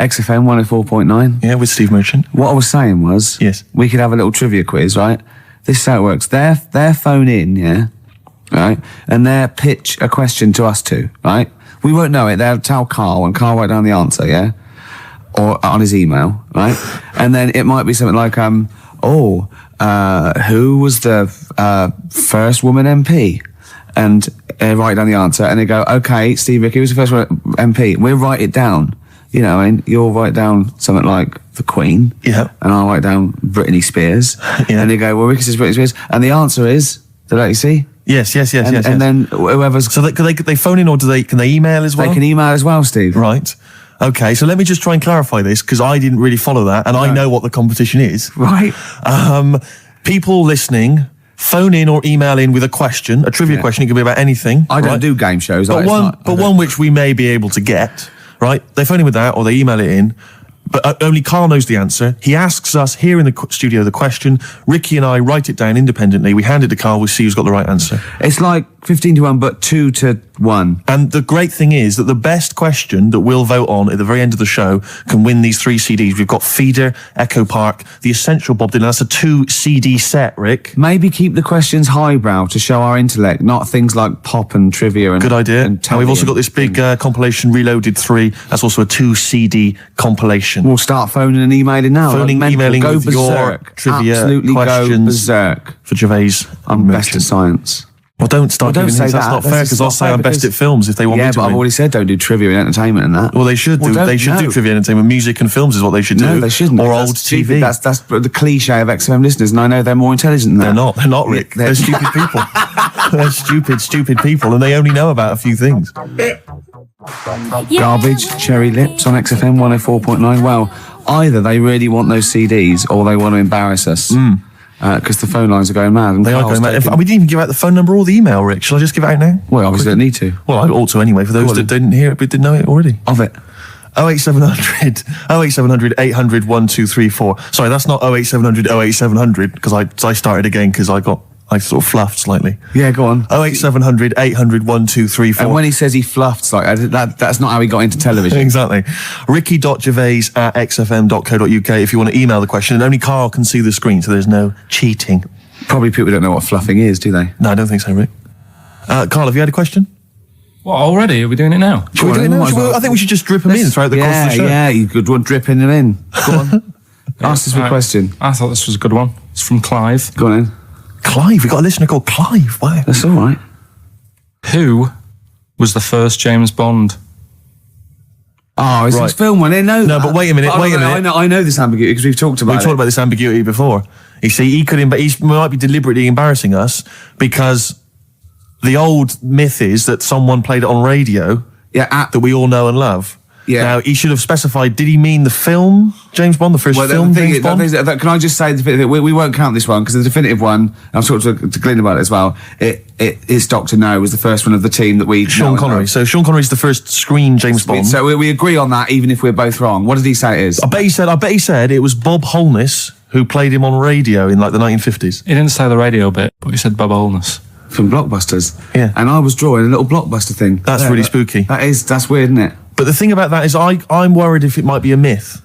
XFM 104.9. Yeah, with Steve Merchant. What I was saying was, yes, we could have a little trivia quiz, right? This is how it works. Their phone in, yeah, right, and they'll pitch a question to us two, right? We won't know it. They'll tell Carl, and Carl write down the answer, yeah, or on his email, right? And then it might be something like, who was the first woman MP? And write down the answer, and they go, okay, Steve Ricky was the first MP. We'll write it down. You know, I mean, you'll write down something like the Queen, yeah, and I'll write down Britney Spears, yeah. And they go, well, Ricky says Britney Spears, and the answer is, did you see? Yes. And then whoever's... So they phone in, or can they email as well? They can email as well, Steve. Right. Okay, so let me just try and clarify this, because I didn't really follow that, and I know what the competition is. Right. People listening, phone in or email in with a question, a trivia question. It could be about anything. I don't do game shows. But one which we may be able to get, right? They phone in with that, or they email it in. But only Carl knows the answer. He asks us here in the studio the question. Ricky and I write it down independently. We hand it to Carl. We see who's got the right answer. It's like 15-1, but 2-1. And the great thing is that the best question that we'll vote on at the very end of the show can win these 3 CDs. We've got Feeder, Echo Park, The Essential Bob Dylan. That's a 2 CD set, Rick. Maybe keep the questions highbrow to show our intellect, not things like pop and trivia. Good idea. And we've also got this big compilation, Reloaded 3. That's also a 2 CD compilation. We'll start phoning and emailing now. Emailing go with berserk. Your trivia Absolutely questions go berserk. For Gervais. I'm best at science. Well, don't start giving hints. That's not fair, because I'll say I'm best at films if they want me to. Yeah, but I've already said don't do trivia and entertainment and that. Well, they should do. They should do trivia and entertainment. Music and films is what they should do. No, they shouldn't. Or old TV. That's the cliche of XFM listeners, and I know they're more intelligent than that. They're not. They're not, Rick. They're stupid people. They're stupid people, and they only know about a few things. Garbage, Cherry Lips on XFM 104.9. Well, either they really want those CDs or they want to embarrass us. Because the phone lines are going mad. And they are going mad. We didn't even give out the phone number or the email, Rick. Shall I just give it out now? Well, obviously don't need to. Well, I ought to anyway, for those that didn't hear it but didn't know it already. Of it. 08700 800 1234. Sorry, that's not 08700 08700, because I started again because I sort of fluffed slightly. Yeah, go on. 08700 800 1234. And when he says he fluffed, like that's not how he got into television. Exactly. Ricky.gervais@xfm.co.uk if you want to email the question, and only Carl can see the screen, so there's no cheating. Probably people don't know what fluffing is, do they? No, I don't think so, Rick. Carl, have you had a question? What, already? Are we doing it now? Should we do it now? I think we should just drip them in throughout the course of the show. Yeah, you could want dripping them in. Go on. Ask us a question. I thought this was a good one. It's from Clive. Go on in. Clive? We got a listener called Clive. Wow. That's all right. Who was the first James Bond? Oh, it's this film one. No, but wait a minute. I know this ambiguity because we've talked about it. We've talked about this ambiguity before. You see, he might be deliberately embarrassing us because the old myth is that someone played it on radio that we all know and love. Yeah. Now, he should have specified, did he mean the film James Bond, the first film James Bond? Can I just say, we won't count this one, because the definitive one, I've talked to Glyn about it as well, it is Dr. No, was the first one of the team that we... Sean Connery. So Sean Connery's the first screen James Bond. So we agree on that, even if we're both wrong. What did he say it is? I bet he said it was Bob Holness who played him on radio in like the 1950s. He didn't say the radio bit, but he said Bob Holness. From Blockbusters. Yeah. And I was drawing a little Blockbuster thing. That's really spooky. That's weird, isn't it? But the thing about that is I'm worried if it might be a myth.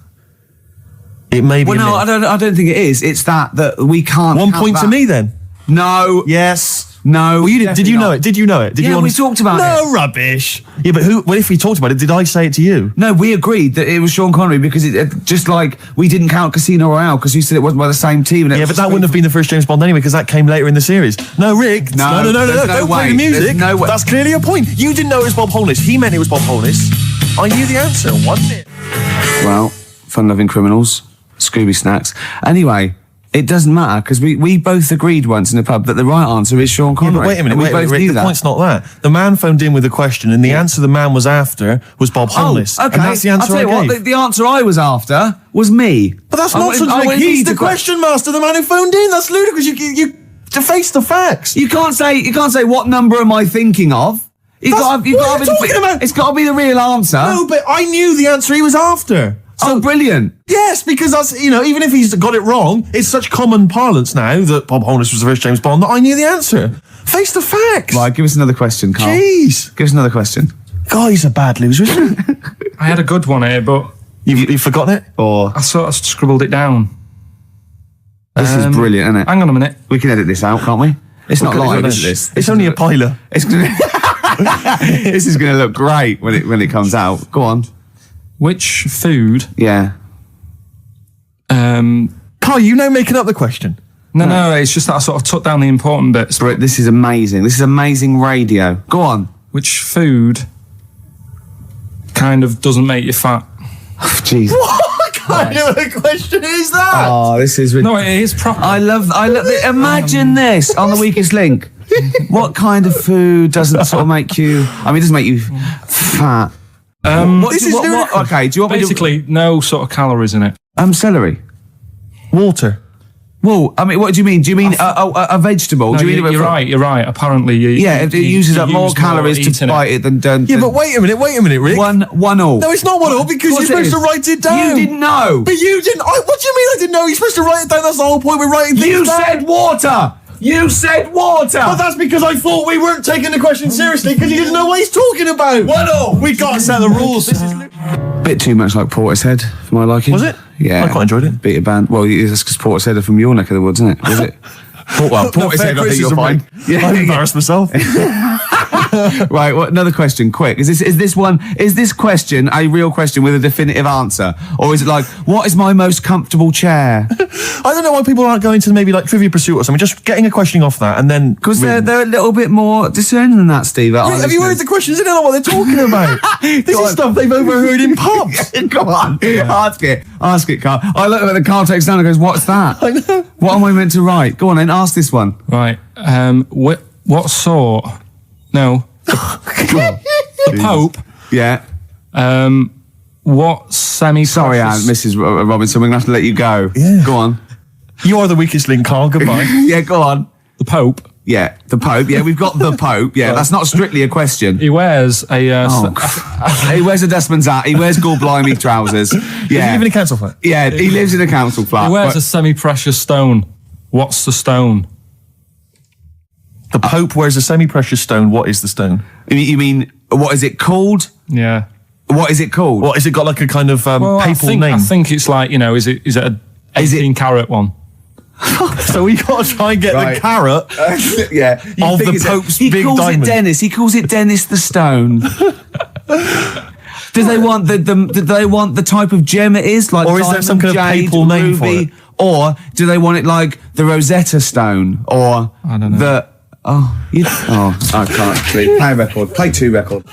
It may be a myth. I don't think it is. It's that we can't 1 point to me then. No. Yes. No. Well, did you know it? Did you know it? We talked about it. No rubbish. Yeah, but if we talked about it, did I say it to you? No, we agreed that it was Sean Connery because it just like we didn't count Casino Royale because you said it wasn't by the same team. And but that wouldn't have been the first James Bond anyway because that came later in the series. No, Rick. No. Don't play the music. There's no way. That's clearly a point. You didn't know it was Bob Holness. He meant it was Bob Holness. I knew the answer, wasn't it? Well, fun-loving criminals, Scooby snacks. Anyway. It doesn't matter, because we both agreed once in a pub that the right answer is Sean Connery. Yeah, but wait a minute, Rick, the point's not that. The man phoned in with a question, and the answer the man was after was Bob Holness. Okay. And that's the answer I'll tell you gave. what, the answer I was after was me. But that's nonsense, Rick. He's the question master, the man who phoned in. That's ludicrous. You to face the facts. You can't say what number am I thinking of. It's got to be the real answer. No, but I knew the answer he was after. So brilliant. Yes, because that's, even if he's got it wrong, it's such common parlance now that Bob Holness was the first James Bond that I knew the answer. Face the facts. Right, give us another question, Carl. Jeez. Give us another question. God, he's a bad loser, isn't he? I had a good one here, but You've forgotten it? Or I sort of scribbled it down. this is brilliant, isn't it? Hang on a minute. We can edit this out, can't we? It's not live, is this? It's only a piler. It's gonna, this is going to look great when it comes out. Go on. Which food? Yeah. Carl, you now making up the question. No, it's just that I sort of took down the important bits. But this is amazing. This is amazing radio. Go on. Which food kind of doesn't make you fat? Jeez. What kind of a question is that? Oh, this is No, it is proper. I love imagine this on the Weakest Link. What kind of food doesn't sort of make you? I mean, it doesn't make you fat. This is okay, do you want Basically, no sort of calories in it. celery? Water. Well, I mean, what do you mean? Do you mean a vegetable? No, do you mean you're right. Apparently, it uses up more calories to bite it than. Yeah, but wait a minute, Rick. One all. No, it's not 1 all because you're supposed to write it down. You didn't know. But you didn't. What do you mean I didn't know? You're supposed to write it down. That's the whole point. We're writing things down. You said water. You said water. But that's because I thought we weren't taking the question seriously because he didn't know what he's talking about. 1 all. We got to set the rules. Bit too much like Portishead for my liking. Was it? Yeah. I quite enjoyed it. Beat a band. Well, that's because Portishead are from your neck of the woods, isn't it? Was it? Portishead, I think you'll find. Yeah, I'm embarrassed myself. Right, another question, quick. Is this question a real question with a definitive answer? Or is it like, what is my most comfortable chair? I don't know why people aren't going to maybe like Trivia Pursuit or something, just getting a question off that and then... Because they're a little bit more discerning than that, Steve. Have you heard the questions? They don't know what they're talking about. This is stuff they've overheard in pubs. Come on, ask it, Carl. I look at the Carl takes down and goes, what's that? I know. What am I meant to write? Go on then, ask this one. Right. What sort? No. The Pope. Yeah. What semi-precious... Sorry, Anne, Mrs. Robinson, we're going to have to let you go. Yeah. Go on. You are the weakest link, Carl. Goodbye. Yeah, go on. The Pope. Yeah, the Pope. Yeah, we've got the Pope. Yeah, that's not strictly a question. He wears a... He wears a dustman's hat. He wears blimey trousers. Yeah. Does he live in a council flat? Yeah, he lives in a council flat. He wears a semi-precious stone. What's the stone? The Pope wears a semi-precious stone. What is the stone? You mean, what is it called? Yeah. What is it called? What, has it got like a kind of papal name? I think it's like, is it a 18 carat one? So we got to try and get the carat yeah, of the Pope's big diamond. He calls it Dennis the Stone. Do they want the type of gem it is? Like, or is there some kind of papal name for it? Or do they want it like the Rosetta Stone? Or I don't know. I can't. Play a record. Play 2 record.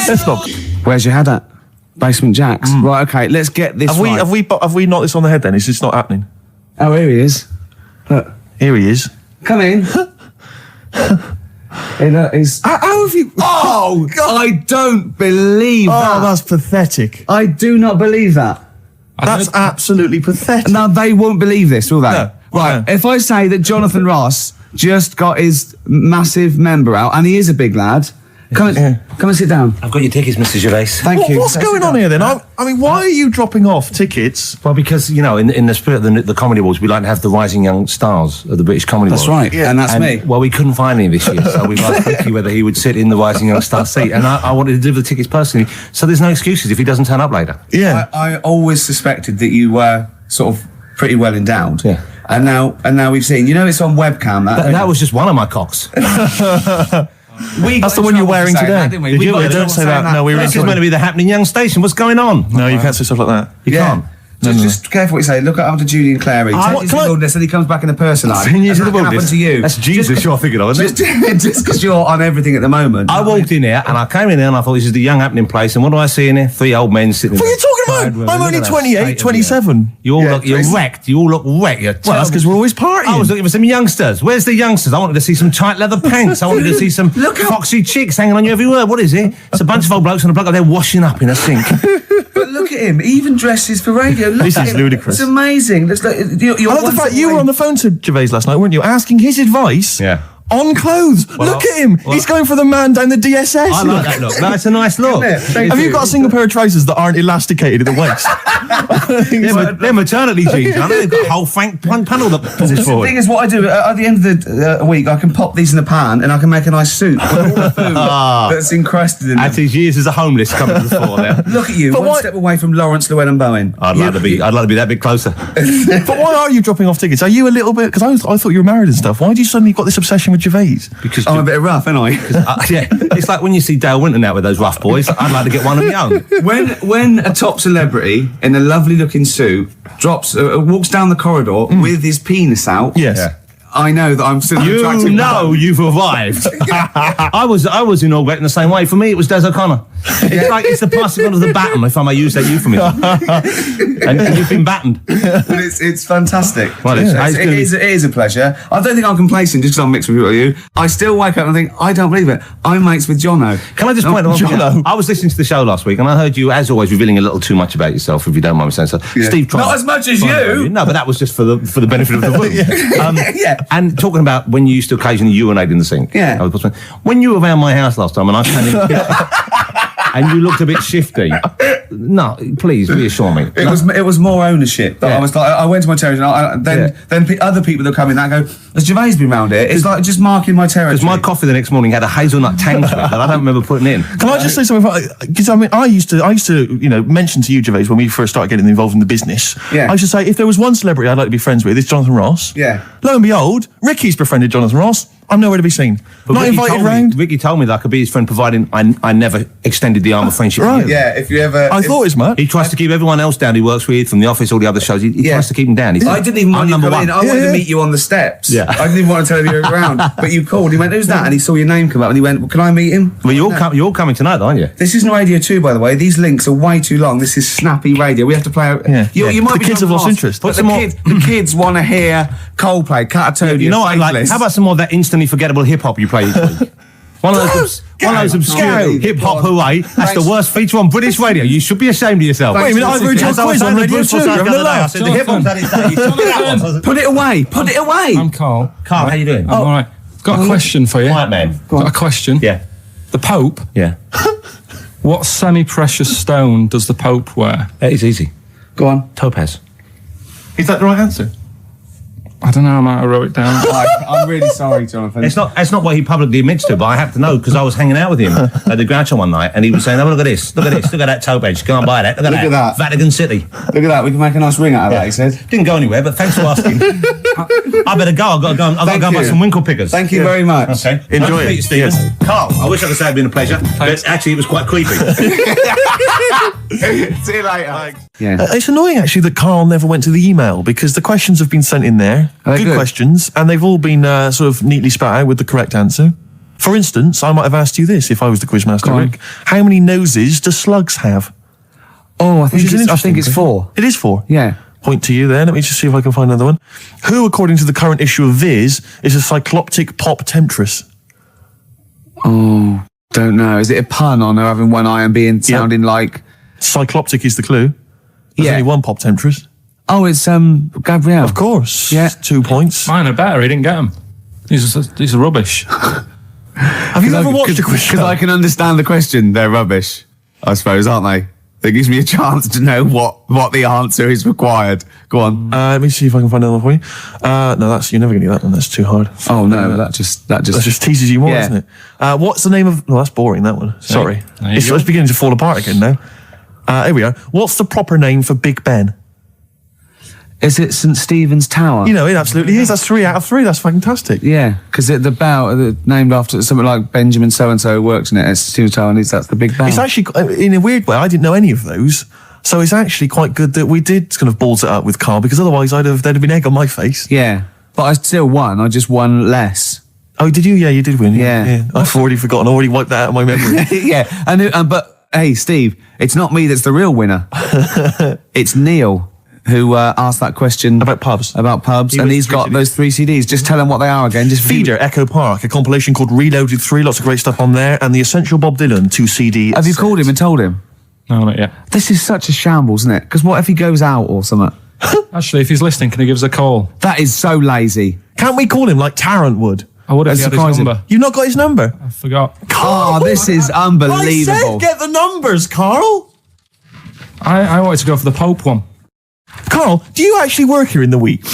Let's not. Where's your head at? Basement Jacks. Right, okay, let's get this right. Have we knocked this on the head then? Is this not happening? Oh, here he is. Look. Here he is. Come in. How have you... Oh, God. I don't believe that. Oh, that's pathetic. I do not believe that. That's absolutely pathetic. Now, they won't believe this, will they? No. Right, No. if I say that Jonathan Ross just got his massive member out, and he is a big lad, come and sit down. I've got your tickets, Mr. Gervais. Thank you. What's going on here then? I mean, why are you dropping off tickets? Well, because, in the spirit of the Comedy Awards, we like to have the rising young stars of the British Comedy Awards. That's right, and that's me. Well, we couldn't find any this year, so we've asked Ricky whether he would sit in the rising young star seat, and I wanted to deliver the tickets personally, so there's no excuses if he doesn't turn up later. Yeah. I always suspected that you were sort of pretty well endowed. Yeah. And now we've seen, it's on webcam. That was just one of my cocks. That's the one you're wearing today. Didn't we? Don't say that. No, This is meant to be the happening young station. What's going on? No, you can't say stuff like that. You can't. Just careful what you say. Look at after Julian Clary. Take you to the wilderness and he comes back in a person life. Send you to the That can happen wilderness. to you. That's Jesus you're thinking of, isn't it? Just because you're on everything at the moment. I walked in here and I came in there and I thought this is the young happening place, and what do I see in here? 3 old men sitting What are there. you talking about? I'm only 28, 27. You're wrecked. You all look wrecked. Well, that's because we're always partying. I was looking for some youngsters. Where's the youngsters? I wanted to see some tight leather pants. I wanted to see some foxy chicks hanging on you everywhere. What is it? It's a bunch of old blokes and a bloke up there washing up in a sink. But look at him. He even dresses for radio. Look This at is him. ludicrous. It's amazing. You're I love the fact you were on the phone to Gervais last night, weren't you? Asking his advice on clothes. Look at him. He's going for the man down the DSS. I like that look. That's a nice look. Have you got a single pair of trousers that aren't elasticated at the waist? They're maternity jeans, aren't they? They've got a whole frank panel that pushes The forward. thing is, what I do at the end of the week, I can pop these in the pan and I can make a nice soup with all the food that's encrusted in them. At his years as a homeless coming to the fore there. Look at you, But one why- step away from Lawrence Llewellyn Bowen. I'd like to be that bit closer. But why are you dropping off tickets? Are you a little bit... Because I thought you were married and stuff. Why do you suddenly got this obsession with Gervais? Because I'm a bit rough, ain't I? yeah, it's like when you see Dale Winton out with those rough boys. I'd like to get one of my own. When a top celebrity in a lovely looking suit walks down the corridor with his penis out, Yes. I know that I'm still an You attractive know man. you've arrived. I was inaugurating the same way. For me, it was Des O'Connor. It's like it's the passing on of the baton, if I may use that euphemism. and you've been battened. But it's fantastic. Well, it is a pleasure. I don't think I'm complacent just because I'm mixed with people like you. I still wake up and think, I don't believe it. I'm mates with Jono. Can I just point out one thing? I was listening to the show last week and I heard you, as always, revealing a little too much about yourself, if you don't mind me saying so. Yeah. Steve, Not as much as you. No, but that was just for the benefit of the room. Yeah. And talking about when you used to occasionally urinate in the sink. Yeah. When you were around my house last time and I came in and you looked a bit shifty. No, please reassure me. It was more ownership. But Yeah. I was like, I went to my territory and then other people that come in that go, has Gervais been round here? It's like just marking my territory. Because my coffee the next morning had a hazelnut tang to it that I don't remember putting in. Can I just say something? Because I mean, I used to, mention to you, Gervais, when we first started getting involved in the business. Yeah. I should say, if there was one celebrity I'd like to be friends with, it's Jonathan Ross. Yeah. Lo and behold, Ricky's befriended Jonathan Ross. I'm nowhere to be seen. But Not Ricky invited told me- round. Ricky told me that I could be his friend, providing I never extended the arm of friendship. Right. to you. Yeah, if you ever... I thought it was mad. He tries to keep everyone else down he works with, from the office, all the other shows. He Yeah. tries to keep them down. He's I didn't even want I'm you to number come in. one. I wanted to meet you on the steps. Yeah. I didn't even want to tell you you were around. But you called. He went, who's that? And he saw your name come up and he went, well, can I meet him? Well, you're coming tonight, aren't you? This isn't Radio 2, by the way. These links are way too long. This is snappy radio. We have to play... Yeah. You might The be kids have lost interest. But the kids want to hear Coldplay, Catatonia, You know what I like? Faithless. How about some more of that instantly forgettable hip hop you play each week? One of those obscure Go. hip hop hooey. That's Thanks. the worst feature on British radio. You should be ashamed of yourself. Wait a minute, I've heard your As I was quiz on saying to Radio Bruce 2. Forsyth You're the having other a day, I laugh. said the hip hop's had its day. You told me that one. Put it away.Ut it away. I'm Carl. Carl, how you doing? I'm all right. Got a question for you. Quiet man. Got a question. Yeah. The Pope. Yeah. What semi-precious stone does the Pope wear? It's easy. Go on. Topaz. Is that the right answer? I don't know. I might have wrote it down. I'm really sorry, Jonathan. It's not what he publicly admits to, but I have to know because I was hanging out with him at the Groucho one night and he was saying, oh, look at this, look at that topaz, go and buy that, look at that. Vatican City. Look at that. We can make a nice ring out of that, he said. Didn't go anywhere, but thanks for asking. I better go. I've got to go and buy you. some winkle pickers. Thank you very much. Okay. Enjoy it. Stephen. Carl, I wish I could say it'd been a pleasure, but actually it was quite creepy. See you later. Yeah. It's annoying, actually, that Carl never went to the email because the questions have been sent in there. Are they Good good? questions, and they've all been sort of neatly spat out with the correct answer. For instance, I might have asked you this if I was the quizmaster, Go on. Rick. How many noses do slugs have? Oh, I Which is an think interesting it's thing. 4. It is 4. Yeah. Point to you there. Let me just see if I can find another one. Who, according to the current issue of Viz, is a cycloptic pop temptress? Oh, don't know. Is it a pun on her having one eye and being sounding like... Cycloptic is the clue. There's Yeah. only one pop temptress. Oh, it's Gabrielle. Of course. Yeah. 2 points. Mine are better. He didn't get them. These are rubbish. Have you ever watched a quiz show? Because I can understand the question. They're rubbish, I suppose, aren't they? That gives me a chance to know what the answer is required. Go on. Let me see if I can find another one for you. No, you're never going to get that one. That's too hard. Oh no, that just That just teases you more, Yeah. doesn't it? What's the name of... No, that's boring, that one. Sorry. There you It's go. beginning to fall apart again now. Here we are. What's the proper name for Big Ben? Is it St Stephen's Tower? You know, it absolutely is. That's 3 out of 3. That's fantastic. Yeah, because the bow named after something like Benjamin so and so works in it. It's Stephen's Tower, and that's the big bow. It's actually, in a weird way, I didn't know any of those. So it's actually quite good that we did kind of balls it up with Carl, because otherwise there'd have been egg on my face. Yeah, but I still won. I just won less. Oh, did you? Yeah, you did win. Yeah. I've already forgotten. I already wiped that out of my memory. Yeah, but hey, Steve, it's not me that's the real winner. It's Neil who asked that question About pubs. and he's got those 3 CDs. Just tell him what they are again. Just Feeder, Echo Park, a compilation called Reloaded 3, lots of great stuff on there, and the Essential Bob Dylan 2 CD. Have you set. called him and told him? No, not yet. This is such a shambles, isn't it? Because what if he goes out or something? Actually, if he's listening, can he give us a call? That is so lazy. Can't we call him like Tarrant would? I would have That's had his surprising. number. You've not got his number? I forgot. Oh, this is unbelievable. I said get the numbers, Carl. I wanted to go for the Pope one. Carl, do you actually work here in the week?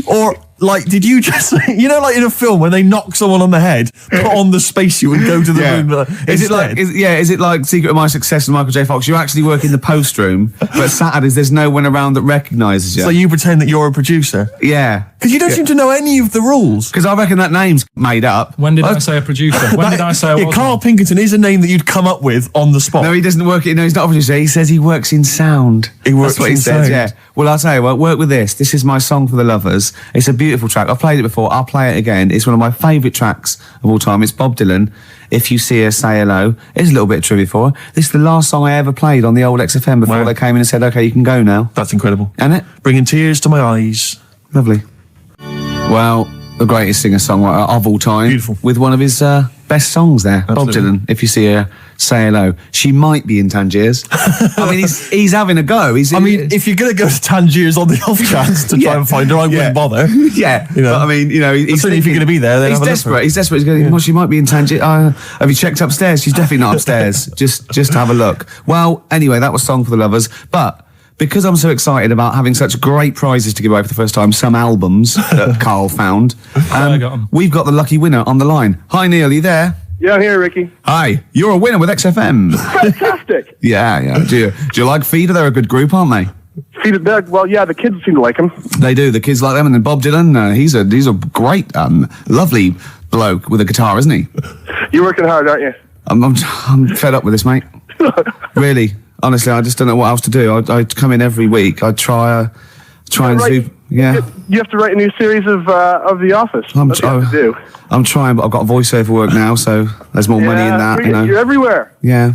Or, like, did you just, like in a film when they knock someone on the head, put on the spacesuit and go to the moon? Is it like Secret of My Success with Michael J. Fox? You actually work in the post room, but Saturdays there's no one around that recognises you. So you pretend that you're a producer? Yeah. Because you don't seem to know any of the rules. Because I reckon that name's made up. When did I say a producer? When did I say I was? Carl Pilkington is a name that you'd come up with on the spot. No, he doesn't work. No, he's not a producer. He says he works in sound. That's what he says. Yeah. Well, I'll tell you what. Work with this. This is my song for the lovers. It's a beautiful track. I've played it before. I'll play it again. It's one of my favourite tracks of all time. It's Bob Dylan. If You See Her, Say Hello. It's a little bit of trivia for her. This is the last song I ever played on the old XFM before they came in and said, "Okay, you can go now." That's incredible. Isn't it? Bringing tears to my eyes. Lovely. Well, the greatest singer-songwriter of all time. Beautiful. With one of his best songs there. Absolutely. Bob Dylan, If You See Her, Say Hello. She might be in Tangiers. I mean, he's having a go. If you're going to go to Tangiers on the off chance to try and find her, I wouldn't bother. Yeah. But I mean, he's certainly if you're going to be there, then he's have a look desperate. for her. He's desperate. He's going, well, she might be in Tangiers. Have you checked upstairs? She's definitely not upstairs. just have a look. Well, anyway, that was Song for the Lovers. But because I'm so excited about having such great prizes to give away for the first time, some albums that Carl found, I got 'em. we've got the lucky winner on the line. Hi, Neil, are you there? Yeah, I'm here, Ricky. Hi, you're a winner with XFM. Fantastic. Yeah. Do you like Feeder? They're a good group, aren't they? Well, yeah, the kids seem to like him. They do. The kids like them, and then Bob Dylan. He's a great, lovely bloke with a guitar, isn't he? You're working hard, aren't you? I'm fed up with this, mate. Really, honestly, I just don't know what else to do. I come in every week. I try and do. Yeah. You have to write a new series of The Office. That's what you have to do. I'm trying, but I've got voiceover work now, so there's more money in that. You're everywhere. Yeah.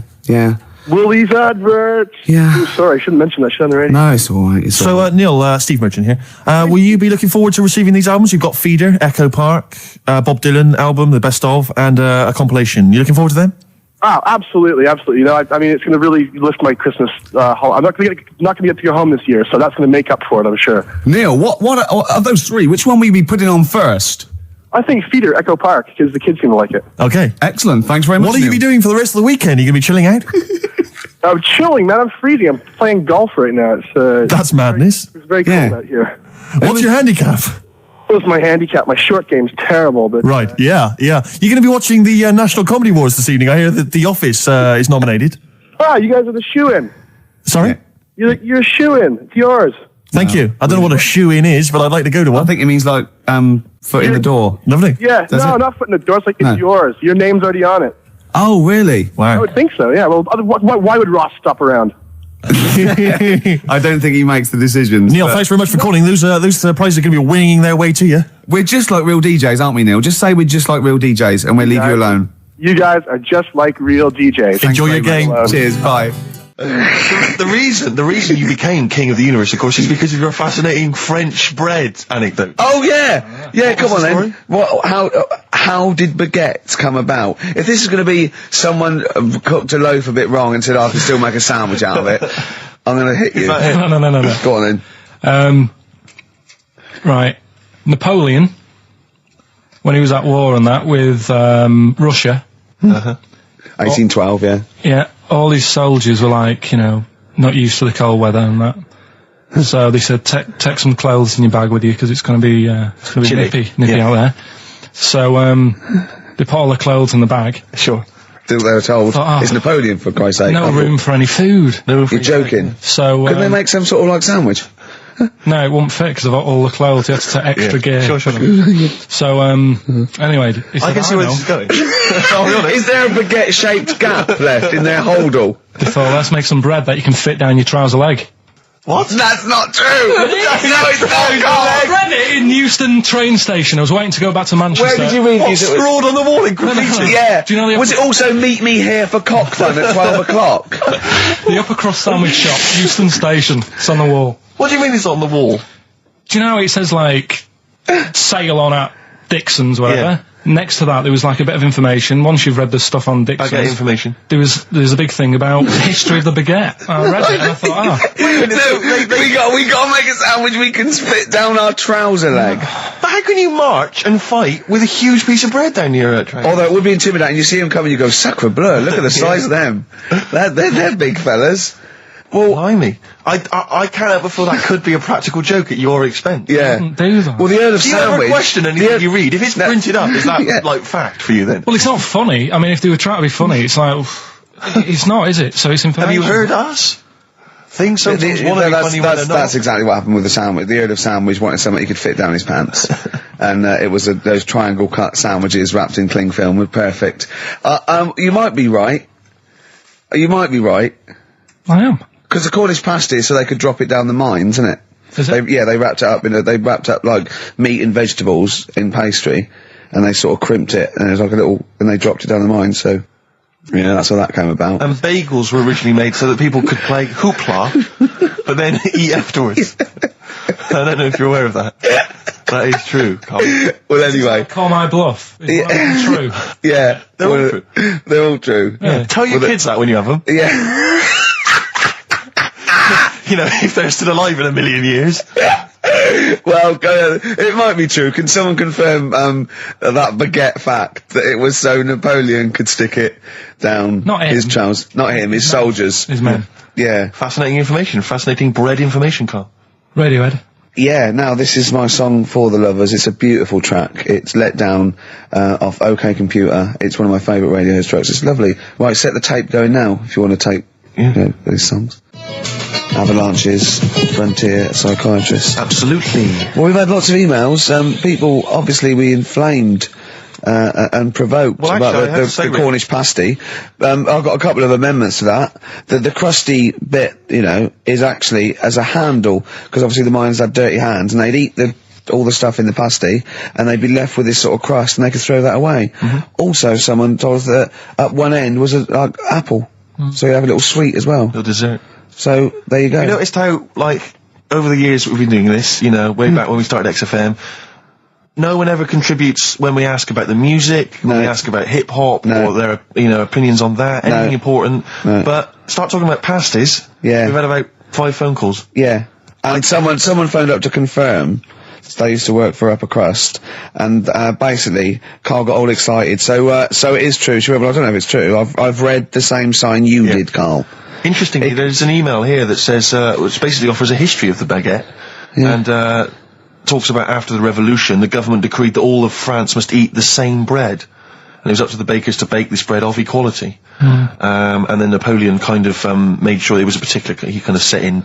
Woolies adverts. Yeah. Oh, sorry, I shouldn't mention that shit on the radio. No, it's all right. So, Neil, Steve Merchant here. Will you be looking forward to receiving these albums? You've got Feeder, Echo Park, Bob Dylan album, the best of, and a compilation. You looking forward to them? Oh, absolutely. I mean, it's going to really lift my Christmas haul. I'm not going to get to go home this year, so that's going to make up for it, I'm sure. Neil, what of those three, which one will you be putting on first? I think Feeder, Echo Park, because the kids seem to like it. Okay. Excellent. Thanks very much, What will you Neil. be doing for the rest of the weekend? Are you going to be chilling out? I'm chilling, man. I'm freezing. I'm playing golf right now. That's madness. It's very cold out here. What's your handicap? What's my handicap? My short game's terrible, but... Right, yeah. You're going to be watching the National Comedy Awards this evening. I hear that The Office is nominated. You guys are the shoe-in. Sorry? You're a shoe-in. It's yours. Thank you. I don't know what a shoe-in is, but I'd like to go to one. I think it means like foot in the door. Lovely. Yeah, not foot in the door. It's like it's yours. Your name's already on it. Oh, really? Wow. I would think so, yeah. Well, why would Ross stop around? I don't think he makes the decisions. Neil, thanks very much for calling. Those prizes are going to be winging their way to you. We're just like real DJs, aren't we, Neil? Just say we're just like real DJs and we'll leave you alone. You guys are just like real DJs. Enjoy your game. Cheers, bye. The reason you became king of the universe, of course, is because of your fascinating French bread anecdote. Oh yeah, come on the then. How did baguettes come about? If this is going to be someone cooked a loaf a bit wrong and said I can still make a sandwich out of it, I'm going to hit you. No. Go on then. Right. Napoleon, when he was at war and that with Russia. 1812, yeah. Yeah, all his soldiers were like, not used to the cold weather and that. So they said, take some clothes in your bag with you because it's going to be nippy out there. So they put all the clothes in the bag. Sure. They were told, it's Napoleon, for Christ's sake. No room for any food. You're joking. So couldn't they make some sort of like sandwich? No, it wouldn't fit because of all the clothes. You had to take extra gear. Sure. So, anyway. I can see where this is going. Is there a baguette-shaped gap left in their holdall? They thought, let's make some bread that you can fit down your trouser leg. What? That's not true! No, it's not, I read it in Euston train station. I was waiting to go back to Manchester. Where did you read What, these? scrawled on the wall in graffiti? Yeah. Do you know Was it also meet me here for cock fun at 12 o'clock? The upper crust sandwich shop, Euston station. It's on the wall. What do you mean it's on the wall? Do you know how it says, like, sail on at Dixon's, whatever? Yeah. Next to that, there was, like, a bit of information. Once you've read the stuff on Dixon's... I get information. There's a big thing about the history of the baguette. I read it and I thought, we got to make a sandwich we can spit down our trouser leg. But how How can you march and fight with a huge piece of bread down your train? Although it would be intimidating. You see them coming, you go, sacre bleu, look at the size of them. They're big fellas. Well, blimey. I can't help but feel that could be a practical joke at your expense. Yeah. Do that. Well, the Earl of Do you Sandwich... ever question anything you read? If it's printed up, is that, like, fact for you then? Well, it's not funny. I mean, if they were trying to be funny, it's like, it's not, is it? So it's information. Have you heard us? Things sometimes want to be funny when they're not. That's exactly what happened with the sandwich. The Earl of Sandwich wanted something he could fit down his pants. And it was those triangle cut sandwiches wrapped in cling film were perfect. You might be right. You might be right. I am. Because the Cornish pasty, so they could drop it down the mines, isn't it? Is it? They wrapped it up they wrapped up like meat and vegetables in pastry, and they sort of crimped it, and it was like and they dropped it down the mine, so, yeah, that's how that came about. And bagels were originally made so that people could play hoopla, but then eat afterwards. I don't know if you're aware of that. That is true, Carl. Well, anyway. Call my bluff. Is that true? Yeah. They're all true. They're all true. Yeah. Tell your kids that when you have them. Yeah. You know, if they're still alive in a million years. Well, it might be true. Can someone confirm that baguette fact that it was so Napoleon could stick it down Not him. his trousers? Not him, his soldiers. His men. Yeah. Fascinating information. Fascinating bread information, Carl. Radiohead. Yeah, now this is my song for the lovers. It's a beautiful track. It's Let Down off OK Computer. It's one of my favourite Radiohead tracks. It's lovely. Right, set the tape going now if you want to tape these songs. Avalanches, Frontier, Psychiatrist. Absolutely. Well, we've had lots of emails. People, obviously, we inflamed and provoked about the Cornish pasty. I've got a couple of amendments to that. The crusty bit, you know, is actually as a handle, because obviously the miners had dirty hands, and they'd eat all the stuff in the pasty, and they'd be left with this sort of crust, and they could throw that away. Also, someone told us that at one end was an apple, so you have a little sweet as well. Little dessert. So, there you go. You noticed how, like, over the years we've been doing this, you know, way back when we started XFM, no one ever contributes when we ask about the music, when we ask about hip-hop, or their, you know, opinions on that, anything important. But start talking about pasties. Yeah. We've had about 5 phone calls. Yeah. And someone phoned up to confirm. They used to work for Upper Crust, and basically, Carl got all excited. So it is true. Well, I don't know if it's true. I've read the same sign you did, Carl. Interestingly, there's an email here that says, which basically offers a history of the baguette, and talks about after the revolution, the government decreed that all of France must eat the same bread, and it was up to the bakers to bake this bread of equality. And then Napoleon kind of made sure it was a particular, he kind of set in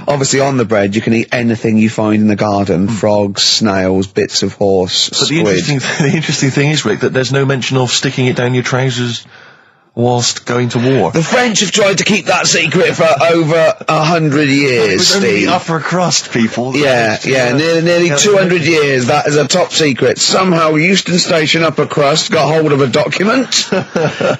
obviously on the bread you can eat anything you find in the garden, frogs, snails, bits of horse, but squid. The interesting thing is, Rick, that there's no mention of sticking it down your trousers whilst going to war. The French have tried to keep that secret for over 100 years, it was only Steve. the upper crust people. Nearly 200 years, that is a top secret. Somehow Euston Station Upper Crust got hold of a document,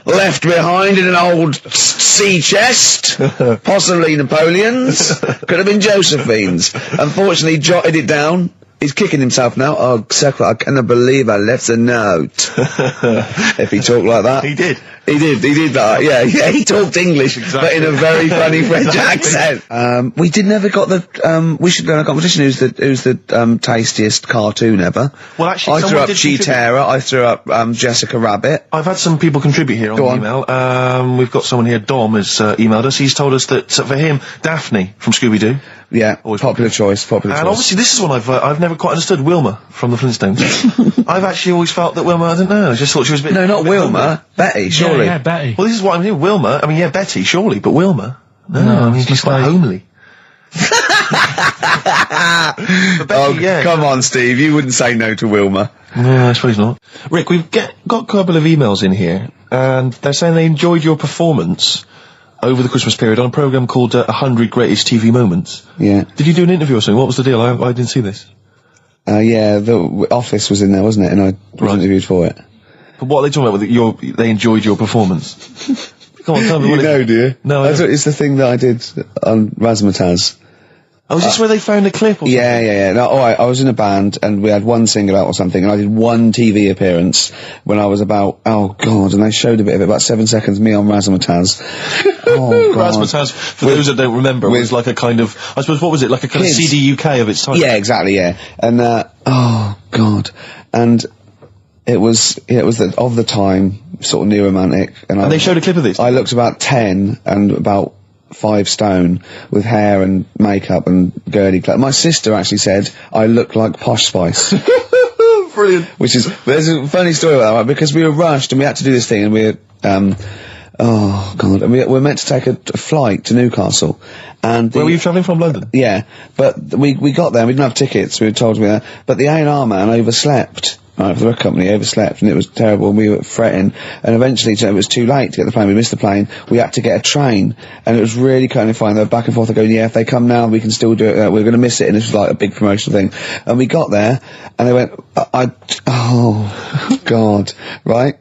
left behind in an old sea chest, possibly Napoleon's, could have been Josephine's. Unfortunately, jotted it down. He's kicking himself now. Oh, Secretary, I cannot believe I left a note. If he talked like that. He did. He did that. Yeah, he talked English, but in a very funny French accent. We never got the, we should go in a competition who's the tastiest cartoon ever. Well, actually, I threw up Cheetara, I threw up, Jessica Rabbit. I've had some people contribute here on the email. We've got someone here, Dom, has emailed us. He's told us that, for him, Daphne from Scooby-Doo. Yeah, popular choice. And obviously this is one I've never quite understood. Wilma from the Flintstones. I've actually always felt that Wilma, I don't know, I just thought she was a bit... No, not Wilma. Betty, surely. Yeah, Betty. Well, this is what I'm here. Wilma, I mean, yeah, Betty, surely, but Wilma? No, I mean, she's quite homely. Betty, come on, Steve, you wouldn't say no to Wilma. No, I suppose not. Rick, we've got a couple of emails in here, and they're saying they enjoyed your performance over the Christmas period on a programme called 100 Greatest TV Moments. Yeah. Did you do an interview or something? What was the deal? I didn't see this. Yeah, the Office was in there, wasn't it? And I was interviewed for it. But what are they talking about? They enjoyed your performance? Come on, tell me. You know, do you? No, it's the thing that I did on Razzmatazz. Oh, is this where they found a clip or something? Yeah. No, alright, I was in a band, and we had one single out or something, and I did one TV appearance when I was about, oh god, and they showed a bit of it, about 7 seconds, me on Razzmatazz. Oh god. Razzmatazz, for those that don't remember, was like a kind of, I suppose, what was it, like a kind of CD UK of its time? Yeah, exactly, yeah. And, oh God. And it was of the time, sort of new romantic. And they showed a clip of this? I looked about 10 and about 5 stone with hair and makeup and girly clothes. My sister actually said I look like Posh Spice. Brilliant. There's a funny story about that, right? Because we were rushed and we had to do this thing, and we oh God, and we were meant to take a flight to Newcastle. And where were you travelling from? London? Yeah, but we got there, we didn't have tickets, we were told to be there, but the A&R man overslept. Right, for the record company, overslept, and it was terrible, and we were fretting, and eventually it was too late to get the plane, we missed the plane, we had to get a train, and it was really kind of fine. They were back and forth, they're going, yeah, if they come now, we can still do it, we're going to miss it, and this was like a big promotional thing. And we got there, and they went, oh, God, right?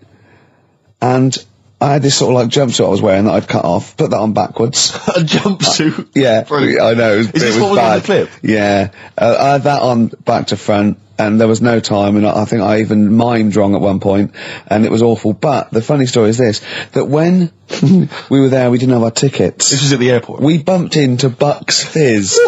And I had this sort of like jumpsuit I was wearing that I'd cut off, put that on backwards. A jumpsuit? Yeah, brilliant. I know, Is this what was bad. on the clip? Yeah, I had that on back to front, and there was no time, and I think I even mimed wrong at one point, and it was awful. But the funny story is this, that when we were there, we didn't have our tickets. This was at the airport? We bumped into Bucks Fizz.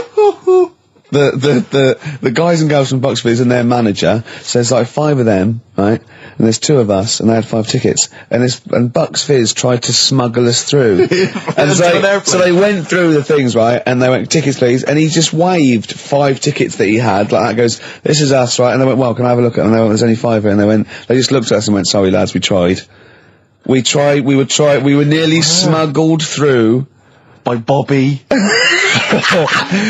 The guys and girls from Bucks Fizz and their manager, so there's like 5 of them, right? And there's 2 of us, and they had 5 tickets. And Bucks Fizz tried to smuggle us through. And so they went through the things, right? And they went, tickets please. And he just waved 5 tickets that he had, like that, goes, this is us, right? And they went, well, can I have a look at them? And they went, there's only 5 here. And they just looked at us and went, sorry lads, we tried. We were nearly smuggled through. By Bobby.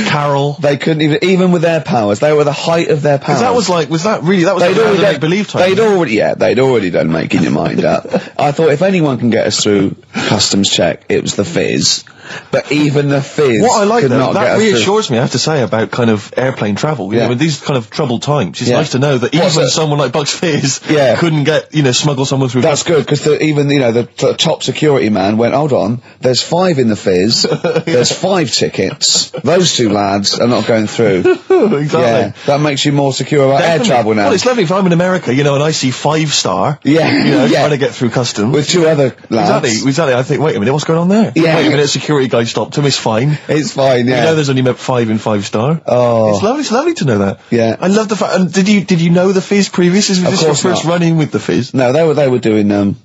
Carol. They couldn't even with their powers. They were at the height of their powers. That was like make-believe time. They'd already done making your mind up. I thought if anyone can get us through customs check, it was the Fizz. But even the Fizz what I like could not get that us reassures me, I have to say, about kind of airplane travel. You know, in these kind of troubled times, it's nice to know that even someone like Bucks Fizz couldn't get, smuggle someone through. That's good, because even, the top security man went, hold on, there's 5 in the Fizz, there's 5 tickets, those 2 lads are not going through. Exactly. Yeah, that makes you more secure about air travel now. Well, it's lovely if I'm in America, and I see 5-star, trying to get through customs. With 2 other lads. Exactly, I think, wait a minute, what's going on there? Yeah. Wait a minute, security guy stopped him, it's fine. It's fine, yeah. You know there's only 5 in 5-star. Oh. It's lovely to know that. Yeah. I love the fact, and did you know the Fizz previous? Was this your first run-in with the Fizz? No, they were doing the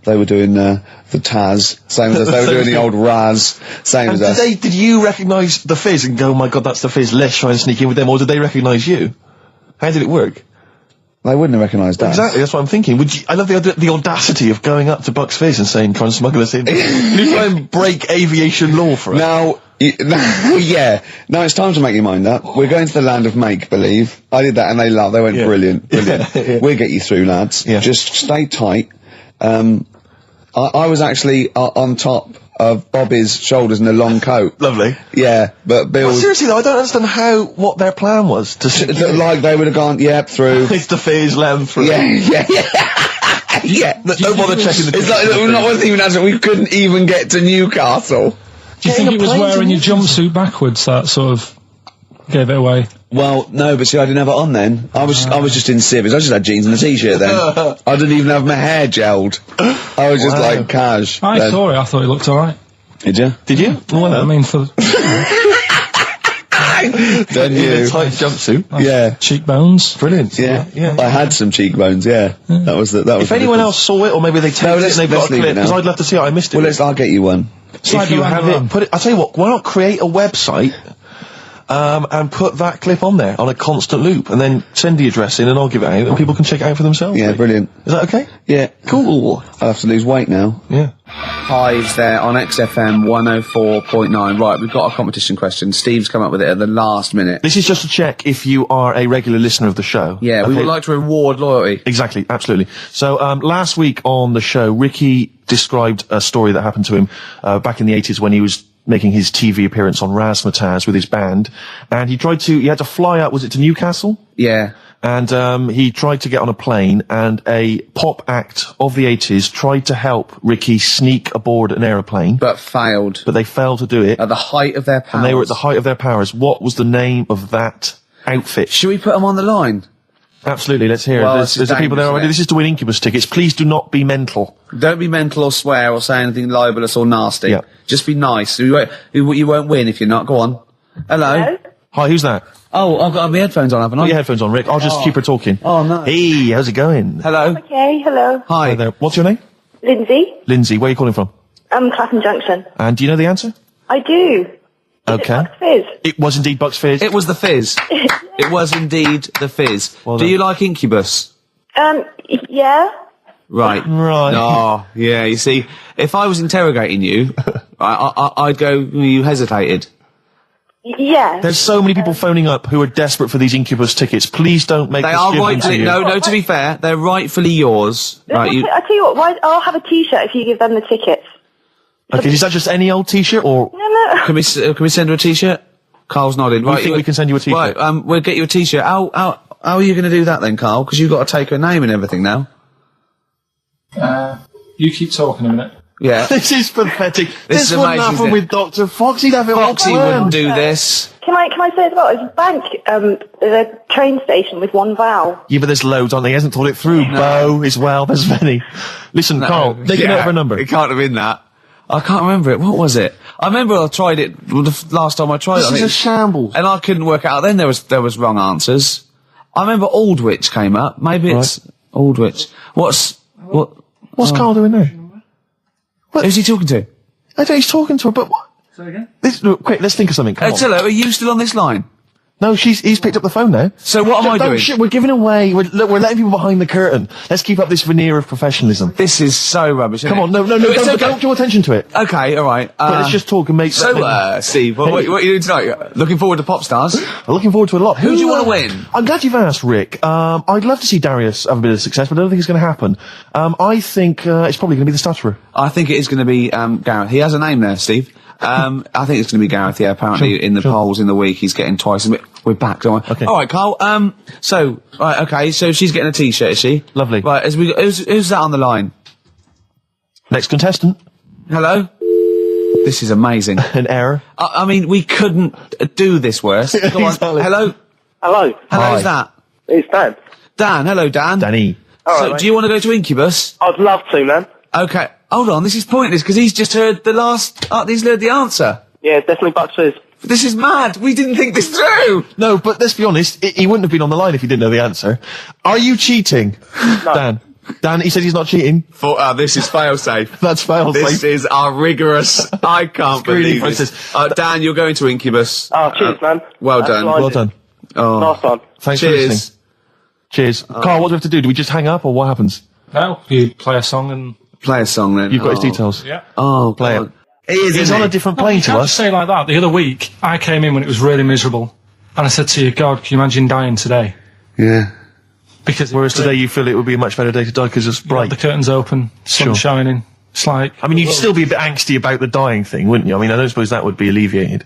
Taz, same as us. They were doing the old Raz, same as us. Did you recognise the Fizz and go, oh my god, that's the Fizz, let's try and sneak in with them, or did they recognise you? How did it work? They wouldn't have recognised us. Exactly, that's what I'm thinking. I love the audacity of going up to Bucks Fizz and saying, try and smuggle us in. You try and break aviation law for us. Now, now it's time to make your mind up. We're going to the land of make-believe. I did that and they laughed. They went, brilliant. We'll get you through, lads. Yeah. Just stay tight. I was actually on top of Bobby's shoulders in a long coat. Lovely. Yeah, but Bill... Well, seriously though, I don't understand what their plan was. Like they would have gone, through. It's the Fizz, let them through. Yeah. Yeah, don't bother checking the... It's like, not one thing even we couldn't even get to Newcastle. Do you think it was wearing your jumpsuit backwards that sort of gave it away? Well, no, but see, I didn't have it on then. I was just in civvies. I just had jeans and a t-shirt then. I didn't even have my hair gelled. I was just like cash. I saw it. I thought it looked alright. Did you? Did you? Well, I mean, for... Then you. In a tight jumpsuit. Cheekbones. Brilliant. Yeah. I had some cheekbones, That was If anyone else saw it, or maybe they taped it and they've got a clip, because I'd love to see it. I missed it. Well, I'll get you one. If you have it, I'll tell you what, why not create a website and put that clip on there on a constant loop, and then send the address in and I'll give it out and people can check it out for themselves. Yeah, brilliant. Is that okay? Yeah. Cool. I'll have to lose weight now. Yeah. Hives there on XFM 104.9. Right, we've got a competition question. Steve's come up with it at the last minute. This is just to check if you are a regular listener of the show. Yeah, we would like to reward loyalty. Exactly, absolutely. So, last week on the show, Ricky described a story that happened to him back in the 80s when he was making his TV appearance on Razzmatazz with his band, and he had to fly out, was it to Newcastle? Yeah. And he tried to get on a plane, and a pop act of the 80s tried to help Ricky sneak aboard an aeroplane. But failed. But they failed to do it. At the height of their powers. And they were at the height of their powers. What was the name of that outfit? Should we put them on the line? Absolutely, let's hear it. There's people there already. This is to win Incubus tickets. Please do not be mental. Don't be mental or swear or say anything libelous or nasty. Yeah. Just be nice. You won't win if you're not. Go on. Hello. Hello? Hi, who's that? Oh, I've got my headphones on, haven't I? Put your headphones on, Rick. I'll just keep her talking. Oh, no. Hey, how's it going? Hello. Okay, hello. Hi. Hi there. What's your name? Lindsay. Lindsay. Where are you calling from? Clapham Junction. And do you know the answer? I do. Okay. Fizz. It was indeed Bucks Fizz. It was the Fizz. It was indeed the Fizz. Well Do done. you like Incubus? Yeah. Right. Right. Oh, yeah, you see, if I was interrogating you, I'd go, you hesitated. Yeah. There's so many people phoning up who are desperate for these Incubus tickets. Please don't make They this are give them to rightfully, you. no, to be fair, they're rightfully yours. Right, I'll tell you what, I'll have a t-shirt if you give them the tickets. Okay, is that just any old t-shirt or... No. can we send her a t-shirt? Carl's nodding. We Right, think we can send you a t-shirt. Right, we'll get you a t-shirt. How are you going to do that then, Carl? Because you've got to take her name and everything now. You keep talking a minute. Yeah. This is pathetic. This is wouldn't amazing, happen isn't it? with Dr. Fox. He'd have it all Foxy planned. wouldn't do this. Can I say as well, it's a bank, there's a train station with one vowel. Yeah, but there's loads, aren't there? He hasn't thought it through. Bo as well, there's many. Listen, Carl, make a note of her number. It can't have been that. I can't remember it. What was it? I remember I tried it the last time I tried it. I This is think. a shambles. And I couldn't work it out. Then there was wrong answers. I remember Aldwych came up. Maybe it's Aldwych. What's Carl doing there? Who's he talking to? I don't know, he's talking to her, but what? Say again? Look, quick, let's think of something. Come on. Hello, are you still on this line? No, he's picked up the phone now. So what am I Don't doing? shit, we're giving away, we're letting people behind the curtain. Let's keep up this veneer of professionalism. This is so rubbish. Isn't Come on, it? no, It's okay. don't draw attention to it. Okay, all right. But let's just talk and make... So, Steve, what are you doing tonight? Looking forward to Pop Stars? I'm looking forward to it a lot. Who do you want to win? I'm glad you've asked, Rick. I'd love to see Darius have a bit of success, but I don't think it's going to happen. I think it's probably going to be the stutterer. I think it is going to be Gareth. He has a name there, Steve. I think it's going to be Gareth. Yeah, apparently in the polls in the week he's getting twice a bit. We're back, don't we? Okay. All right, Carl. Okay. So she's getting a T-shirt, is she? Lovely. Right. Who's that on the line? Next contestant. Hello. This is amazing. An error. I mean, we couldn't do this worse. Go on. Exactly. Hello. Hello. Hi. Who's that? It's Dan. Dan. Hello, Dan. Danny. So, do you want to go to Incubus? I'd love to, man. Okay. Hold on. This is pointless because he's just heard the last. He's heard the answer. Yeah, definitely Bucks Fizz. This is mad. We didn't think this through. No, but let's be honest, he wouldn't have been on the line if he didn't know the answer. Are you cheating? No. Dan, he said he's not cheating. This is fail-safe. That's fail This is our rigorous. I can't Screening believe this. Dan, you're going to Incubus. Oh, cheers, man. Well That's done. what I Well did. done. Oh, Nice one. Thanks for cheers. listening. Cheers. Carl, what do we have to do? Do we just hang up or what happens? No, you play a song and... Play a song then. You've got his details. Yeah. Oh, Play God. it. He is, He's isn't on he? a different No, plane you to can't us. say like that. The other week, I came in when it was really miserable. And I said to you, God, can you imagine dying today? Yeah. Because Whereas today you feel it would be a much better day to die because it's bright. the curtains open, sun Sure. shining. It's like... I mean, you'd still be a bit angsty about the dying thing, wouldn't you? I mean, I don't suppose that would be alleviated.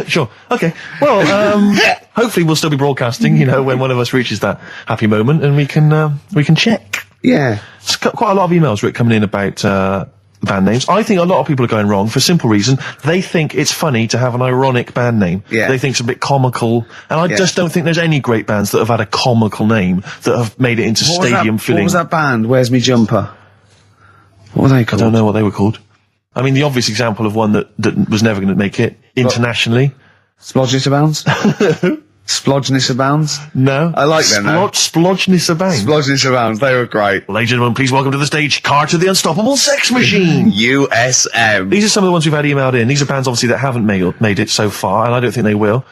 Sure. Okay. Well, hopefully we'll still be broadcasting, when one of us reaches that happy moment and we can check. Yeah. It's got quite a lot of emails, Rick, coming in about band names. I think a lot of people are going wrong for a simple reason. They think it's funny to have an ironic band name. Yeah. They think it's a bit comical. And I just don't think there's any great bands that have had a comical name that have made it into stadium filling. What was that band? Where's Me Jumper? What were they I called? don't know what they were called. I mean, the obvious example of one that was never going to make it internationally. Splodgeness Abounds? Splodgeness Abounds? No. I like them, though. Splodgeness Abounds. Splodgeness Abounds. They were great. Ladies and gentlemen, please welcome to the stage Carter the Unstoppable Sex Machine. USM. These are some of the ones we've had emailed in. These are bands, obviously, that haven't made it so far, and I don't think they will.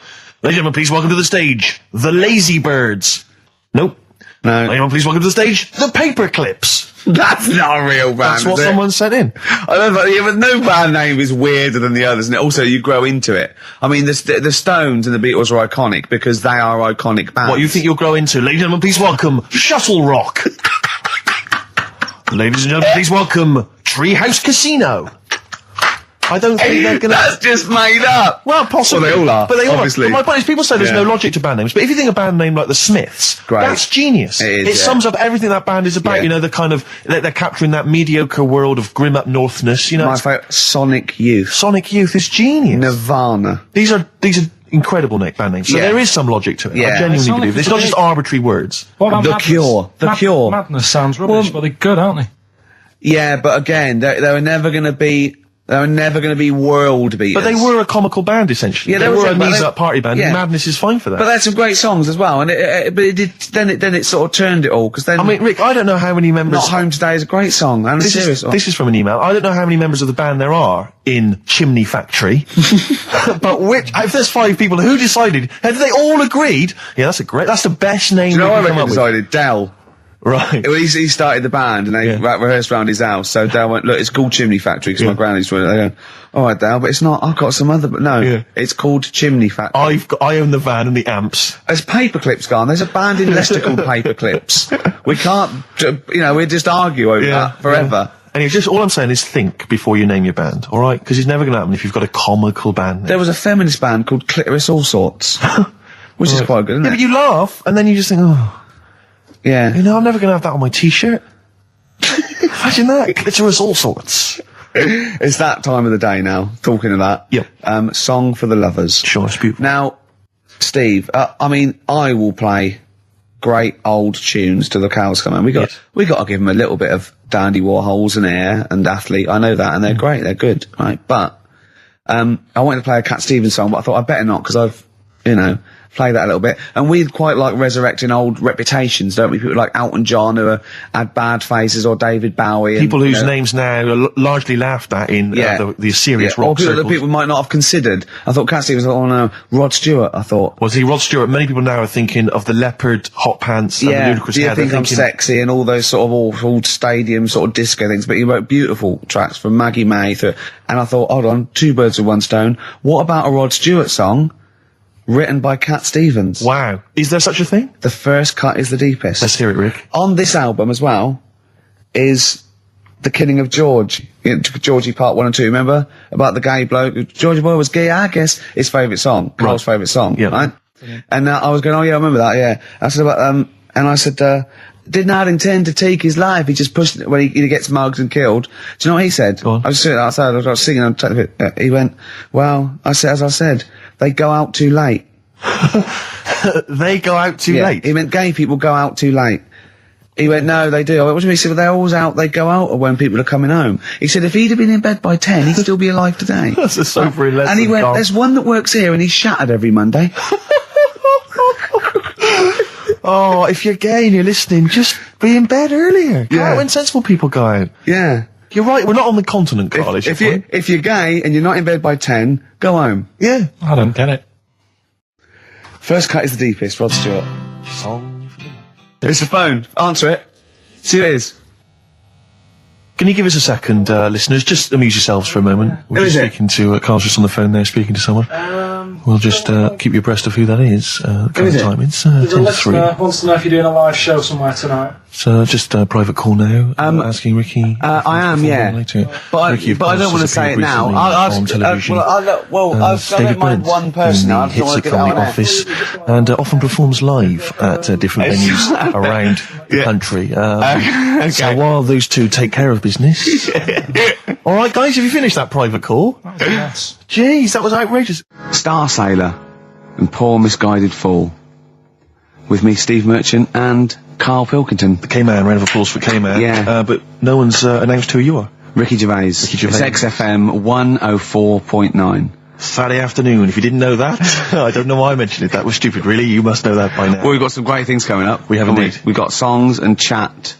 Ladies and gentlemen, please welcome to the stage The Lazy Birds. Nope. No. Ladies and gentlemen, please welcome to the stage The Paperclips. That's not a real band. That's what is it? someone sent in. I don't know, but no band name is weirder than the others, and also you grow into it. I mean, the Stones and the Beatles are iconic because they are iconic bands. What you think you'll grow into? Ladies and gentlemen, please welcome Shuttle Rock. Ladies and gentlemen, please welcome Treehouse Casino. I don't think they're gonna... That's just made up. Well, possibly. Well, they all are, But they all obviously. are. But my point is, people say there's Yeah. no logic to band names, but if you think a band name like the Smiths, Great. that's genius. It is, It yeah. sums up everything that band is about. Yeah. The kind of they're capturing that mediocre world of grim up northness. My It's- favourite, Sonic Youth. Sonic Youth is genius. Nirvana. These are incredible band names. So Yeah. there is some logic to it. Yeah. I genuinely Sonic believe. It's is not a just bit- arbitrary words. What about The Madness? Cure. The Cure. Madness sounds rubbish, but they're good, aren't they? Yeah, but again, they were never going to be They were never going to be world beaters. But they were a comical band, essentially. Yeah, they were a but knees-up party band. yeah. Madness is fine for that. But they had some great songs as well, and then it sort of turned it all, because then... I mean, Rick, I don't know how many members... Not Home Today is a great song, and a serious song. This is from an email. I don't know how many members of the band there are in Chimney Factory, but if there's 5 people, who decided? Have they all agreed? Yeah, that's the best name. Do you know we what can come I up with. decided? Dell. Right. Well, he started the band, and they rehearsed around his house. So Dale went, "Look, it's called Chimney Factory," because my granny's doing it. They go, "All right, Dale, but it's not. I've got some other." But no, it's called Chimney Factory. I own the van and the amps. There's Paperclips gone. There's a band in Leicester called Paperclips. We can't, we just argue over that forever. Anyway, just all I'm saying is think before you name your band, all right? Because it's never going to happen if you've got a comical band name. There was a feminist band called Clitoris All Sorts, which is quite good, isn't it? But you laugh and then you just think, oh. Yeah. I'm never going to have that on my T-shirt. Imagine that. Clitoris All Sorts. It's that time of the day now, talking of that. Yep. Song for the Lovers. Sure, it's beautiful. Now, Steve, I will play great old tunes till the cows come home. We got to give them a little bit of Dandy Warhols and Air and Athlete. I know that, and they're great. They're good, right? But, I wanted to play a Cat Stevens song, but I thought I'd better not, because I've, play that a little bit. And we quite like resurrecting old reputations, don't we? People like Elton John, who had bad faces, or David Bowie. People whose names now are largely laughed at in the serious rock or people circles. that people might not have considered. I thought Cat Stevens, oh no, Rod Stewart, I thought. Was he Rod Stewart? Many people now are thinking of the leopard hot pants and the ludicrous hair. Think I'm Sexy and all those sort of awful stadium sort of disco things, but he wrote beautiful tracks from Maggie May and I thought, hold on, 2 birds with 1 stone. What about a Rod Stewart song written by Cat Stevens? Wow. Is there such a thing? The first cut is the deepest. Let's hear it, Rick. On this album as well is The Killing of George. Georgie Part 1 and 2, remember? About the gay bloke. Georgie Boy was gay, I guess. His favourite song. Carl's favourite song, right? And I was going, oh yeah, I remember that, yeah. I said about, and I said, did not intend to take his life. He just pushed it when he gets mugged and killed. Do you know what he said? Go on. I was sitting outside, I was singing, he went, well, as I said, they go out too late. They go out too late? He meant gay people go out too late. He went, no, they do. I went, what do you mean? He said, well, they're always out, they go out when people are coming home. He said, if he'd have been in bed by 10, he'd still be alive today. That's a sobering lesson. And he went, there's one that works here and he's shattered every Monday. Oh, if you're gay and you're listening, just be in bed earlier. Go out when sensible people go out. Yeah. You're right, we're not on the continent, Carl. If you're gay and you're not in bed by 10, go home. Yeah. I don't get it. First cut is the deepest, Rod Stewart. It's the phone. Answer it. See who it is. Can you give us a second, listeners? Just amuse yourselves for a moment. We're just speaking to, Carl's just on the phone there, speaking to someone. We'll just keep you abreast of who that is. Current time, it's 10 to 3. Wants to know if you're doing a live show somewhere tonight. So just a private call now. Asking Ricky. I am, yeah. But I don't want to say it now. On television. I don't mind one person. I don't want to get out the office, and often performs live at different venues around the country. So while those two take care of business. All right, guys, have you finished that private call? Yes. Jeez, that was outrageous. Star Sailor and Poor Misguided Fool. With me, Steve Merchant, and Karl Pilkington. The K-Man, round of applause for K-Man. Yeah. But no one's announced who you are. Ricky Gervais. It's XFM 104.9. Saturday afternoon. If you didn't know that, I don't know why I mentioned it. That was stupid, really. You must know that by now. Well, we've got some great things coming up. We have indeed. We've got songs and chat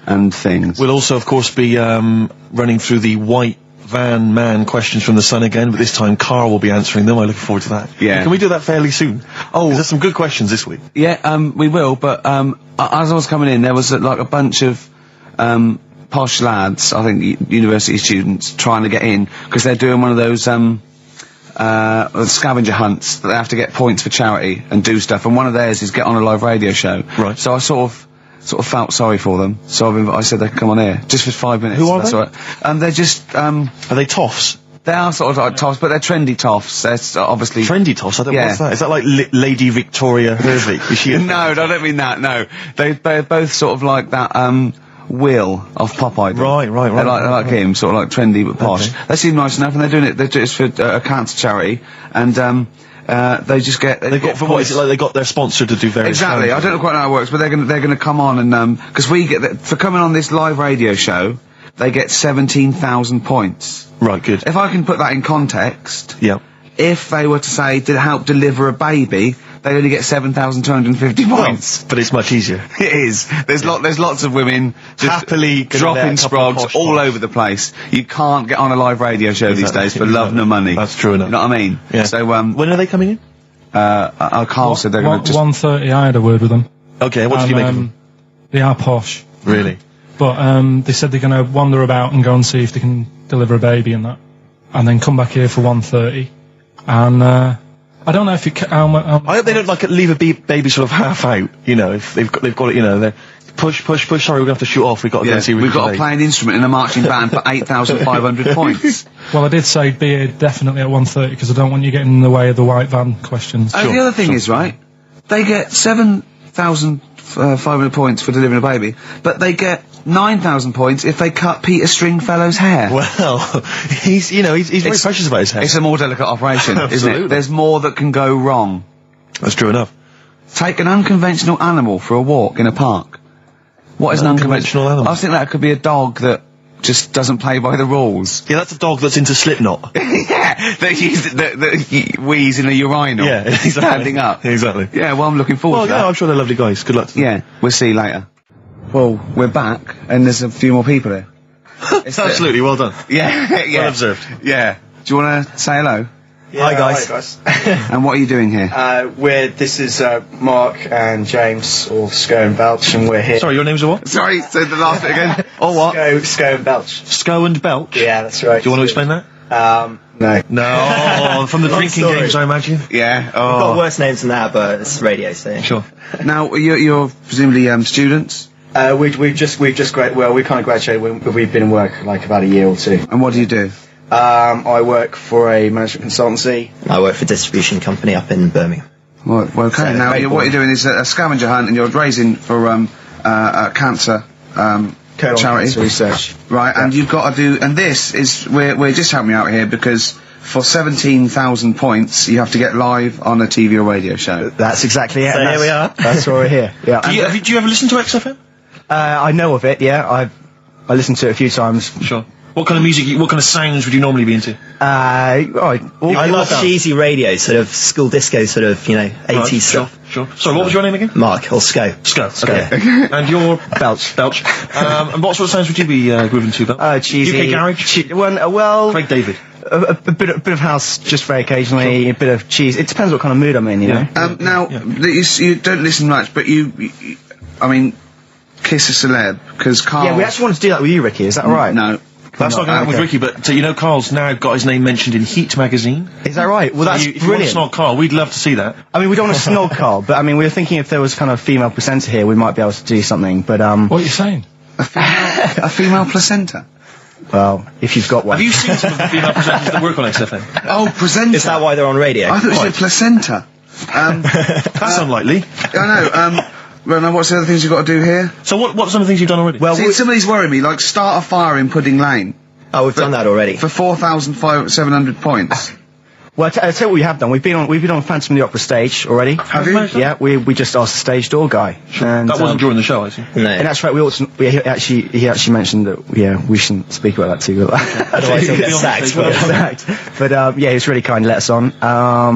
and things. We'll also, of course, be running through the white van man questions from the Sun again, but this time Karl will be answering them. I look forward to that. Yeah. Can we do that fairly soon? Oh, there's some good questions this week. Yeah, we will, but as I was coming in, there was like a bunch of posh lads, I think university students, trying to get in, because they're doing one of those scavenger hunts that they have to get points for charity and do stuff, and one of theirs is get on a live radio show. Right. So I sort of felt sorry for them, so I said they could come on here just for 5 minutes. Who are they? All right. They're just are they toffs? They are sort of like toffs, but they're trendy toffs. They're obviously trendy toffs. I don't know what's that. Is that like Lady Victoria Hervey? Is she? No, I don't mean that. No, they're both sort of like that. Will of Popeye. Right. They're like him, sort of like trendy but posh. Okay. They seem nice enough, and they're doing it. They're just for a cancer charity, and they just get. They got for what is it like? They got their sponsor to do various. Exactly. I don't know quite how it works, but they're gonna come on and because we get for coming on this live radio show. they get 17,000 points. Right, good. If I can put that in context, Yeah. if they were to say to help deliver a baby, they only get 7,250 points. But it's much easier. It is. There's lots of women just Happily dropping sprogs all over the place. You can't get on a live radio show these days for love nor money. That's true enough. You know what I mean? Yeah. So when are they coming in? Carl said they're going to just. 1:30. I had a word with them. Okay, what did you make of them? They are posh, Really? but they said they're going to wander about and go and see if they can deliver a baby and that, and then come back here for 1:30. And I don't know if you. I hope they don't leave a baby sort of half out. You know, if they've got it. You know, they're push. Sorry, we're going to have to shoot off. We've got to go and see. We've got to play an instrument in a marching band for 8,500 poinds. Well, I did say be here definitely at 1:30 because I don't want you getting in the way of the white van questions. The other thing is, right, they get 7,500 points for delivering a baby, but they get 9,000 points if they cut Peter Stringfellow's hair. Well, he's very precious about his hair. It's a more delicate operation, isn't it? There's more that can go wrong. That's true enough. Take an unconventional animal for a walk in a park. What is an unconventional animal? I think that could be a dog that just doesn't play by the rules. Yeah, that's a dog that's into Slipknot. Yeah, that wheeze in a urinal. Yeah, exactly. Standing up. Exactly. Yeah, well, I'm looking forward to that. Yeah, I'm sure they're lovely guys. Good luck to them. Yeah, we'll see you later. Well, we're back, and there's a few more people here. Absolutely, well done. Yeah, yeah. Well observed. Yeah. Do you want to say hello? Yeah, Hi guys. And what are you doing here? This is Mark and James, or Sco and Belch, and we're here. Sorry, your names are what? Sorry, say the last bit again. Or what? Sco and Belch. Sco and Belch? Yeah, that's right. Do you want to explain that? No. No, from the drinking games, I imagine. Yeah. We've got worse names than that, but it's radio, so. Sure. Now, you're presumably students? We've just graduated. Well, we kind of graduated. We've been in work like about a year or two. And what do you do? I work for a management consultancy. I work for a distribution company up in Birmingham. Well, okay. So, Now, what you're doing is a scavenger hunt, and you're raising for cancer charity Cancer research. Right, and you've got to do. And this is we're just helping you out here because for 17,000 points, you have to get live on a TV or radio show. That's exactly it. So here we are. That's why we're here. Yeah. Do you ever listen to XFM? I know of it. Yeah. I listened to it a few times. Sure. What kind of music, what kind of sounds would you normally be into? I love cheesy radio, sort of school disco, sort of, 80s stuff. Sure. Sorry, what was your name again? Mark, or Sco. Sco. Okay. And you're? Belch. And what sort of sounds would you be grooving to, Belch? Cheesy. UK garage? Well, Craig David. A bit of house, just very occasionally. A bit of cheese. It depends what kind of mood I'm in, you know. Now, you don't listen much, but I mean, kiss a celeb because Carl. Yeah, we actually want to do that with you, Ricky. Is that all right? No. That's not going to happen with Ricky, but Carl's now got his name mentioned in Heat magazine. Is that right? Well, that's if you want to brilliant. snog Carl, we'd love to see that. I mean, we don't want to snog Carl, but I mean, we were thinking if there was kind of female presenter here, we might be able to do something. But What are you saying? A female placenta. Well, if you've got one. Have you seen some of the female presenters that work on XFM? Oh, presenter. Is that why they're on radio? I thought you said placenta. That's unlikely. I know. Well, now what's the other things you've got to do here? So what are some of the things you've done already? Well, See, some of these worry me, like start a fire in Pudding Lane. Oh, we've done that already. For 4,700 points. Well, I'll tell you what we have done. We've been on Phantom of the Opera stage already. Have you? Yeah, we just asked the stage door guy. And, that wasn't during the show, I see. No. And that's right. He actually mentioned that. Yeah, we shouldn't speak about that too. Otherwise he'll get sacked. But yeah, he was really kind to let us on.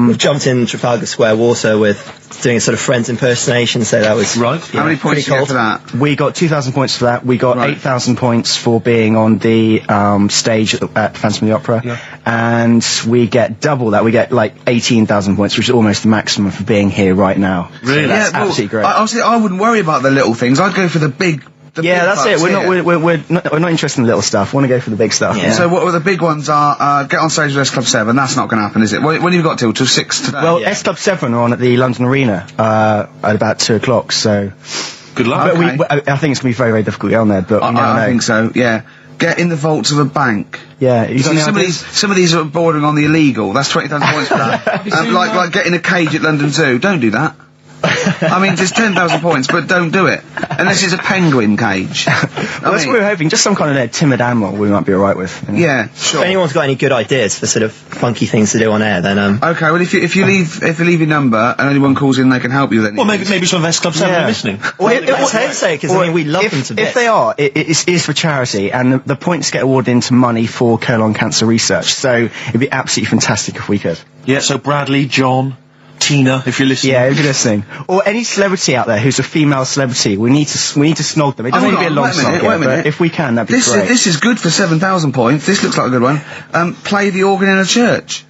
We've jumped in Trafalgar Square water with doing a sort of Friends impersonation, so that was right. How many points did you get for that? We got 2,000 points for that. We got 8,000 points for being on the stage at Phantom of the Opera, and we get double that. We get like 18,000 points, which is almost the maximum for being here right now. Really? So that's absolutely great. Honestly, I wouldn't worry about the little things. I'd go for the big. That's it. We're not interested in the little stuff. We want to go for the big stuff. Yeah. So what the big ones are? Get on stage with S Club 7. That's not going to happen, is it? When have you got till 6 today? Well, S Club 7 are on at the London Arena at about 2 o'clock. So good luck. But I think it's going to be very, very difficult to get on there. But I think so. Yeah. Get in the vaults of a bank. Yeah. You see, some of these are bordering on the illegal. That's 20,000 points for that. Like getting a cage at London Zoo. Don't do that. I mean, just 10,000 points, but don't do it. Unless it's a penguin cage. That's what we were hoping. Just some kind of timid animal we might be alright with. You know? Yeah, sure. If anyone's got any good ideas for sort of funky things to do on air, then Okay, well, if you leave your number and anyone calls in, they can help you. Then. Well, maybe some of S Club 7 are listening. Well, let's hope so, because I mean, we love them to bits. If they are, it is for charity, and the points get awarded into money for colon cancer research. So it'd be absolutely fantastic if we could. Yeah. So Bradley, John, Tina, if you're listening. Yeah, if you're listening. Or any celebrity out there who's a female celebrity, we need to snog them. It doesn't need to be a long snog, but if we can, that'd be great. This is good for 7,000 points. This looks like a good one. Play the organ in a church.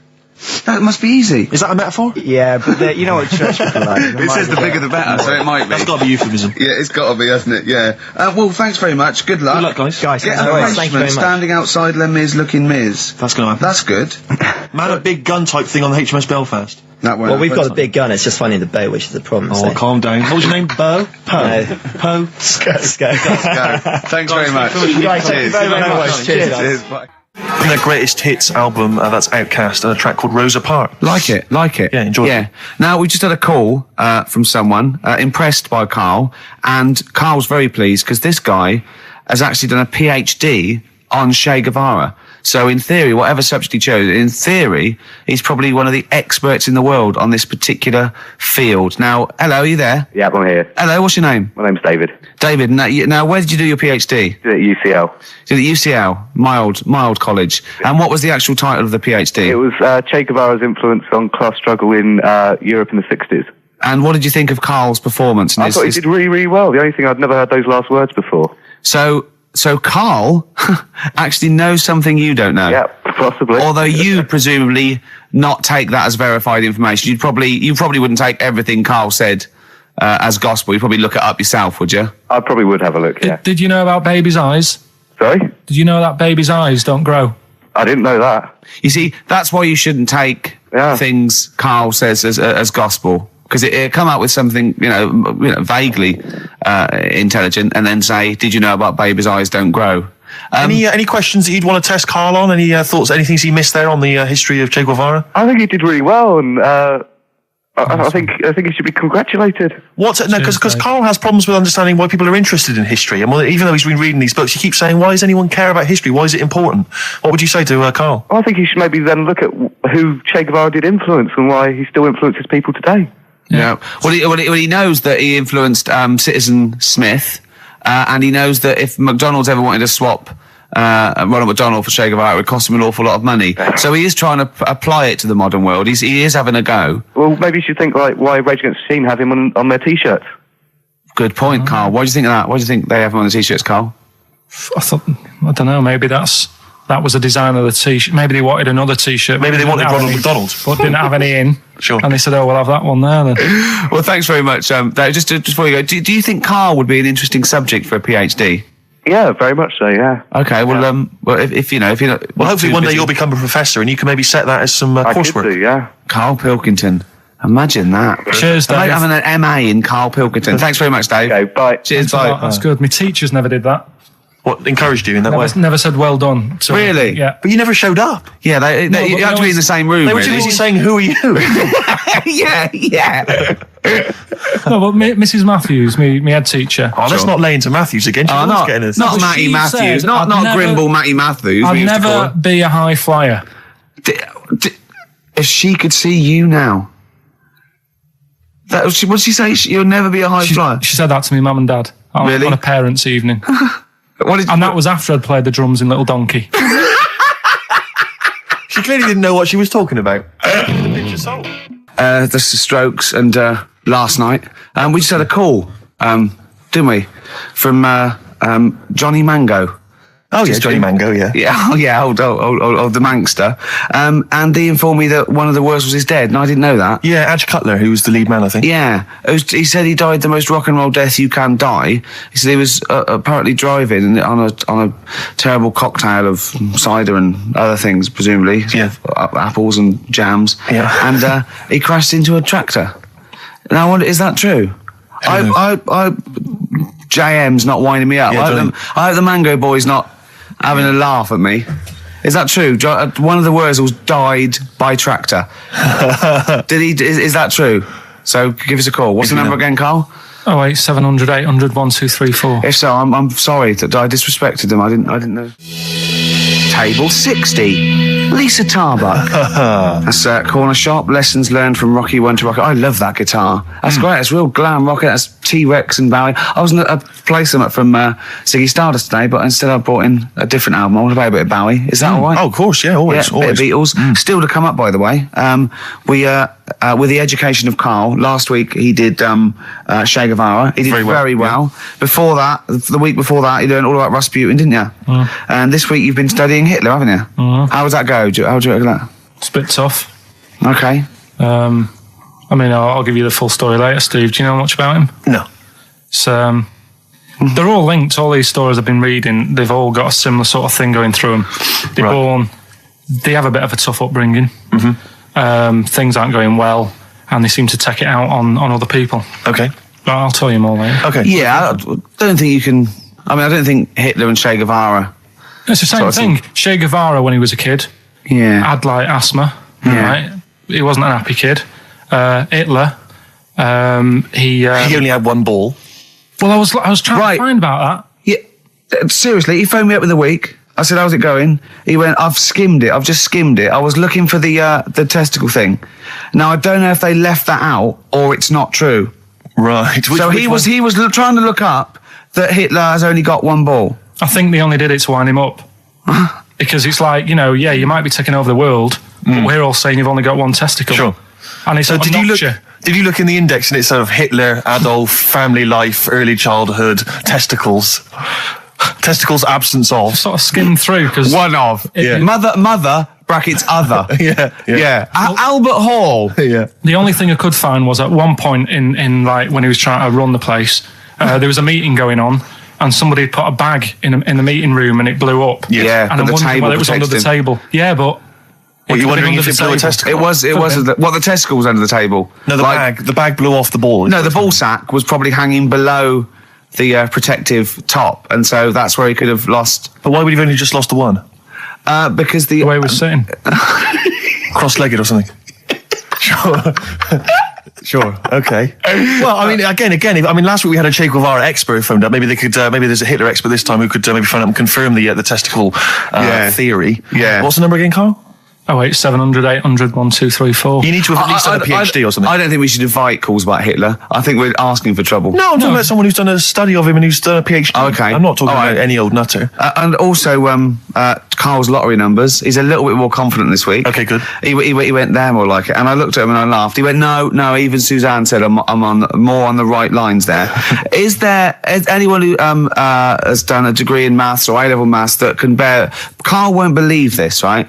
That must be easy. Is that a metaphor? Yeah, but you know what church people like. It says the bigger the better, so it might be. That's got to be euphemism. Yeah, it's got to be, hasn't it? Yeah. Well, thanks very much. Good luck. Good luck, guys. Get no a worries. Thank you Frenchman very much. standing outside Les Mis looking Miz. That's going to happen. That's good. Man, a big gun type thing on the HMS Belfast. That well, we've got a big gun. It's just finding the boat, which is the problem. Oh, calm down. What was your name? Bo? No. Po? Let's go. Thanks very much. Guys, thank you very much. Cheers. Cheers. Bye. Their greatest hits album, that's Outcast, and a track called Rosa Parks. Like it. Yeah, enjoy it. Yeah. Now, we just had a call from someone impressed by Karl, and Karl's very pleased because this guy has actually done a PhD on Che Guevara. So in theory, whatever subject he chose, in theory, he's probably one of the experts in the world on this particular field. Now, hello, are you there? Yeah, I'm here. Hello, what's your name? My name's David. David, now where did you do your PhD? Did it at UCL. Did it at UCL, mild college. And what was the actual title of the PhD? It was Che Guevara's influence on class struggle in Europe in the 60s. And what did you think of Karl's performance? I thought he did really, really well. The only thing, I'd never heard those last words before. So Karl actually knows something you don't know. Yeah, possibly. Although you presumably not take that as verified information. You probably wouldn't take everything Karl said as gospel. You'd probably look it up yourself, would you? I probably would have a look, yeah. Did you know about baby's eyes? Sorry? Did you know that baby's eyes don't grow? I didn't know that. You see, that's why you shouldn't take things Karl says as gospel. Because it come up with something, you know, vaguely intelligent, and then say, "Did you know about baby's eyes don't grow?" Any questions that you'd want to test Karl on? Any thoughts? Any things he missed there on the history of Che Guevara? I think he did really well, and I think he should be congratulated. Because Karl has problems with understanding why people are interested in history, and even though he's been reading these books, he keeps saying, "Why does anyone care about history? Why is it important?" What would you say to Karl? I think he should maybe then look at who Che Guevara did influence and why he still influences people today. Yeah. Well, he knows that he influenced Citizen Smith, and he knows that if McDonald's ever wanted to swap Ronald McDonald for Che Guevara, it would cost him an awful lot of money. So he is trying to apply it to the modern world. He is having a go. Well, maybe you should think like why Rage Against the Machine have him on their T-shirts. Good point, Karl. Why do you think of that? Why do you think they have him on the T-shirts, Karl? I don't know. Maybe that was a design of the T-shirt. Maybe they wanted another T-shirt. Maybe they wanted Ronald McDonald, but didn't have any in. Sure. And they said, "Oh, we'll have that one there then." Well, thanks very much. Just before you go, do you think Karl would be an interesting subject for a PhD? Yeah, very much so. Yeah. Okay. Well, if you're not, well, hopefully one day you'll become a professor and you can maybe set that as some coursework. I could do, yeah. Karl Pilkington. Imagine that. Cheers, Dave. Having an MA in Karl Pilkington. Thanks very much, Dave. Okay, bye. Cheers, Thanks a bye. lot. That's good. My teachers never did that. What encouraged you in that way? Never said well done. So, Really? Yeah. But you never showed up. Yeah, you have to be in the same room. They were too busy saying, "Who are you?" yeah. No, but Mrs. Matthews, me head teacher. Oh, let's not lay into Matthews again. Not Matty she Matthews. said Not Grimble Matty Matthews. I'd never be a high flyer. If she could see you now. What did she say? You'll never be a high flyer? She said that to me, mum and dad. Really? On a parents' evening. And that was after I'd played the drums in Little Donkey. She clearly didn't know what she was talking about. The Strokes and last night. We just had a call, didn't we? From Johnny Mango. Oh, yeah, Johnny Mango, yeah. Yeah, old the Mankster. And he informed me that one of the Wurzels is dead, and I didn't know that. Yeah, Adge Cutler, who was the lead man, I think. Yeah. He said he died the most rock and roll death you can die. He said he was apparently driving on a terrible cocktail of cider and other things, presumably. Yeah. Apples and jams. Yeah. And he crashed into a tractor. And I wonder, is that true? JM's not winding me up. Yeah, I hope the Mango Boy's not having a laugh at me. Is that true? One of the Wurzels died by tractor. Is that true? So give us a call. What's the number again, Carl? 08700 800 1234. If so, I'm sorry that I disrespected them. I didn't know. Table 60. Lisa Tarbuck. That's Corner Shop. Lessons learned from Rocky 1 to Rocky. I love that guitar. That's great. It's real glam rock. That's T-Rex and Bowie. I was going to play some from Ziggy Stardust today, but instead I brought in a different album. I want to play a bit of Bowie. Is that all right? Oh, of course, yeah, always. Bit of Beatles. Still to come up, by the way. We with the education of Carl, last week he did Che Guevara. He did very well. Before that, the week before that, you learned all about Rasputin, didn't you? And this week you've been studying Hitler, haven't you? How does that go? How do you reckon that? It's a bit tough. Okay. I mean, I'll give you the full story later, Steve. Do you know much about him? No. It's, they're all linked. All these stories I've been reading, they've all got a similar sort of thing going through them. They have a bit of a tough upbringing. Things aren't going well, and they seem to take it out on other people. Okay. But I'll tell you more later. Okay. Yeah, I don't think you can... I mean, I don't think Hitler and Che Guevara... It's the same thing. Che Guevara, when he was a kid, had like asthma. Right? He wasn't an happy kid. Hitler, he only had one ball. Well, I was trying to find about that. Yeah, seriously, he phoned me up in the week. I said, "How's it going?" He went, "I've skimmed it. I've just skimmed it. I was looking for the testicle thing. Now I don't know if they left that out or it's not true." Right. He was trying to look up that Hitler has only got one ball. I think they only did it to wind him up. Because it's like, you might be taking over the world, but we're all saying you've only got one testicle. Sure. And it's so did you look in the index and it's sort of Hitler, Adolf, family life, early childhood, testicles? Testicles, absence of. Sort of skimmed through because one of mother brackets other. Albert Hall. The only thing I could find was at one point in like when he was trying to run the place, there was a meeting going on, and somebody had put a bag in the meeting room and it blew up. And I'm wondering whether it was under the table. Yeah, but. Well, you're wondering if it blew a testicle? It was the testicle was under the table. No, the bag blew off the ball. No, the ball sack was probably hanging below the protective top, and so that's where he could have lost. But why would he have only just lost the one? Because the way he was sitting. Cross-legged or something. Sure. Okay. Well, I mean, again. Last week we had a Che Guevara expert phoned up. Maybe they could. Maybe there's a Hitler expert this time who could maybe phone up and confirm the testicle theory. Yeah. What's the number again, Carl? 08700 800 1234. You need to have at least done a PhD or something. I don't think we should invite calls about Hitler. I think we're asking for trouble. No, I'm talking about someone who's done a study of him and who's done a PhD. Okay. I'm not talking about any old nutter. And also, Carl's lottery numbers. He's a little bit more confident this week. Okay, good. He went there more like it. And I looked at him and I laughed. He went, no, even Suzanne said I'm on more on the right lines there. Is anyone who has done a degree in maths or A-level maths that can bear... Carl won't believe this, right?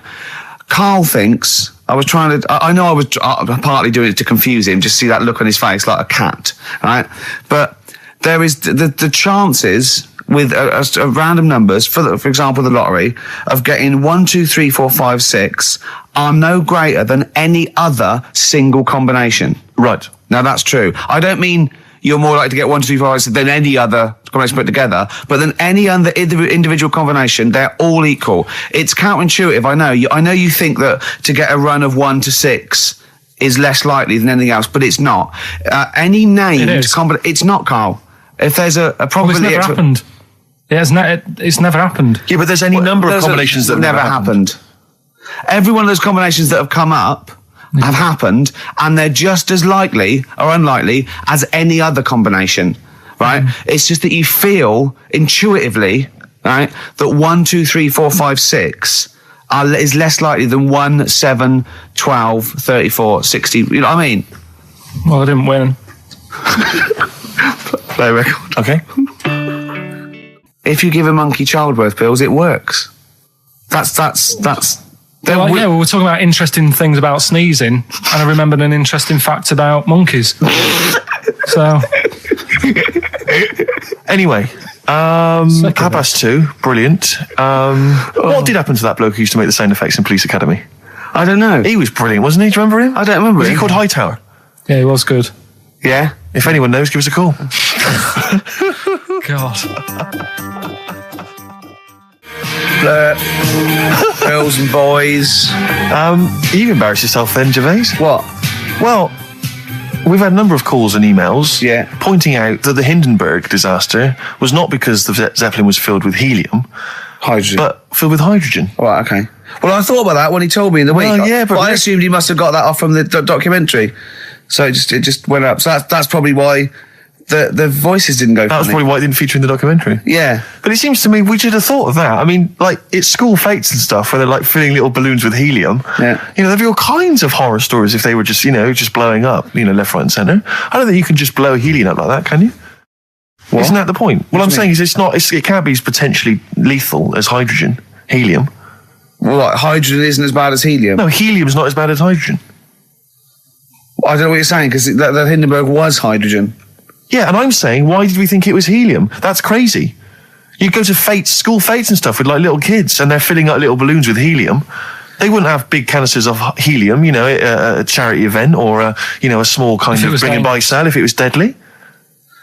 Carl thinks, I was partly doing it to confuse him, just see that look on his face like a cat, right? But there is the chances with a random numbers, for example, the lottery, of getting 1, 2, 3, 4, 5, 6 are no greater than any other single combination. Right. Now that's true. I don't mean you're more likely to get 1, 2, 3, 4, 5 than any other combination put together, but than any other individual combination, they're all equal. It's counterintuitive, I know. I know you think that to get a run of 1 to 6 is less likely than anything else, but it's not. Any named combination, it's not, Carl. If there's a probability... Well, it's never happened. It's never happened. Yeah, but there's any number of combinations that never happened. Every one of those combinations that have come up have happened, and they're just as likely or unlikely as any other combination, right? It's just that you feel intuitively, right, that 1, 2, 3, 4, 5, 6 is less likely than 1, 7, 12, 34, 60. You know what I mean? Well, I didn't win. Play record. Okay. If you give a monkey childbirth pills, it works. That's. Well, we were talking about interesting things about sneezing, and I remembered an interesting fact about monkeys. So, anyway, 2:30, brilliant. What did happen to that bloke who used to make the sound effects in Police Academy? I don't know. He was brilliant, wasn't he? Do you remember him? I don't remember. Was he called Hightower? Yeah, he was good. Yeah. If anyone knows, give us a call. God. Girls and boys. You've embarrassed yourself then, Gervais. What? Well, we've had a number of calls and emails pointing out that the Hindenburg disaster was not because the Zeppelin was filled with helium, hydrogen, but filled with hydrogen. All right, okay. Well, I thought about that when he told me in the week. But I assumed he must have got that off from the documentary. So it just went up. So that's probably why the voices didn't go. That was probably why it didn't feature in the documentary. Yeah. But it seems to me we should have thought of that. I mean, like, it's school fates and stuff where they're like filling little balloons with helium. Yeah. You know, there'd be all kinds of horror stories if they were just, just blowing up, left, right and centre. I don't think you can just blow helium up like that, can you? What? Isn't that the point? What I'm saying is it can't be as potentially lethal as hydrogen, helium. Well, like, hydrogen isn't as bad as helium? No, helium's not as bad as hydrogen. I don't know what you're saying, because the Hindenburg was hydrogen. Yeah, and I'm saying, why did we think it was helium? That's crazy. You go to school fates and stuff with like little kids, and they're filling up little balloons with helium. They wouldn't have big canisters of helium, at a charity event or a small kind of bring and buy sale if it was deadly.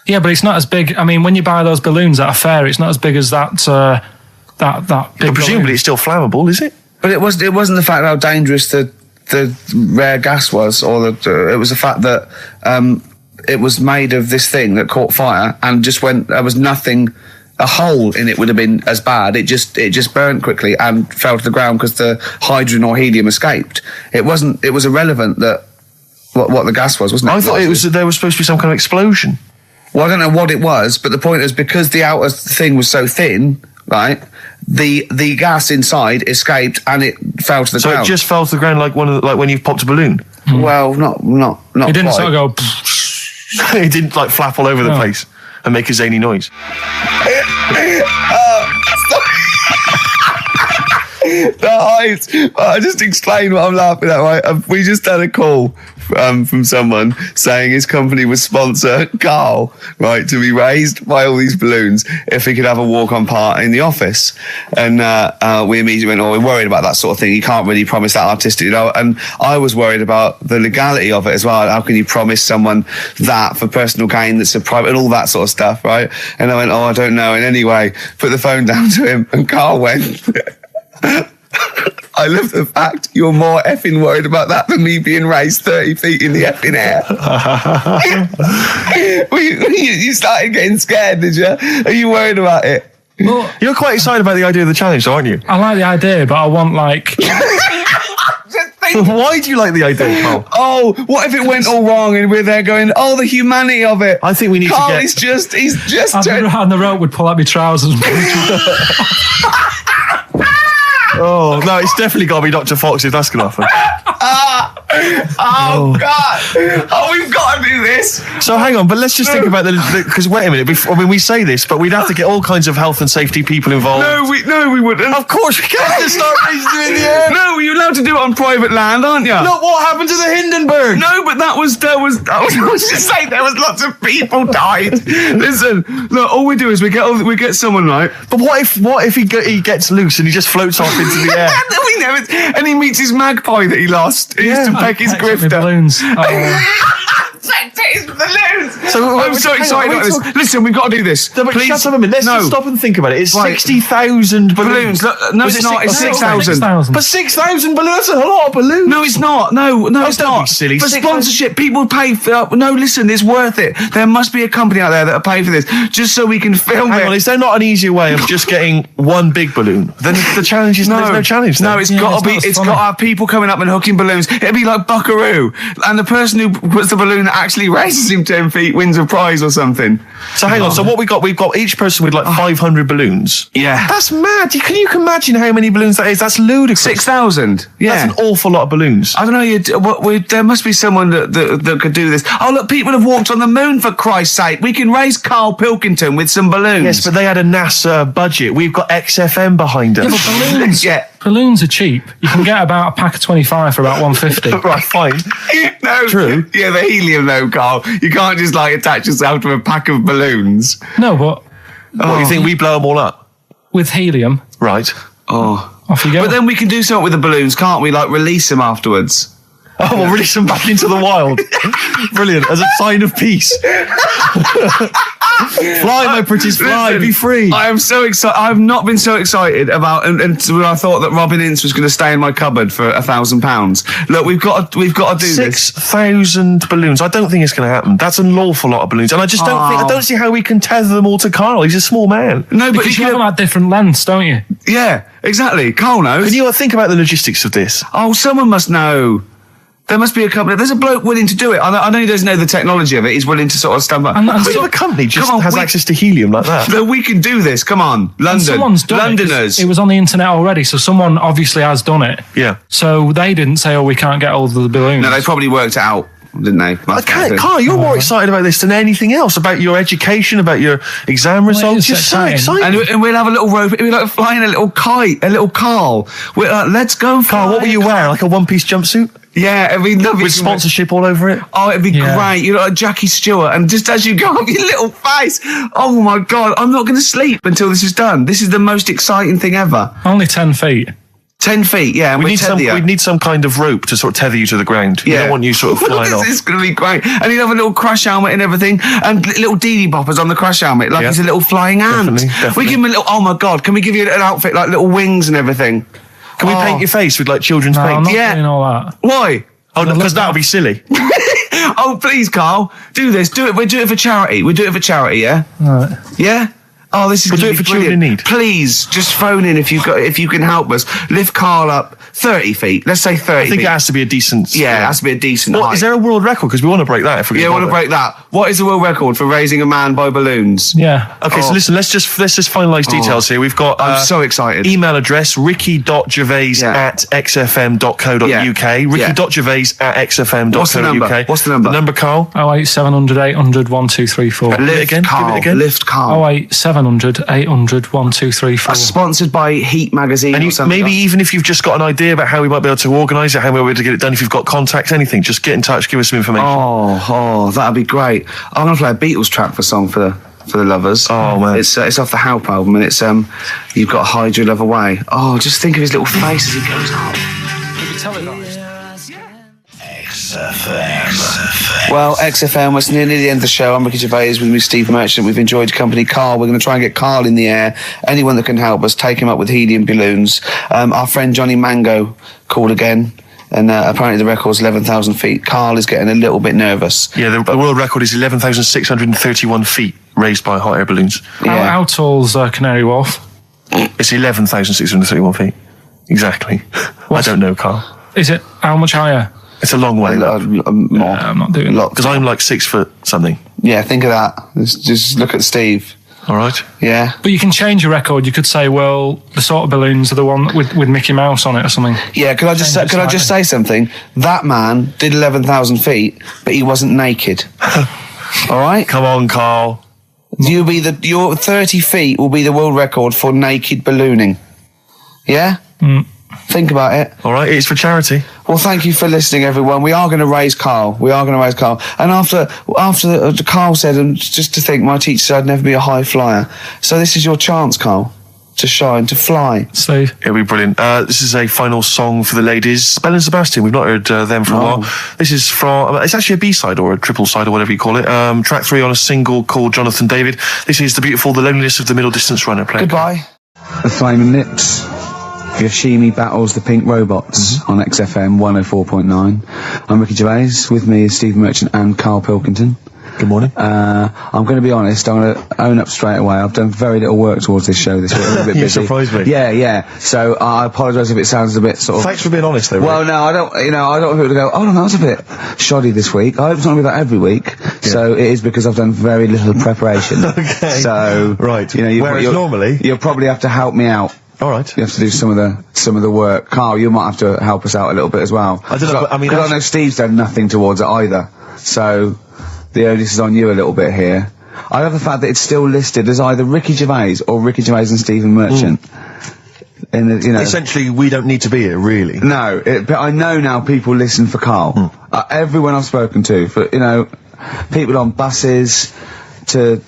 Yeah, but it's not as big. I mean, when you buy those balloons at a fair, it's not as big as that big. But presumably balloon. it's still flammable, is it? But it wasn't the fact how dangerous the rare gas was, or it was the fact that it was made of this thing that caught fire and just went. There was nothing. A hole in it would have been as bad. It just burnt quickly and fell to the ground because the hydrogen or helium escaped. It wasn't. It was irrelevant that what the gas was, wasn't it? I thought there was supposed to be some kind of explosion. Well, I don't know what it was, but the point is because the outer thing was so thin, right? The gas inside escaped and it fell to the ground. So it just fell to the ground like when you popped a balloon. Well, not. It didn't quite. sort of go. It didn't like flap all over the place and make a zany noise. The hives. I just explained what I'm laughing at, right? We just had a call from someone saying his company would sponsor Karl, right, to be raised by all these balloons if he could have a walk-on part in the office. And we immediately went, we're worried about that sort of thing. You can't really promise that artistic, And I was worried about the legality of it as well. How can you promise someone that for personal gain that's a private and all that sort of stuff, right? And I went, I don't know. And anyway, put the phone down to him and Karl went... I love the fact you're more effing worried about that than me being raised 30 feet in the effing air. You started getting scared, did you? Are you worried about it? Well, you're quite excited about the idea of the challenge, aren't you? I like the idea, but I want Why do you like the idea, Karl? What if it went all wrong and we're there going, the humanity of it? I think we need Karl, to get... he's just on the rope would pull out my trousers. Oh, no, it's definitely got to be Dr. Fox if that's going to happen. God. We've got to do this. So hang on, but let's just think about because wait a minute, we say this, but we'd have to get all kinds of health and safety people involved. No, we wouldn't. Of course we can't just start raising it in the air. No, you're allowed to do it on private land, aren't you? Look what happened to the Hindenburg. No, but I was just saying there was lots of people died. Listen, look, all we do is we get someone, right? But what if he gets loose and he just floats off into the air? And he meets his magpie that he lost. He used to peck his grifter. Balloons. His balloons. So I'm so excited about this. Listen, we've got to do this. No, but please. Shut up a minute. Let's just stop and think about it. It's 60,000 balloons. No, it's not. It's 6,000. But 6,000 balloons. That's a lot of balloons. No, it's not. No, it's don't not. be silly. For sponsorship, people pay for... No, listen, it's worth it. There must be a company out there that'll pay for this, just so we can film it. Hang on, is there not an easier way of just getting one big balloon? Then the challenge is... There's no challenge then. No, it's got to have people coming up and hooking balloons. It'd be like Buckaroo. And the person who puts the balloon that actually raises him 10 feet wins a prize or something. So hang on, so what we've got each person with like 500 balloons. Yeah. That's mad. Can you imagine how many balloons that is? That's ludicrous. 6,000. Yeah. That's an awful lot of balloons. I don't know, there must be someone that could do this. Oh, look, people have walked on the moon, for Christ's sake. We can raise Karl Pilkington with some balloons. Yes, but they had a NASA budget. We've got XFM behind us. Yeah, but balloons... Balloons are cheap. You can get about a pack of 25 for about 150. Right, fine. No, true. Yeah, the helium though, Karl. You can't just attach yourself to a pack of balloons. No, but... What, you think we blow them all up? With helium. Right. Off you go. But then we can do something with the balloons, can't we? Like release them afterwards. Oh, we'll release them back into the wild. Brilliant. As a sign of peace. Fly, my pretties, fly, Listen, be free. I am so excited. I've not been so excited about, and when I thought that Robin Ince was going to stay in my cupboard for £1,000. Look, we've got to do this. 6,000 balloons. I don't think it's going to happen. That's an awful lot of balloons, and I just I don't see how we can tether them all to Karl. He's a small man. No, but because you have them at different lengths, don't you? Yeah, exactly. Karl knows. Can you think about the logistics of this? Oh, someone must know. There must be a company. There's a bloke willing to do it. I know he doesn't know the technology of it. He's willing to sort of stand back. And the company just has access to helium like that. No, we can do this. Come on, London. Someone's done Londoners. It was on the internet already, so someone obviously has done it. Yeah. So they didn't say, "Oh, we can't get hold of the balloons." No, they probably worked it out, didn't they? Karl, you're more excited about this than anything else. About your education, about your exam results. You're so excited. And we'll have a little rope. We're like flying a little kite, a little Karl. We're like, let's go, Karl. What will you wear? Like a one-piece jumpsuit? Yeah, it'd be lovely. With sponsorship all over it? Oh, it'd be great. You're like Jackie Stewart, and just as you go up your little face, oh my God, I'm not going to sleep until this is done. This is the most exciting thing ever. Only 10 feet. 10 feet, yeah. And we need some kind of rope to sort of tether you to the ground. Yeah. We don't want you sort of flying off. This is going to be great. And he'd have a little crash helmet and everything, and little deedy boppers on the crash helmet, like he's a little flying ant. Definitely. We give him a little, oh my God, can we give you an outfit like little wings and everything? Can we paint your face with like children's paint? I'm not doing all that. Why? Oh, because that would be silly. Oh, please, Karl, do this. Do it. We'll do it for charity. We'll do it for charity, yeah? All right. Yeah? Oh, this is We'll do it for children in need. Please, just phone in if you can help us. Lift Karl up 30 feet. Let's say 30 I think feet. it has to be a decent... Yeah, it has to be a decent height. Is there a world record? Because we want to break that if we're Yeah, we want to break that. What is the world record for raising a man by balloons? Yeah. Okay, so listen, let's just finalise details here. We've got... I'm so excited. Email address, ricky.gervais@xfm.co.uk. Ricky.gervais@xfm.co.uk. What's the number? The number, Karl? 08700 800 1234. Give it again. Lift Karl. 08700 800 1234. Sponsored by Heat Magazine. And or something maybe even if you've just got an idea about how we might be able to organise it, how we might be able to get it done, if you've got contacts, anything, just get in touch, give us some information. Oh, that'd be great. I'm going to play a Beatles track for the lovers. Oh man, it's off the Help album, and it's You've Got to Hide Your Love Away. Oh, just think of his little face as he goes on. Well, XFM, we're nearly the end of the show. I'm Ricky Gervais with me, Steve Merchant. We've enjoyed your company. Karl, we're going to try and get Karl in the air. Anyone that can help us, take him up with helium balloons. Our friend Johnny Mango called again, and apparently the record's 11,000 feet. Karl is getting a little bit nervous. Yeah, the world record is 11,631 feet raised by hot air balloons. Yeah. How tall's Canary Wharf? It's 11,631 feet. Exactly. I don't know, Karl. Is it? How much higher? It's a long way. I'm not doing that. Because I'm like 6 foot something. Yeah, think of that. Just look at Steve. All right. Yeah. But you can change your record. You could say, well, the sort of balloons are the one with Mickey Mouse on it or something. Yeah, could I just say something? That man did 11,000 feet, but he wasn't naked. All right? Come on, Karl. Your 30 feet will be the world record for naked ballooning. Yeah? Think about it. All right, it's for charity. Well, thank you for listening, everyone. We are going to raise Karl. And after Karl said, and just to think, my teacher said I'd never be a high flyer. So this is your chance, Karl, to shine, to fly. Steve. It'll be brilliant. This is a final song for the ladies. Belle and Sebastian, we've not heard them for a while. This is from, it's actually a B-side or a triple side or whatever you call it. Track 3 on a single called Jonathan David. This is the beautiful The Loneliness of the Middle Distance Runner. Goodbye. The Flaming Lips. Yoshimi battles the Pink Robots on XFM 104.9. I'm Ricky Gervais. With me is Steve Merchant and Karl Pilkington. Good morning. I'm going to be honest. I'm going to own up straight away. I've done very little work towards this show this week. I'm a bit busy. You surprised me. Yeah. So I apologise if it sounds a bit sort of... Thanks for being honest, though. Well, no, I don't want people to go, oh, no, that was a bit shoddy this week. I hope it's not going to be that every week. Yeah. So it is because I've done very little preparation. Okay. So... Right. Whereas normally... You'll probably have to help me out. All right. You have to do some of the work. Karl, you might have to help us out a little bit as well. I don't know. Because I know Steve's done nothing towards it either. So the onus is on you a little bit here. I love the fact that it's still listed as either Ricky Gervais or Ricky Gervais and Stephen Merchant. Essentially, we don't need to be here, really. No, but I know now people listen for Karl. Everyone I've spoken to, for people on buses. To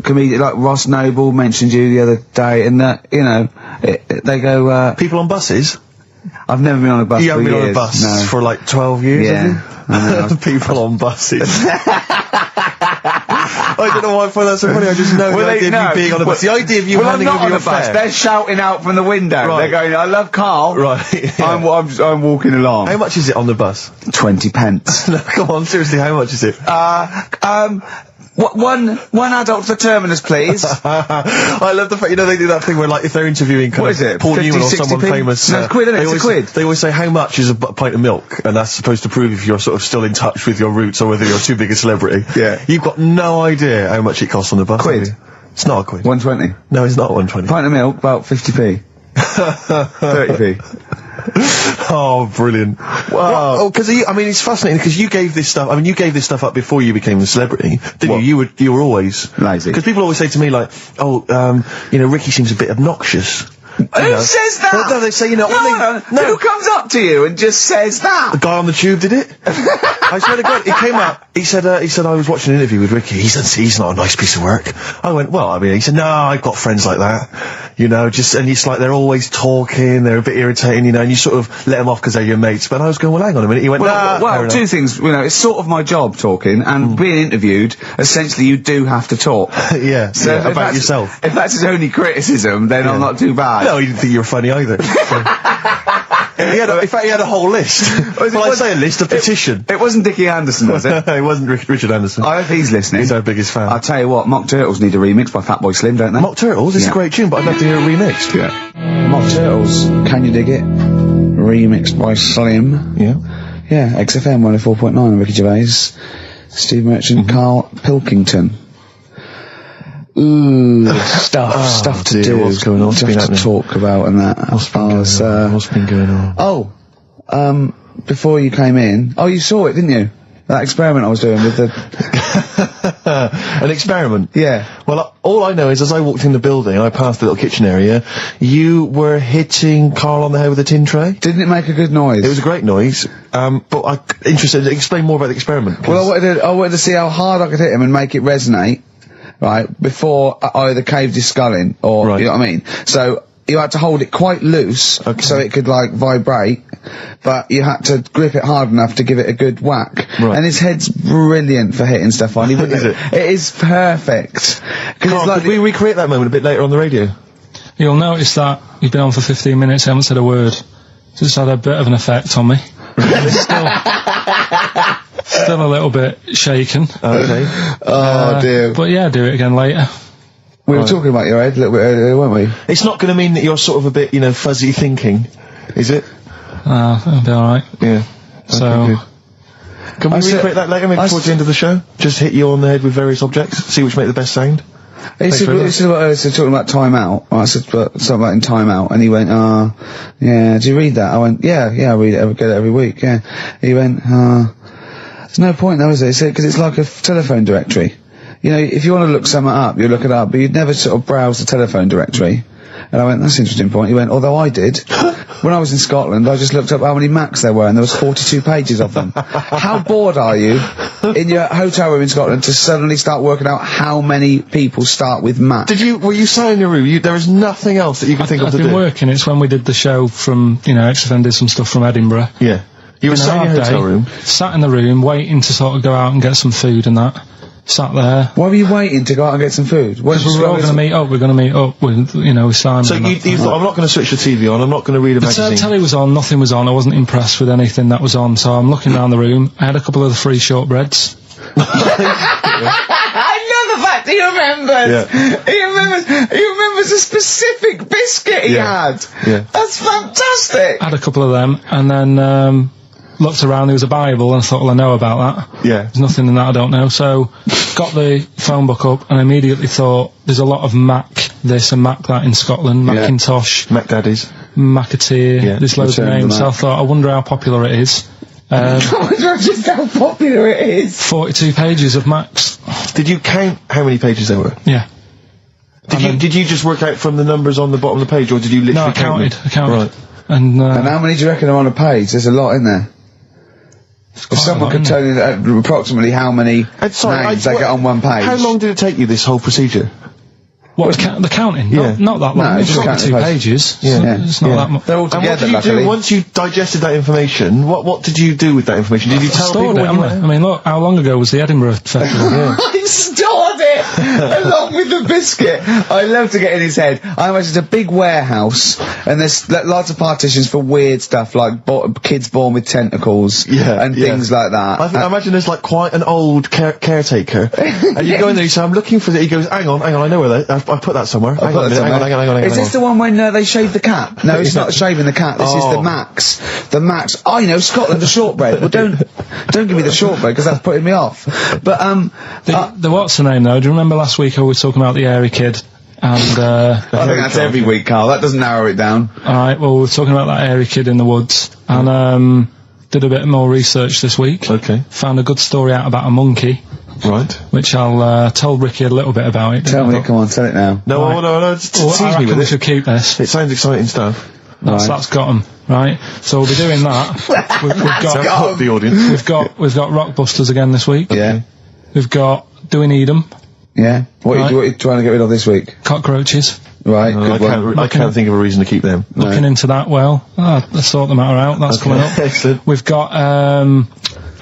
comedian like Ross Noble mentioned you the other day, and they go. People on buses. I've never been on a bus. You haven't been years. on a bus for like 12 years. Yeah. People on buses. I don't know why I find that so funny. I just know the idea of you being on a bus. The idea of you handing over your fare. They're shouting out from the window. Right. They're going, I love Karl. Right. Yeah. I'm walking along. How much is it on the bus? 20 pence. No, come on, seriously, how much is it? One adult for Terminus, please. I love the fact, they do that thing where, like, if they're interviewing What is it, Paul 50, Newman or 60p? someone famous. No, it's a quid, isn't it? It's a quid. They always say, how much is a pint of milk? And that's supposed to prove if you're sort of still in touch with your roots or whether you're too big a celebrity. Yeah. You've got no idea how much it costs on the bus. Quid? It's not a quid. 120. No, it's not 120. Pint of milk, about 50p. 30p. Oh, brilliant. Wow. Oh, because, it's fascinating because you gave this stuff up before you became a celebrity, didn't you? You were always lazy. Because people always say to me, like, Ricky seems a bit obnoxious. Who says that? No, they say, No. Who comes up to you and just says that? The guy on the tube did it. I swear to God, he came up. He said, I was watching an interview with Ricky. He's not a nice piece of work. I went, he said, no, I've got friends like that. And it's like they're always talking, they're a bit irritating, and you sort of let them off because they're your mates. But I was going, well, hang on a minute. He went, well, two things. It's sort of my job talking, and being interviewed, essentially you do have to talk. Yeah, so about yourself. If that's his only criticism, then I'm not too bad. No, he didn't think you were funny either. In fact, he had a whole list. Well, I say a list, a petition. It wasn't Dickie Anderson, was it? It wasn't Richard Anderson. I hope he's listening. He's our biggest fan. I'll tell you what, Mock Turtles need a remix by Fatboy Slim, don't they? Mock Turtles? It's a great tune, but I'd love to hear it remixed. Yeah. Mock Turtles, Can You Dig It? Remixed by Slim. Yeah. Yeah, XFM 104.9, Ricky Gervais, Steve Merchant, Karl Pilkington. Ooh, stuff to do. What's going on? Stuff to talk about and that. What's been going on? Before you came in, you saw it, didn't you? That experiment I was doing with the... An experiment? Yeah. Well, all I know is as I walked in the building and I passed the little kitchen area, you were hitting Karl on the head with a tin tray. Didn't it make a good noise? It was a great noise. But I'm interested, explain more about the experiment. Well, I wanted to see how hard I could hit him and make it resonate, right, before I either caved his skull in, or, you know what I mean? So, you had to hold it quite loose, so it could, like, vibrate, but you had to grip it hard enough to give it a good whack. Right. And his head's brilliant for hitting stuff on. Is it? It is perfect. Could we recreate that moment a bit later on the radio? You'll notice that you've been on for 15 minutes, haven't said a word. Just had a bit of an effect on me. Still a little bit shaken. Okay. Dear. But yeah, do it again later. We were talking about your head a little bit earlier, weren't we? It's not going to mean that you're sort of a bit, fuzzy thinking, is it? That'll be alright. Yeah. So... Can we recreate that later, maybe towards the end of the show? Just hit you on the head with various objects, see which make the best sound? He said talking about Time Out. I said something about in Time Out, and he went, yeah, do you read that? I went, yeah, I read it, get it every week, yeah. He went, there's no point though, is there? He said, because it's like a telephone directory. If you want to look something up, you look it up, but you'd never sort of browse the telephone directory. And I went, that's an interesting point. He went, although I did. When I was in Scotland, I just looked up how many Macs there were, and there was 42 pages of them. How bored are you in your hotel room in Scotland to suddenly start working out how many people start with Mac? Were you sat in your room? There was nothing else that you could think of to do? I've been working. It's when we did the show from, XFM did some stuff from Edinburgh. Yeah. You were sat in your hotel room? Sat in the room, waiting to sort of go out and get some food and that. Sat there. Why were you waiting to go out and get some food? Because we were all going to meet up. We're going to meet up with, with Simon. So you thought, I'm not going to switch the TV on, I'm not going to read a magazine. The telly was on, nothing was on, I wasn't impressed with anything that was on, so I'm looking around the room. I had a couple of the free shortbreads. I love the fact he remembers. Yeah. He remembers a specific biscuit he had. Yeah. That's fantastic. I had a couple of them, and then, looked around, there was a Bible, and I thought, well, I know about that. Yeah. There's nothing in that I don't know. So, got the phone book up, and I immediately thought, there's a lot of Mac this and Mac that in Scotland. Macintosh. Mac Daddies. Macateer. There's loads of names. So I thought, I wonder how popular it is. I wonder just how popular it is. 42 pages of Macs. Did you count how many pages there were? Yeah. Did you just work out from the numbers on the bottom of the page, or did you literally I counted. Right. And how many do you reckon are on a page? There's a lot in there. If someone could tell you approximately how many names they get on one page. How long did it take you, this whole procedure? What, the counting? Yeah. Not that long. No, it's just 2 pages. It's not that much. They're all together, and what did you do once you digested that information? What did you do with that information? Did you tell people when you went? I mean, look, how long ago was the Edinburgh Festival? he stored it along with the biscuit. I love to get in his head. I imagine it's a big warehouse, and there's lots of partitions for weird stuff, like kids born with tentacles and things like that. I imagine there's like quite an old caretaker, and you go in there, you say, I'm looking for it. He goes, hang on, I know where I put that somewhere. Hang on. Is this the one when they shave the cat? No, it's not shaving the cat. This is the Max. The Max. I know Scotland, the shortbread. Well, don't give me the shortbread, because that's putting me off. But the what's the name though? Do you remember last week I was talking about the airy kid? And I think that's every week, Carl. That doesn't narrow it down. All right. Well, we're talking about that airy kid in the woods, and did a bit more research this week. Okay. Found a good story out about a monkey. Right. Which I'll tell Ricky a little bit about it. Tell me, come on, tell it now. No, I reckon we should keep this. It sounds exciting stuff. That's got 'em, right? So we'll be doing that. We've got the audience. We've got Rockbusters again this week. Yeah. We've got Do We Need 'Em? Yeah. What are you trying to get rid of this week? Cockroaches. Right. I can't think of a reason to keep them. Looking into that. Well, let's sort the matter out. That's coming up. Excellent. We've got.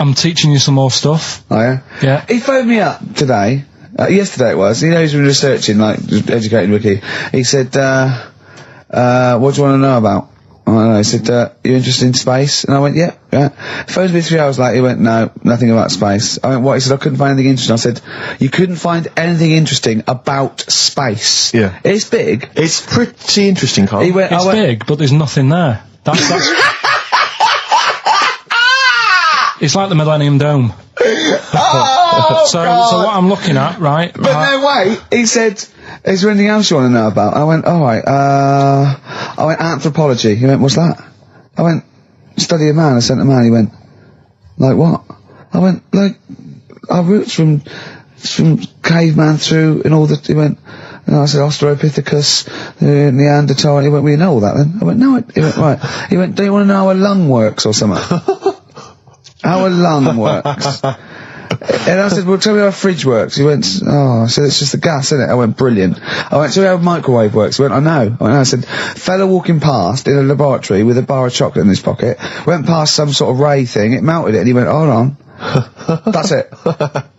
I'm teaching you some more stuff. Oh yeah. Yeah. He phoned me up today. Yesterday it was. You know, he's been researching, like, just educating Ricky. He said, what do you want to know about? I don't know. He said, you interested in space? And I went, yeah. Phones me 3 hours later. He went, no, nothing about space. I went, what? He said, I couldn't find anything interesting. I said, you couldn't find anything interesting about space? Yeah. It's big. It's pretty interesting, Carl. It's big, but there's nothing there. That's it's like the Millennium Dome. So what I'm looking at, right? But no, wait. He said, is there anything else you want to know about? I went, alright, I went, anthropology. He went, what's that? I went, study a man. I sent a man. He went, like what? I went, like, our roots from caveman through and all that. He went, and I said, Australopithecus, Neanderthal. He went, well, you know all that then? I went, no. He went, right. He went, do you want to know how a lung works or something? How a lung works. And I said, well, tell me how a fridge works. He went, I said, it's just the gas, isn't it? I went, brilliant. I went, tell me how a microwave works. He went, I know. I said, fella walking past in a laboratory with a bar of chocolate in his pocket, went past some sort of ray thing, it melted it, and he went, hold on. That's it.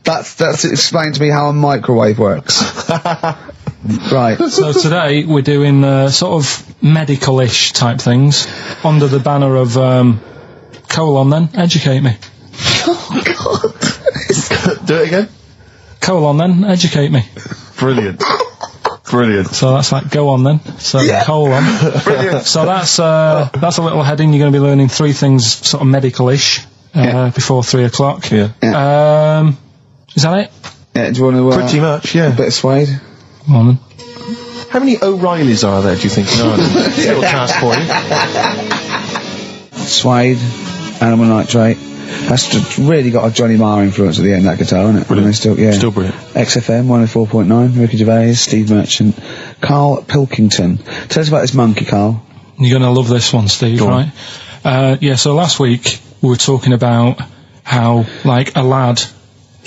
That's explained to me how a microwave works. Right. So today we're doing sort of medical-ish type things under the banner of colon then, educate me. Oh, God. Do it again. Colon then, educate me. Brilliant. Brilliant. So that's like, go on then. So colon. Brilliant. So that's a little heading. You're going to be learning 3 things sort of medical-ish before 3 o'clock. Yeah. Is that it? Yeah, do you want to... Pretty much, yeah. A bit of suede? Come on then. How many O'Reillys are there, do you think? No, little task for you. Suede, animal nitrate. That's really got a Johnny Marr influence at the end, that guitar, isn't it? Brilliant. Still brilliant. XFM 104.9, Ricky Gervais, Steve Merchant, Karl Pilkington. Tell us about this monkey, Carl. You're going to love this one, Steve, right? So last week we were talking about how, like, a lad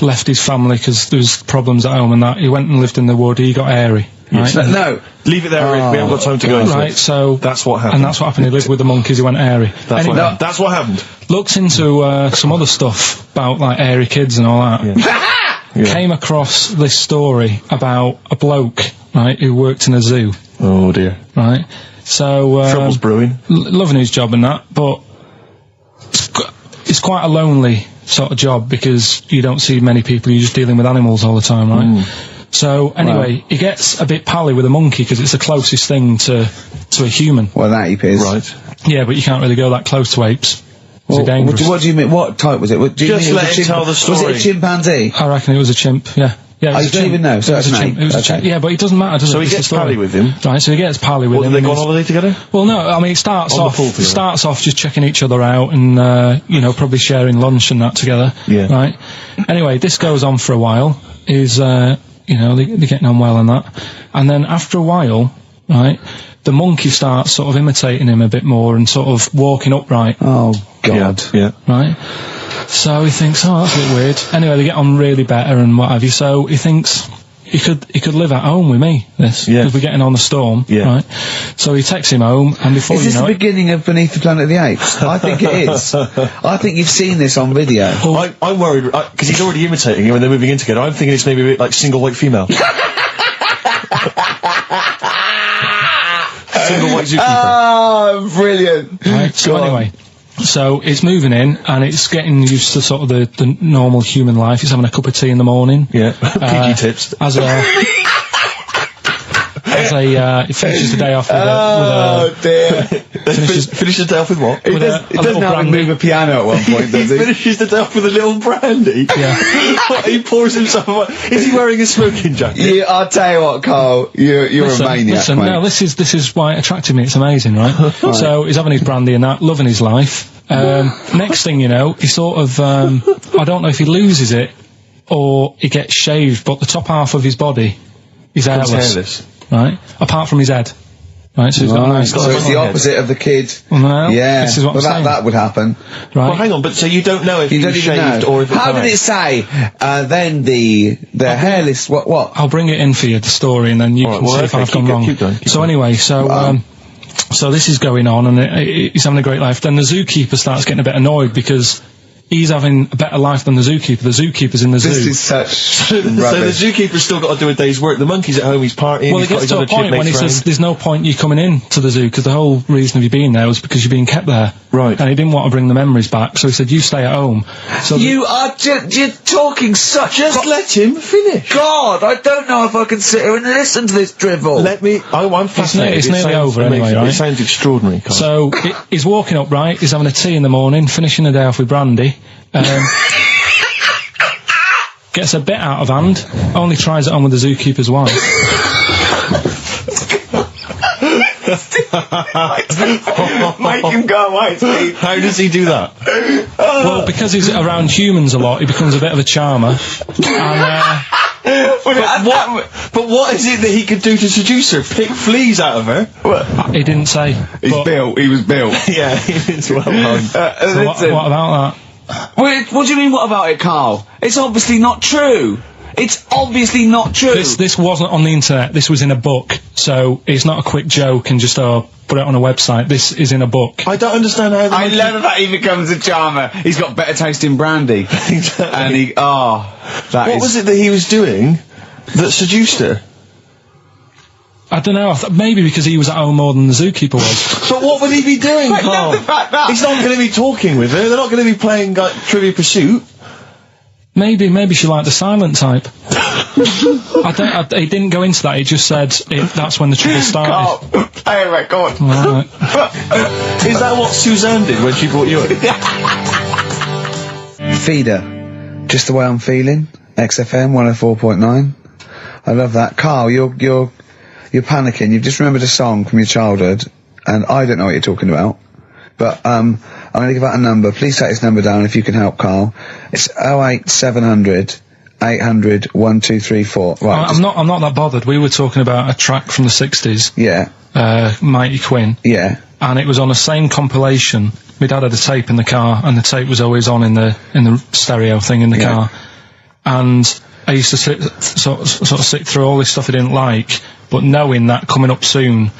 left his family because there was problems at home and that. He went and lived in the wood, he got airy. Right? No. Leave it there, Rick. We haven't got time to go into it. So that's what happened. And that's what happened. He lived with the monkeys, he went airy. That's what happened. Looked into some other stuff about, like, airy kids and all that. Yeah. Came across this story about a bloke, right, who worked in a zoo. Oh, dear. Right? So... Trouble's brewing. Loving his job and that, but it's quite a lonely sort of job because you don't see many people, you're just dealing with animals all the time, right? So, anyway, he gets a bit pally with a monkey because it's the closest thing to a human. Well, that ape is. Right. Yeah, but you can't really go that close to apes. Well, dangerous. What do you mean? What type was it? Do you Just mean let him tell the story. Was it a chimpanzee? I reckon it was a chimp, yeah. Yeah, you don't even know, so that's an ape. It was a chimp. Yeah, but it doesn't matter, does it? So he gets pally with him? Right, so he gets pally with him. Well, do they go on holiday together? Well, no, I mean, it starts off just checking each other out and, probably sharing lunch and that together. Yeah. Right? Anyway, this goes on for a while. They're getting on well and that. And then after a while, right, the monkey starts sort of imitating him a bit more and sort of walking upright. Oh, God. Yeah. Right? So he thinks, oh, that's a bit weird. Anyway, they get on really better and what have you. So he thinks, he could live at home with me, because we're getting on the storm, right? So he takes him home, and before Is this the beginning of Beneath the Planet of the Apes? I think it is. I think you've seen this on video. I'm worried, because he's already imitating him and they're moving in together. I'm thinking it's maybe a bit like Single White Female. Single White Zookeeper. Oh, brilliant. Right, so anyway, so it's moving in, and it's getting used to sort of the normal human life. It's having a cup of tea in the morning. Yeah, PG tips. He finishes the day off with Finishes the day off with what? He doesn't have to move a piano at one point, does he? Finishes the day off with a little brandy? Yeah. He pours himself Is he wearing a smoking jacket? I'll tell you what, Carl, you're a maniac, mate. No, this is why it attracted me. It's amazing, right? So he's having his brandy and that, loving his life. Next thing you know, he sort of, I don't know if he loses it or he gets shaved, but the top half of his body is hairless. Right? Apart from his head. Right, so he's got a nice... So it's the opposite of the kid. Well, yeah. This is what I'm saying. That would happen. Right. Well, hang on, but so you don't know if he was shaved or if it's How did it say, then the hairless... What? I'll bring it in for you, the story, and then you can see if I've gone wrong. Keep going. Anyway, so this is going on, and he's having a great life. Then the zookeeper starts getting a bit annoyed because he's having a better life than the zookeeper. The zookeeper's in the zoo. This is such So the zookeeper's still got to do a day's work. The monkey's at home, he's partying. Well, it gets to a point when he says, there's no point you coming in to the zoo, because the whole reason of you being there was because you're being kept there. Right. And he didn't want to bring the memories back, so he said, you stay at home. So you're talking such... Just let him finish. God, I don't know if I can sit here and listen to this drivel. I'm fascinated. It's nearly over anyway, right? It sounds extraordinary, Carl. So, he's walking up, right, he's having a tea in the morning, finishing the day off with brandy. Gets a bit out of hand, only tries it on with the zookeeper's wife. Make him go away, Steve. How does he do that? Well, because he's around humans a lot, he becomes a bit of a charmer. But what is it that he could do to seduce her? Pick fleas out of her? He didn't say. He was built. Yeah, he's well known. So what about that? What do you mean, what about it, Carl? It's obviously not true. It's obviously not true. This wasn't on the internet. This was in a book. So it's not a quick joke and just put it on a website. This is in a book. I don't understand how. I love that he becomes a charmer. He's got better taste in brandy. Exactly. And what was it that he was doing that seduced her? I don't know. Maybe because he was at home more than the zookeeper was. But what would he be doing, Carl? He's not going to be talking with her. They're not going to be playing Trivia Pursuit. Maybe she liked the silent type. He didn't go into that. He just said that's when the trouble started. Carl, play a record. Right. Is that what Suzanne did when she brought you in? Feeder, just the way I'm feeling. XFM 104.9. I love that, Carl. You're panicking. You've just remembered a song from your childhood, and I don't know what you're talking about. But I'm going to give out a number. Please take this number down if you can help, Carl. It's 08700 800 1234. Right. I'm not that bothered. We were talking about a track from the 60s. Yeah. Mighty Quinn. Yeah. And it was on the same compilation. My dad had a tape in the car, and the tape was always on in the stereo thing in the car. And I used to sort of sit through all this stuff I didn't like, but knowing that coming up soon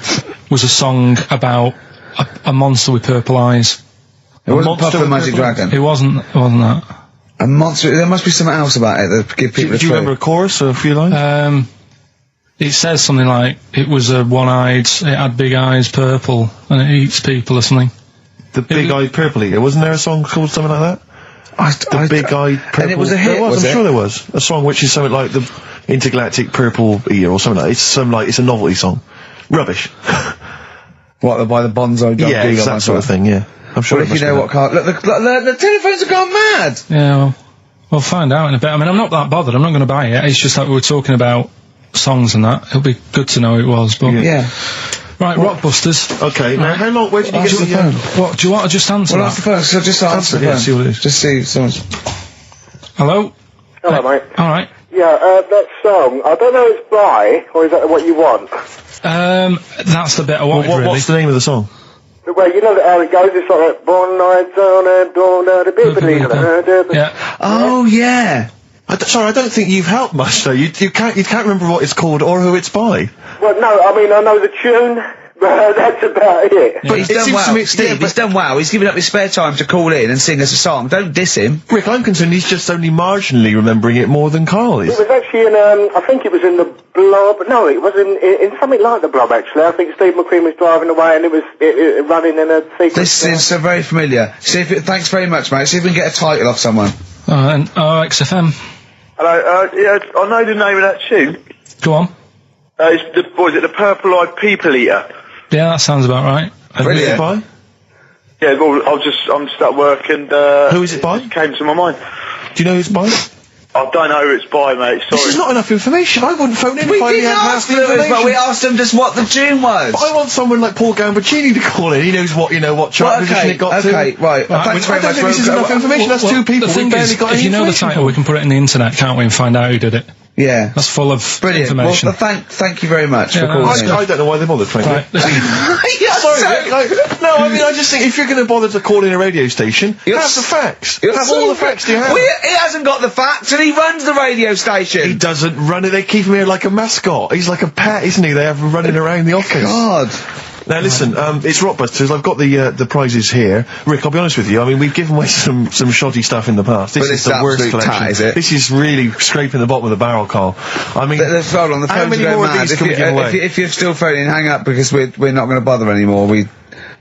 was a song about a monster with purple eyes. It wasn't Puff the Magic Dragon. It wasn't that. A monster. There must be something else about it that give people. Do you remember a chorus or a few lines? It says something like it was a one-eyed. It had big eyes, purple, and it eats people or something. The big-eyed purple eater. Wasn't there a song called something like that? The big-eyed purple. And it was a hit. I'm sure there was a song which is something like the intergalactic purple eater or something like that. It's a novelty song. Rubbish. What, by the Bonzo Dog? Yeah, it's that sort of thing, yeah. I'm sure. Well, if you know what Carl... Look, the telephones have gone mad! Yeah, well, we'll find out in a bit. I mean, I'm not that bothered. I'm not going to buy it. It's just that we were talking about songs and that. It'll be good to know who it was, but... Yeah. Right, Rockbusters. Okay, now how long... Where did you get the phone? What, do you want to just answer Well, answer the phone, so just answer the phone. See what it is. Just see someone's... Hello? Hello, mate. Alright. Yeah, that song, I don't know if it's by, or is that what you want? That's the bit I wanted, really. What's the name of the song? Well, you know how it goes, it's like, born nights on and dawn, the people. Yeah. Oh, yeah. Sorry, I don't think you've helped much, though. You can't remember what it's called or who it's by. Well, no, I mean, I know the tune, but that's about it. But he's done well. Steve, he's done well. He's given up his spare time to call in and sing us a song. Don't diss him. Rick, I'm concerned he's just only marginally remembering it more than Carl is. It was actually in, I think it was in the Blob. No, it was in something like the Blob, actually. I think Steve McQueen was driving away and it was running in a sequence. This is so very familiar. Thanks very much, mate. See if we can get a title off someone. And XFM. Hello, yeah, I know the name of that tune. Go on. It's the Purple Eyed People Eater? Yeah, that sounds about right. Who's it by? Yeah, well, I'm just at work and, who is it by? It came to my mind. Do you know who it's by? I don't know who it's by, mate, sorry. This is not enough information. I wouldn't phone in we if I didn't had ask half the Lewis, information. but we asked him just what the tune was. But I want someone like Paul Gambaccini to call in. He knows what chart position it got to. Okay, right. Thanks very much. I don't think this is enough information. That's two people. The thing is, if you know the title, we can put it in the internet, can't we, and find out who did it. Yeah. That's full of brilliant information. Well, thank you very much for calling in. I don't know why they bothered, frankly. Right. Sorry, no, I mean, I just think if you're going to bother to call in a radio station, have the facts. Have all the facts you have. Well, he hasn't got the facts, and he runs the radio station. He doesn't run it. They keep him here like a mascot. He's like a pet, isn't he? They have him running around the office. God. Now listen, it's Rockbusters. I've got the prizes here. Rick, I'll be honest with you. I mean, we've given away some shoddy stuff in the past. This is the worst collection. Is it? This is really scraping the bottom of the barrel, Carl. I mean, hold on, the how many more of these can we give away? If you're still phoning, hang up because we're not going to bother anymore. We're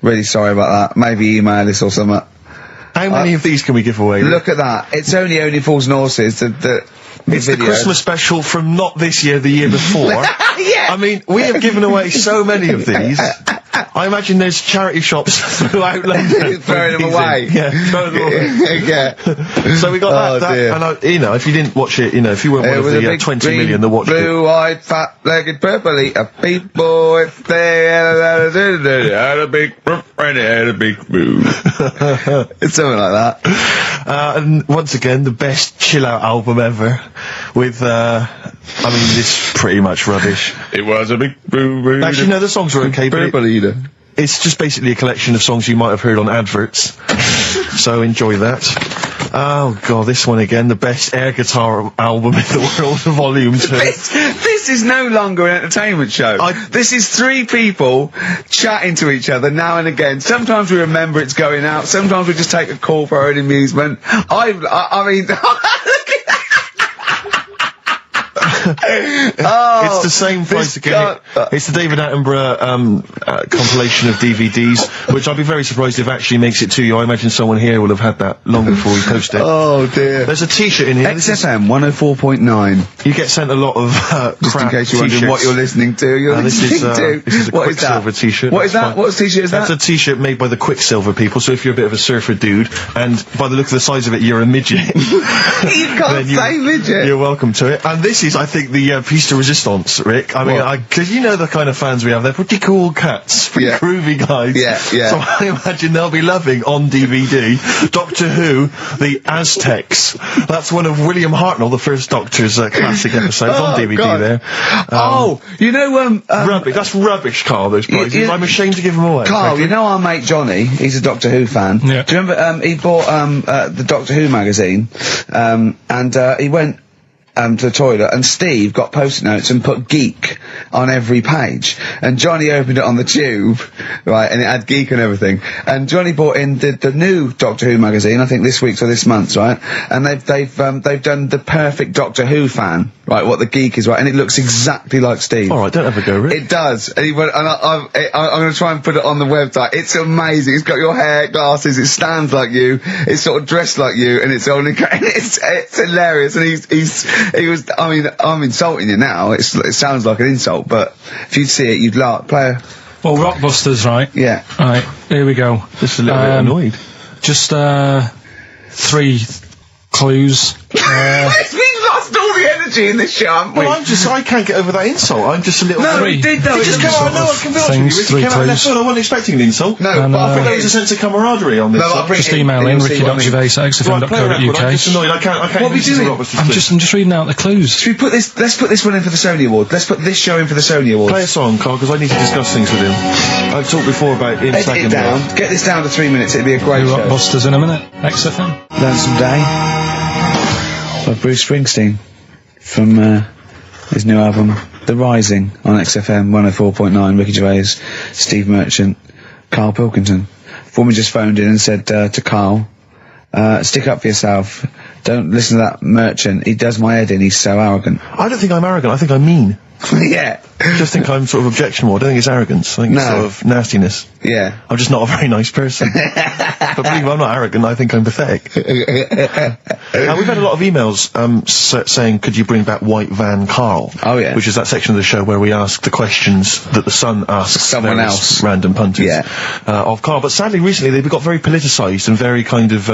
really sorry about that. Maybe email us or something. How many of these can we give away? Look at that. It's only Fools and Horses. It's the Christmas special from not this year, the year before. Yeah. I mean, we have given away so many of these. I imagine there's charity shops throughout London. Throwing them away. Yeah, throwing them away. Yeah. So we got that, dear. and if you didn't watch it, if you weren't one of the 20 million that watched it. Blue-eyed, fat-legged, purple-eater people, if they had a big and had a big boo. It's something like that. And once again, the best chill-out album ever, with, this pretty much rubbish. It was a big boo. Actually, no, the songs were okay, but it's just basically a collection of songs you might have heard on adverts. So enjoy that. Oh god, this one again, the best air guitar album in the world, volume 2. This is no longer an entertainment show. This is three people chatting to each other now and again. Sometimes we remember it's going out, sometimes we just take a call for our own amusement. I mean... It's the same price again. It's the David Attenborough compilation of DVDs, which I'd be very surprised if actually makes it to you. I imagine someone here will have had that long before we post it. Oh dear. There's a t-shirt in here. XFM 104.9. You get sent a lot of just in case you're wondering what you're listening to. This is a Quicksilver t-shirt. What is that? What t-shirt is that? That's a t-shirt made by the Quicksilver people, so if you're a bit of a surfer dude, and by the look of the size of it, you're a midget. You can't say midget. You're welcome to it. And this is, I think, the piece de resistance, Rick. I mean, because you know the kind of fans we have. They're pretty cool cats, pretty groovy guys. Yeah. So I imagine they'll be loving on DVD Doctor Who, the Aztecs. That's one of William Hartnell, the first Doctor's classic episodes on DVD. God. There. You know, rubbish. That's rubbish, Carl. Those prizes. I'm ashamed to give them away. Carl, you know our mate Johnny. He's a Doctor Who fan. Yeah. Do you remember? He bought the Doctor Who magazine, and he went to the toilet, and Steve got post-it notes and put geek on every page, and Johnny opened it on the tube, right, and it had geek and everything, and Johnny bought in the new Doctor Who magazine, I think this week's or this month's, right, and they've done the perfect Doctor Who fan, right, what the geek is, right, and it looks exactly like Steve. Alright, don't have a go, Rick. It does, and he went, and I'm gonna try and put it on the website. It's amazing. It's got your hair, glasses, it stands like you, it's sort of dressed like you, and it's only, it's hilarious, and he was, I mean, I'm insulting you now, it sounds like an insult, but if you'd see it, you'd laugh. Well, Rockbusters, right? Yeah. Right, here we go. Just a little bit annoyed. Just, 3 clues. We've lost all the energy in this show, haven't we? Well, I can't get over that insult. I'm just a little... No, we did, though. It just came out, I can be honest with you, it came out left field. I wasn't expecting an insult. No, but I think there was a sense of camaraderie on this. Just email in, ricky.gervais@xfm.co.uk. I'm just annoyed, I can't what are we doing? I'm just reading out the clues. Should we put this, let's put this one in for the Sony Award. Let's put this show in for the Sony Award. Play a song, Carl, because I need to discuss things with him. I've talked before about him sagging down. Get this down to 3 minutes, it'd be a great show. Rockbusters in a minute. XFM. Learn some day. by Bruce Springsteen from his new album, The Rising, on XFM 104.9. Ricky Gervais, Steve Merchant, Karl Pilkington. Woman just phoned in and said to Karl, stick up for yourself. Don't listen to that Merchant. He does my head in. He's so arrogant. I don't think I'm arrogant. I think I'm mean. Yeah. I just think I'm sort of objectionable. I don't think it's arrogance. I think it's sort of nastiness. Yeah. I'm just not a very nice person. But believe me, I'm not arrogant. I think I'm pathetic. We've had a lot of emails saying, could you bring back White Van Karl? Oh, yeah. Which is that section of the show where we ask the questions that the Sun asks someone else, random punters of Karl. But sadly, recently they've got very politicised and very kind of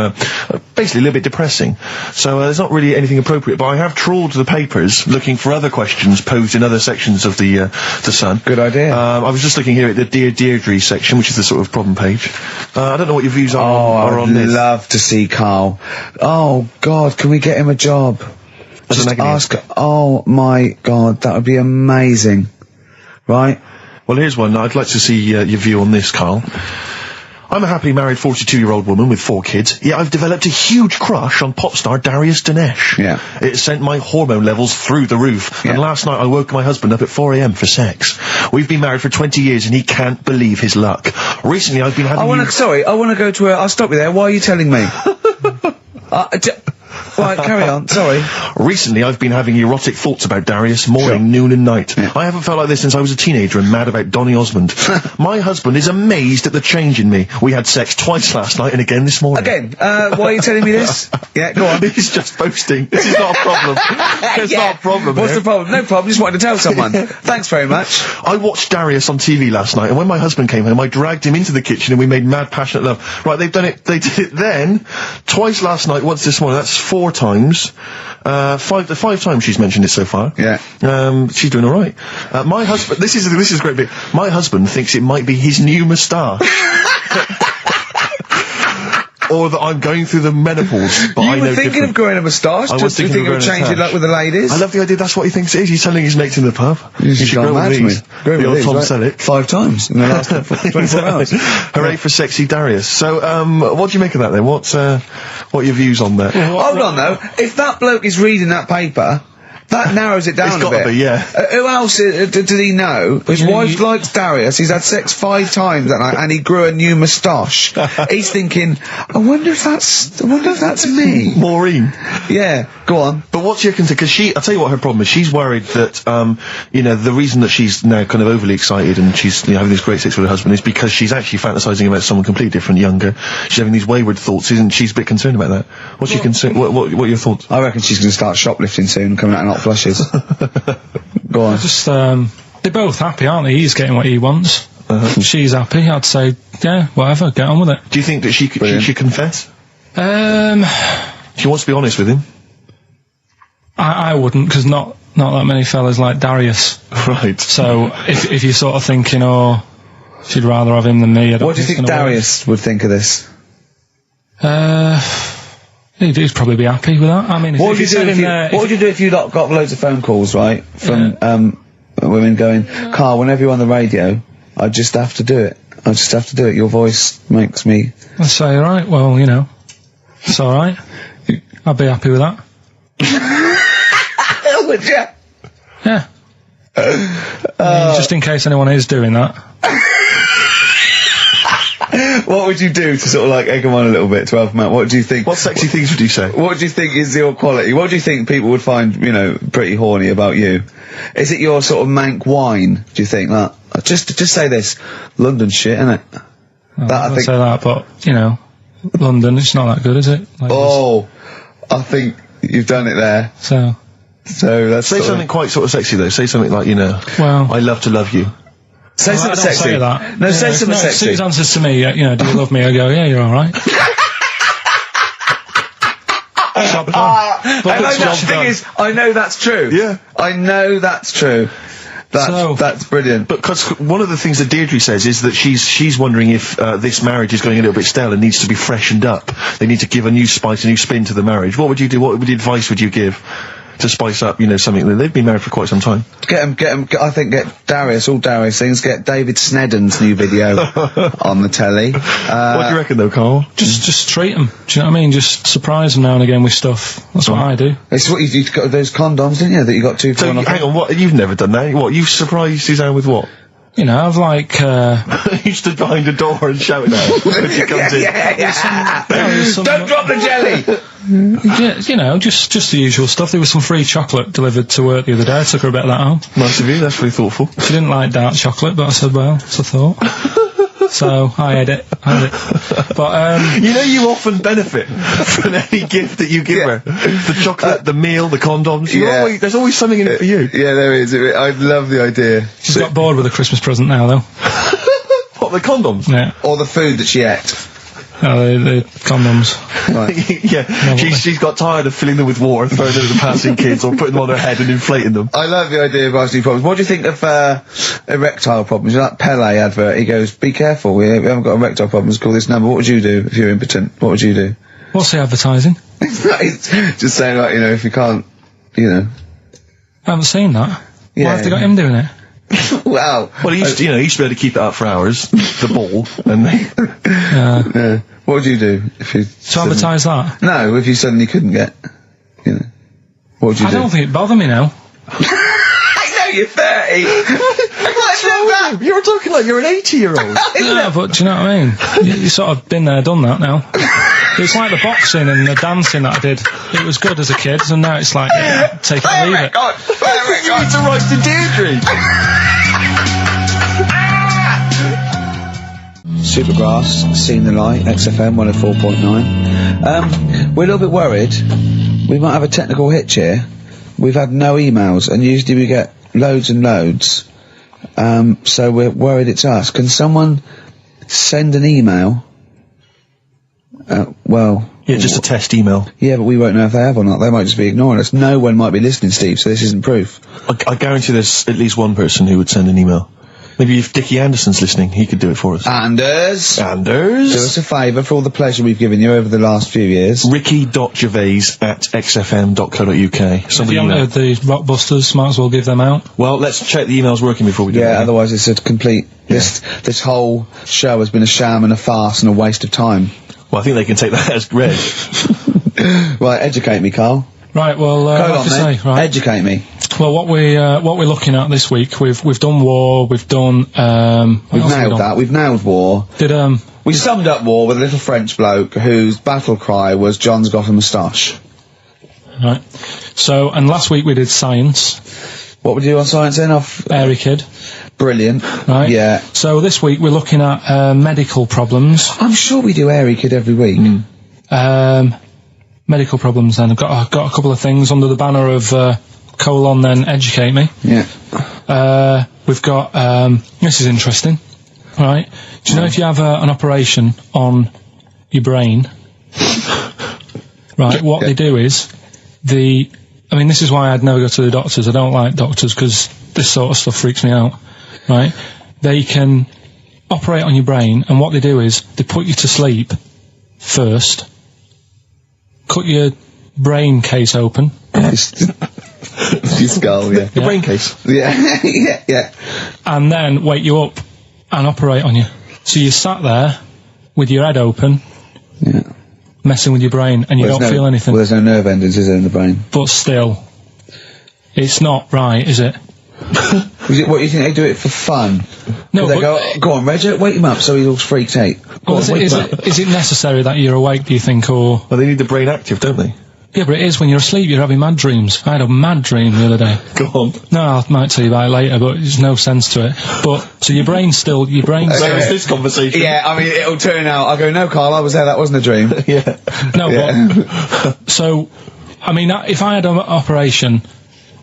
basically a little bit depressing. So there's not really anything appropriate. But I have trawled the papers looking for other questions posed in other sections of the Sun. Good idea. I was just looking here at the Dear Deirdre section, which is the sort of problem page. I don't know what your views are on this. I'd love to see Karl. Oh, God, can we get him a job? Just ask. Oh, my God, that would be amazing. Right? Well, here's one. I'd like to see your view on this, Karl. I'm a happily married 42-year-old woman with 4 kids, yet I've developed a huge crush on pop star Darius Dinesh. Yeah. It sent my hormone levels through the roof, and last night I woke my husband up at 4 a.m. for sex. We've been married for 20 years and he can't believe his luck. Recently I've been having I want to go to I'll stop you there. Why are you telling me? Right, carry on, sorry. Recently I've been having erotic thoughts about Darius morning, noon and night. Yeah. I haven't felt like this since I was a teenager and mad about Donny Osmond. My husband is amazed at the change in me. We had sex twice last night and again this morning. Again? Why are you telling me this? Yeah, go on. He's just boasting. This is not a problem. It's not a problem. What's the problem? No problem, just wanted to tell someone. Thanks very much. I watched Darius on TV last night, and when my husband came home, I dragged him into the kitchen and we made mad, passionate love. Right, they did it then, twice last night, once this morning. That's 4 times. 5 times she's mentioned it so far. Yeah. She's doing alright. My husband, this is a great bit. My husband thinks it might be his new moustache. Or that I'm going through the menopause, but you were thinking of growing a moustache? I was thinking I love the idea, that's what he thinks it is. He's telling his mates in the pub. You should grow with these. The old Tom Selleck. 5 times in the last 24 hours. Hooray for sexy Darius. So, what do you make of that then? What are your views on that? Hold on though, if that bloke is reading that paper, that narrows it down a bit. It's got to be, yeah. Who else did he know? His wife likes Darius, he's had sex 5 times that night, and he grew a new moustache. He's thinking, I wonder if that's me. Maureen. Yeah, go on. But what's your concern? Because I'll tell you what her problem is. She's worried that, the reason that she's now kind of overly excited and she's, having this great sex with her husband is because she's actually fantasizing about someone completely different, younger. She's having these wayward thoughts, isn't she? She's a bit concerned about that. What's your concern? What are your thoughts? I reckon she's going to start shoplifting soon and coming out in hot flushes. Go on. Just, they're both happy, aren't they? He's getting what he wants. She's happy. I'd say, yeah, whatever, get on with it. Do you think that she should confess? She wants to be honest with him. I wouldn't, because not that many fellas like Darius. Right. So, if you're sort of thinking, she'd rather have him than me, I don't What do you think Darius would think of this? He'd probably be happy with that. I mean, what would you do if you got loads of phone calls, right, from women going, Karl, whenever you're on the radio, I just have to do it. I just have to do it. Your voice makes me... I'd say, alright, well, it's alright. I'd be happy with that. Would you? Yeah. I mean, just in case anyone is doing that. What would you do to sort of egg them on a little bit to help them out? What do you think? What sexy things would you say? What do you think is your quality? What do you think people would find, pretty horny about you? Is it your sort of mank wine, do you think? Just say this. London shit, innit? I'd say that, but, London, it's not that good, is it? I think you've done it there. So that's Say something quite sort of sexy, though. Say something like, well, I love to love you. Say something sexy. Say that. No, say something sexy. Sue's answers to me, do you love me? I go, yeah, you're alright. I know that's true. Yeah. I know that's true. That's brilliant. But because one of the things that Deirdre says is that she's wondering if this marriage is going a little bit stale and needs to be freshened up. They need to give a new spice, a new spin to the marriage. What would you do? What advice would you give? to spice up, something that they've been married for quite some time. Get Darius, all Darius things, get David Snedden's new video on the telly. What do you reckon though, Carl? Just treat them. Do you know what I mean? Just surprise them now and again with stuff. That's what I do. It's what you got those condoms, didn't you? That you got 2 for 1 off. Hang on, what? You've never done that? What? You've surprised Suzanne with what? I've like, you stood behind a door and shouted at her when she comes in. Don't drop the jelly! just the usual stuff. There was some free chocolate delivered to work the other day. I took her a bit of that home. Nice of you, that's really thoughtful. She didn't like dark chocolate, but I said, well, it's a thought. So, I had it. But, you often benefit from any gift that you give her. The chocolate, the meal, the condoms. There's always something in it for you. Yeah, there is. I love the idea. She's got bored with a Christmas present now, though. What, the condoms? Yeah. Or the food that she ate. Oh, the condoms. Right. Yeah, she's got tired of filling them with water, throwing them at the passing kids, or putting them on her head and inflating them. I love the idea of asking problems. What do you think of erectile problems? That Pele advert, he goes, be careful, we haven't got erectile problems, call this number. What would you do if you're impotent? What would you do? What's the advertising? Just saying, like, if you can't, I haven't seen that. Yeah. Why have they got him doing it? Wow. Well, he used to be able to keep it up for hours, the ball, and yeah. What would you do if you... To advertise that? No, if you suddenly couldn't get, what would you do? I don't think it'd bother me now. I know you're 30! What's wrong? You're talking like you're an 80-year-old. Yeah, but do you know what I mean? You sort of been there, done that now. It's like the boxing and the dancing that I did. It was good as a kid, and now it's like, take it or leave it. You need to write to Deirdre. Supergrass, Seen the Light, XFM 104.9. We're a little bit worried. We might have a technical hitch here. We've had no emails, and usually we get loads and loads. So we're worried it's us. Can someone send an email? Just a test email. Yeah, but we won't know if they have or not. They might just be ignoring us. No one might be listening, Steve, so this isn't proof. I guarantee there's at least one person who would send an email. Maybe if Dickie Anderson's listening, he could do it for us. Anders! Do us a favour for all the pleasure we've given you over the last few years. ricky.gervais@xfm.co.uk. If you haven't heard the Rockbusters, might as well give them out. Well, let's check the emails working before we do that. Yeah, otherwise it's a complete... This whole show has been a sham and a farce and a waste of time. Well, I think they can take that as read. Right, educate me, Carl. Right, well, right. Educate me. Well, what we're looking at this week, we've done war, we've done, we've nailed war. We summed up war with a little French bloke whose battle cry was, John's got a moustache. Right. So, and last week we did science. What would you do on science then? Airy Kid. Brilliant. Right. Yeah. So this week we're looking at, medical problems. I'm sure we do Airy Kid every week. Medical problems then. I've got a couple of things under the banner of, then educate me. Yeah. We've got, this is interesting. Right. Do you know if you have an operation on your brain, right, what they do is, this is why I'd never go to the doctors. I don't like doctors because this sort of stuff freaks me out. Right. They can operate on your brain, and what they do is, they put you to sleep first, cut your brain case open. Your skull, yeah. The brain case. Yeah, yeah. And then wake you up and operate on you. So you sat there with your head open, messing with your brain, and you don't feel anything. Well, there's no nerve endings, is there, in the brain? But still, it's not right, is it? What, you think they do it for fun? No, they go on, Reg, wake him up so he's all freaked out. Is it necessary that you're awake, do you think, or... Well, they need the brain active, don't they? Yeah, but it is when you're asleep, you're having mad dreams. I had a mad dream the other day. Go on. No, I might tell you about it later, but there's no sense to it. But, so your brain's still... this conversation. Yeah, it'll turn out, I'll go, no, Carl, I was there, that wasn't a dream. Yeah. No, but... So, if I had an operation...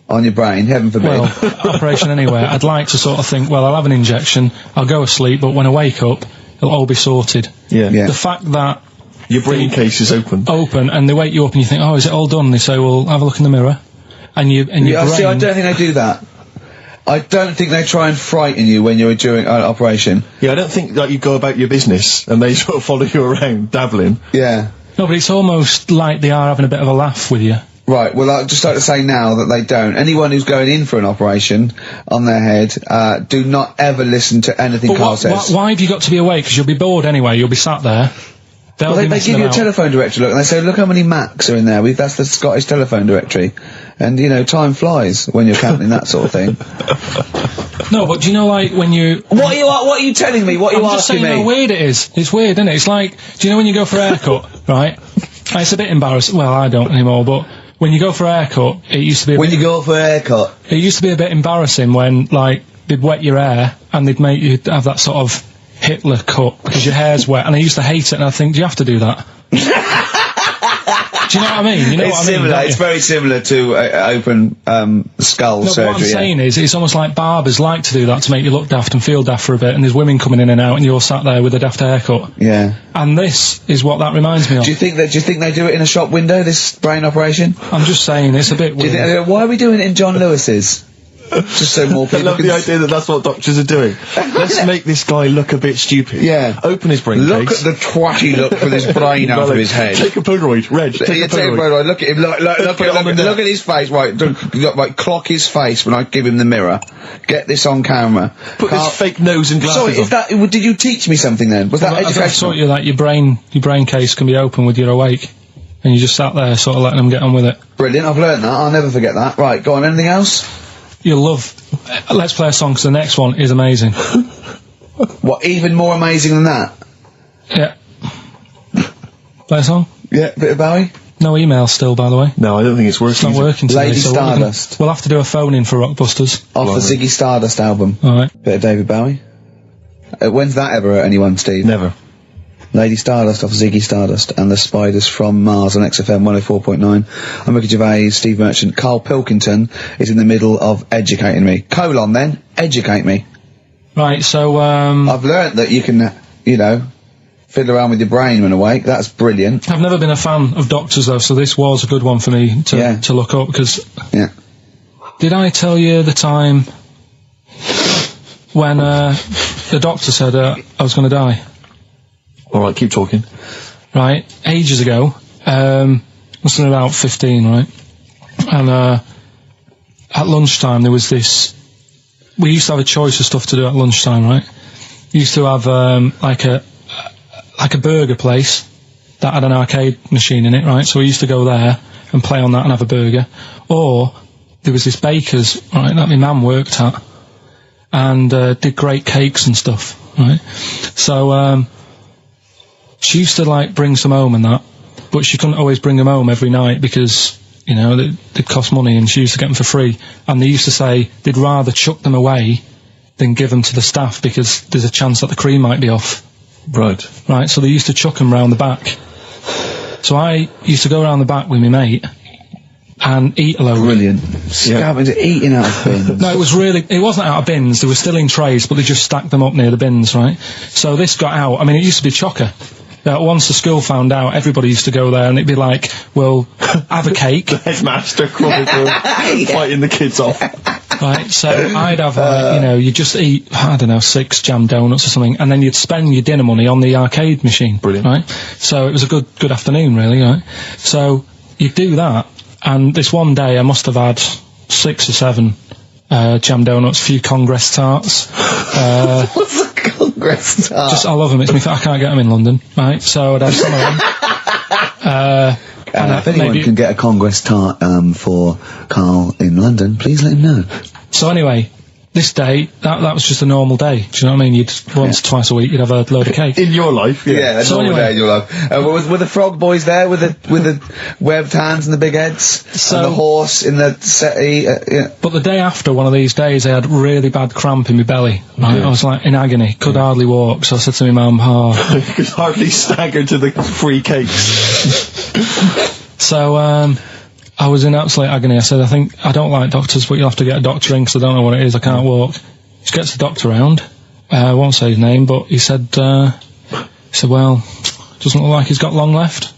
On your brain, heaven forbid. Well, operation anywhere, I'd like to sort of think, well, I'll have an injection, I'll go asleep, but when I wake up, it'll all be sorted. Yeah. The fact that... Your brain case is open. And they wake you up and you think, oh, is it all done? They say, well, have a look in the mirror. And your brain... See, I don't think they do that. I don't think they try and frighten you when you're doing an operation. Yeah, I don't think that you go about your business and they sort of follow you around, dabbling. Yeah. No, but it's almost like they are having a bit of a laugh with you. Right, well, I'd just like to say now that they don't. Anyone who's going in for an operation on their head, do not ever listen to anything Carl says. Why have you got to be awake? Because you'll be bored anyway. You'll be sat there. Well, they give you a telephone directory, look, and they say, look how many Macs are in there. That's the Scottish telephone directory. And, you know, time flies when you're counting that sort of thing. No, but do you know, like, when you... What are you telling me? What are you asking me? I'm just saying how weird it is. It's weird, isn't it? It's like, do you know when you go for a haircut, right? It's a bit embarrassing. Well, I don't anymore, but when you go for a haircut, it used to be... When you go for a haircut? It used to be a bit embarrassing when, like, they'd wet your hair and they'd make you have that sort of Hitler cut because your hair's wet, and I used to hate it, and I think, do you have to do that? Do you know what I mean? You know it's what I mean? Similar. It's very similar to open skull surgery. What I'm saying is, it's almost like barbers like to do that to make you look daft and feel daft for a bit, and there's women coming in and out, and you're sat there with a daft haircut. Yeah. And this is what that reminds me of. Do you think they do it in a shop window, this brain operation? I'm just saying, it's a bit weird. Why are we doing it in John Lewis's? Just so more people I love the idea that that's what doctors are doing. Let's make this guy look a bit stupid. Yeah. Open his brain Look case. at the twatty look with his brain out of his head. Take a Polaroid, Reg. Take a Polaroid. Look at him. Look at his face. Right, right. Clock his face when I give him the mirror. Get this on camera. Put this fake nose and glasses Sorry, did you teach me something then? Was that educational? I taught you that your brain case can be open when you're awake, and you just sat there sort of letting them get on with it. Brilliant. I've learned that. I'll never forget that. Right, go on. Anything else? You'll love... Let's play a song, because the next one is amazing. What, even more amazing than that? Yeah. Play a song? Yeah, bit of Bowie? No email still, by the way. No, I don't think it's working. It's not working today. Lady Stardust. We'll have to do a phone-in for Rockbusters. Off the Ziggy Stardust album. Alright. Bit of David Bowie. When's that ever hurt anyone, Steve? Never. Lady Stardust off Ziggy Stardust and the Spiders from Mars on XFM 104.9. I'm Ricky Gervais, Steve Merchant. Karl Pilkington is in the middle of educating me. Then, educate me. Right, so, I've learnt that you can, you know, fiddle around with your brain when awake. That's brilliant. I've never been a fan of doctors, though, so this was a good one for me to look up, because... Yeah. Did I tell you the time when, the doctor said, I was gonna die? Alright, keep talking. Right, ages ago, must have been about 15, right? And, at lunchtime there was this... We used to have a choice of stuff to do at lunchtime, right? We used to have, like a burger place that had an arcade machine in it, right? So we used to go there and play on that and have a burger. Or, there was this baker's, right, that my mum worked at, and, did great cakes and stuff, right? So, she used to, like, bring some home and that, but she couldn't always bring them home every night because, you know, they'd cost money, and she used to get them for free. And they used to say they'd rather chuck them away than give them to the staff because there's a chance that the cream might be off. Right. Right, so they used to chuck them round the back. So I used to go around the back with my mate and eat a load. Brilliant. Scavenger eating out of bins. No, it wasn't out of bins, they were still in trays, but they just stacked them up near the bins, right? So this got out, I mean, it used to be chocker. Once the school found out, everybody used to go there, and it'd be like, well, have a cake. The headmaster fighting the kids off. Right, so I'd have, you know, you'd just eat, I don't know, 6 jam donuts or something, and then you'd spend your dinner money on the arcade machine. Brilliant. Right? So it was a good afternoon, really, right? So you'd do that, and this one day I must have had 6 or 7 jam donuts, a few Congress tarts. What's a Congress tart? I love them. I can't get them in London, right? So I'd have some of them. If anyone can get a Congress tart for Karl in London, please let him know. So anyway, this day, that was just a normal day. Do you know what I mean? You'd once, twice a week, you'd have a load of cake. In your life, yeah. A normal day in your life. Were the frog boys there with the webbed hands and the big heads? And the horse in the settee? Yeah. But the day after one of these days, I had really bad cramp in my belly. Right? I was like in agony, could hardly walk. So I said to my mum, you could hardly stagger to the free cakes. So, I was in absolute agony. I said, I don't like doctors, but you'll have to get a doctor in because I don't know what it is, I can't walk. She gets the doctor round. I won't say his name, but he said, well, doesn't look like he's got long left.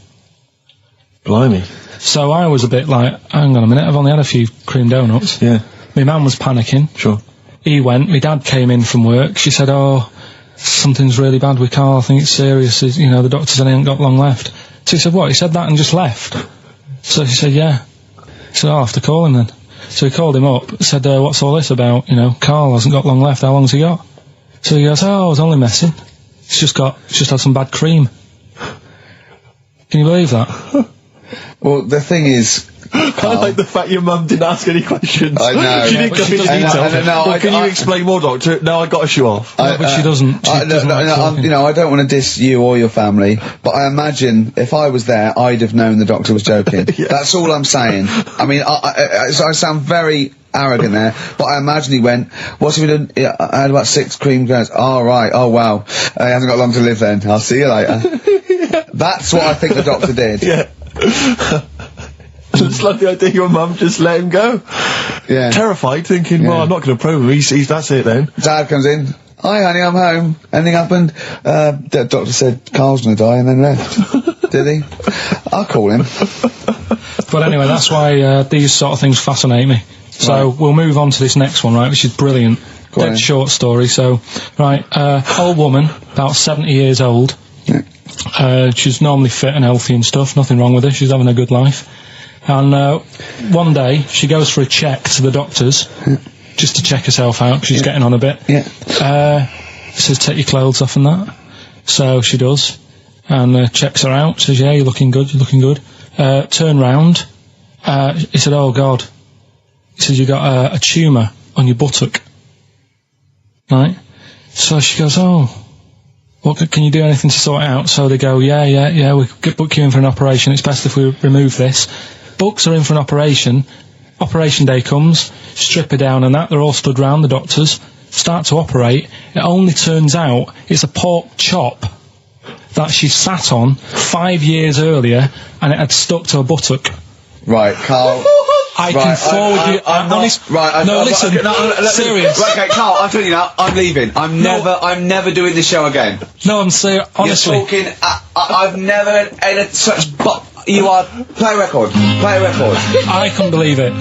Blimey. So I was a bit like, hang on a minute, I've only had a few cream donuts. Yeah. My mum was panicking. Sure. He went, my dad came in from work, she said, something's really bad with Karl, I think it's serious, the doctor said he ain't got long left. So he said, what, he said that and just left? So she said, yeah. said, I'll have to call him then. So he called him up, said, what's all this about? You know, Karl hasn't got long left, how long's he got? So he goes, I was only messing. He's just had some bad cream. Can you believe that? Well, the thing is, I like the fact your mum didn't ask any questions. I know. She didn't go into detail. Can you explain more, Doctor? No, I got to shoe off. But she doesn't. I don't want to diss you or your family, but I imagine if I was there, I'd have known the doctor was joking. Yeah. That's all I'm saying. I mean, I sound very arrogant there, but I imagine he went, what's he done? I had about 6 cream grains. Oh, right. Oh, wow. He hasn't got long to live then. I'll see you later. That's what I think the doctor did. Yeah. It's like the idea your mum just let him go. Yeah. Terrified, thinking, well, I'm not going to probe him. He's that's it then. Dad comes in. Hi, honey, I'm home. Anything happened? The doctor said Karl's going to die and then left. Did he? I'll call him. But anyway, that's why these sort of things fascinate me. So we'll move on to this next one, right, which is brilliant. Dead short story. So, right, old woman, about 70 years old. Yeah. She's normally fit and healthy and stuff. Nothing wrong with her. She's having a good life. And one day, she goes for a check to the doctor's, just to check herself out, because she's getting on a bit. Yeah. Says, take your clothes off and that. So she does. And checks her out. Says, yeah, you're looking good, you're looking good. Turn round. He said, oh, God. He says, you got a tumour on your buttock. Right? So she goes, oh, what, can you do anything to sort it out? So they go, yeah, we'll book you in for an operation. It's best if we remove this. Books are in for an operation. Operation day comes, strip her down and that. They're all stood round, the doctors. Start to operate. It only turns out it's a pork chop that she sat on 5 years earlier, and it had stuck to her buttock. Right, Karl. I can forward you. I'm honest. Right. No, listen. Serious. Right, okay, Karl. I'm telling you now. I'm leaving. I'm never doing this show again. No, I'm serious. Honestly. You're talking. I've never had such. You are. Play a record. Play a record. I couldn't believe it.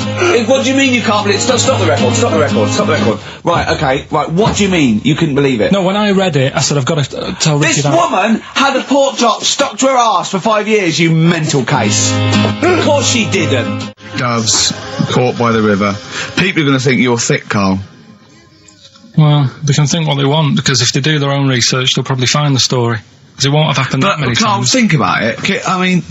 What do you mean you can't believe it? Stop the record. Stop the record. Stop the record. Right. Okay. Right. What do you mean you couldn't believe it? No, when I read it, I said I've got to tell Ricky that. This woman had a pork chop stuck to her arse for 5 years. You mental case. Of course she didn't. Doves caught by the river. People are going to think you're thick, Karl. Well, they can think what they want, because if they do their own research, they'll probably find the story. Because it won't have happened that many Karl, times. Think about it. I mean,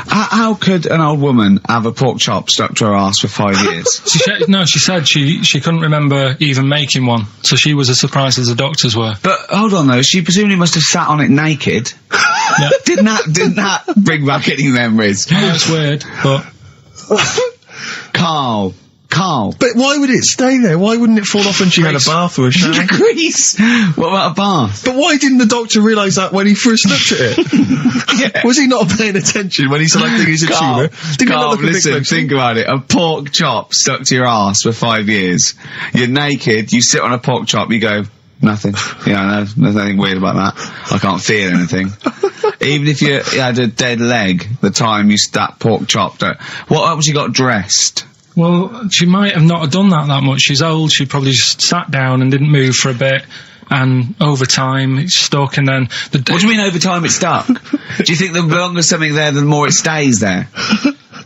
how could an old woman have a pork chop stuck to her arse for 5 years? She said she couldn't remember even making one, so she was as surprised as the doctors were. But hold on though, she presumably must have sat on it naked. Yeah. Didn't that bring back any memories? Yeah, it's weird, but Karl. But why would it stay there? Why wouldn't it fall off when she had a bath or a shower? Grease! What about a bath? But why didn't the doctor realise that when he first looked at it? Yeah. Was he not paying attention when he selected his tumour? Karl, listen, think about it. A pork chop stuck to your arse for 5 years. You're naked, you sit on a pork chop, you go, nothing. Yeah, there's nothing weird about that. I can't feel anything. Even if you had a dead leg, the time you that pork chop, what else you got dressed? Well, she might have not done that much. She's old, she probably just sat down and didn't move for a bit, and over time it's stuck, and then... What do you mean over time it's stuck? Do you think the longer something there, the more it stays there?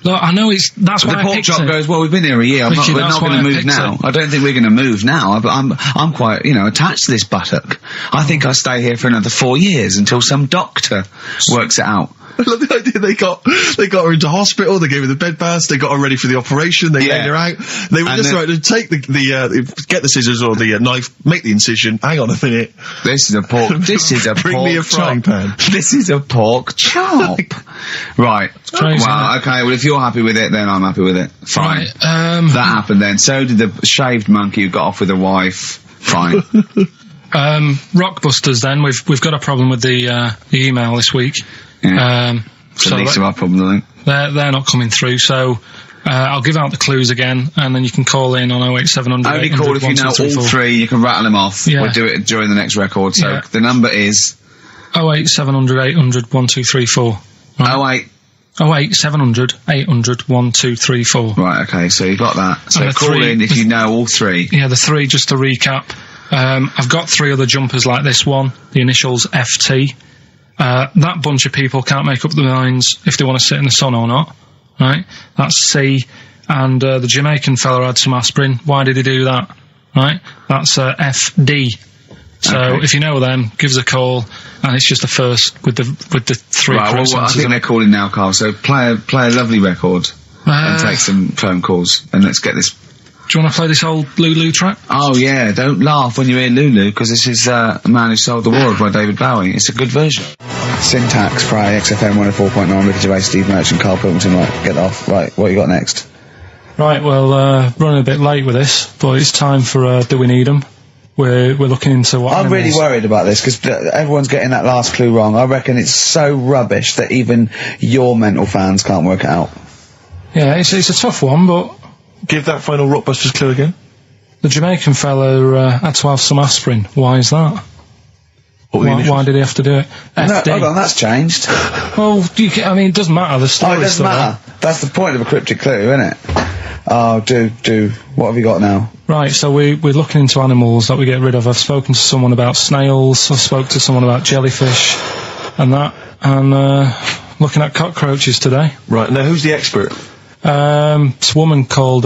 Look, I know that's why the pork chop goes, well, we've been here a year, we're not going to move now. I don't think we're going to move now, but I'm quite, attached to this buttock. I think I'll stay here for another 4 years until some doctor works it out. I love the idea they got her into hospital, they gave her the bed baths, they got her ready for the operation, they laid her out. They were just right to take get the scissors or the knife, make the incision. Hang on a minute. This is a pork. Bring me a frying pan. This is a pork chop. Right. Crazy, well, okay. Well, if you're happy with it, then I'm happy with it. Fine. Right, that happened then. So did the shaved monkey who got off with a wife. Fine. Rockbusters. Then we've got a problem with the email this week. Yeah. So the least of our problem, I think. They're not coming through, so I'll give out the clues again, and then you can call in on 08700. Only call if you know all three, you can rattle them off. Yeah. We'll do it during the next record, so the number is... 08700 800 1234. Right? 08700 800 1234. Right, okay, so you got that. So call in if you know all three. Yeah, the three, just to recap. I've got 3 other jumpers like this one, the initials FT. That bunch of people can't make up their minds if they want to sit in the sun or not, right? That's C. and the Jamaican fella had some aspirin. Why did he do that? Right? That's FD. So if you know them, give us a call, and it's just the first with the 3 Right, well, I think they're calling now, Carl. So play a lovely record and take some phone calls, and let's get this. Do you want to play this old Lulu track? Oh yeah, don't laugh when you hear Lulu, because this is A Man Who Sold the World by David Bowie. It's a good version. Syntax, Pray, XFM 104.9, Ricky Gervais, Steve Merchant, Karl Pilkington. Right, get off. Right, what you got next? Right, well, running a bit late with this, but it's time for Do We Need 'Em? We're looking into what I'm really worried about this, because everyone's getting that last clue wrong. I reckon it's so rubbish that even your mental fans can't work it out. Yeah, it's a tough one, but... Give that final Rockbusters clue again. The Jamaican fella had to have some aspirin. Why is that? Why did he have to do it? No, hold on, that's changed. Well, it doesn't matter. The story. Oh, it doesn't matter. That's the point of a cryptic clue, isn't it? Oh, do. What have you got now? Right, so we're looking into animals that we get rid of. I've spoken to someone about snails. I've spoken to someone about jellyfish, and that, and looking at cockroaches today. Right. Now, who's the expert? It's a woman called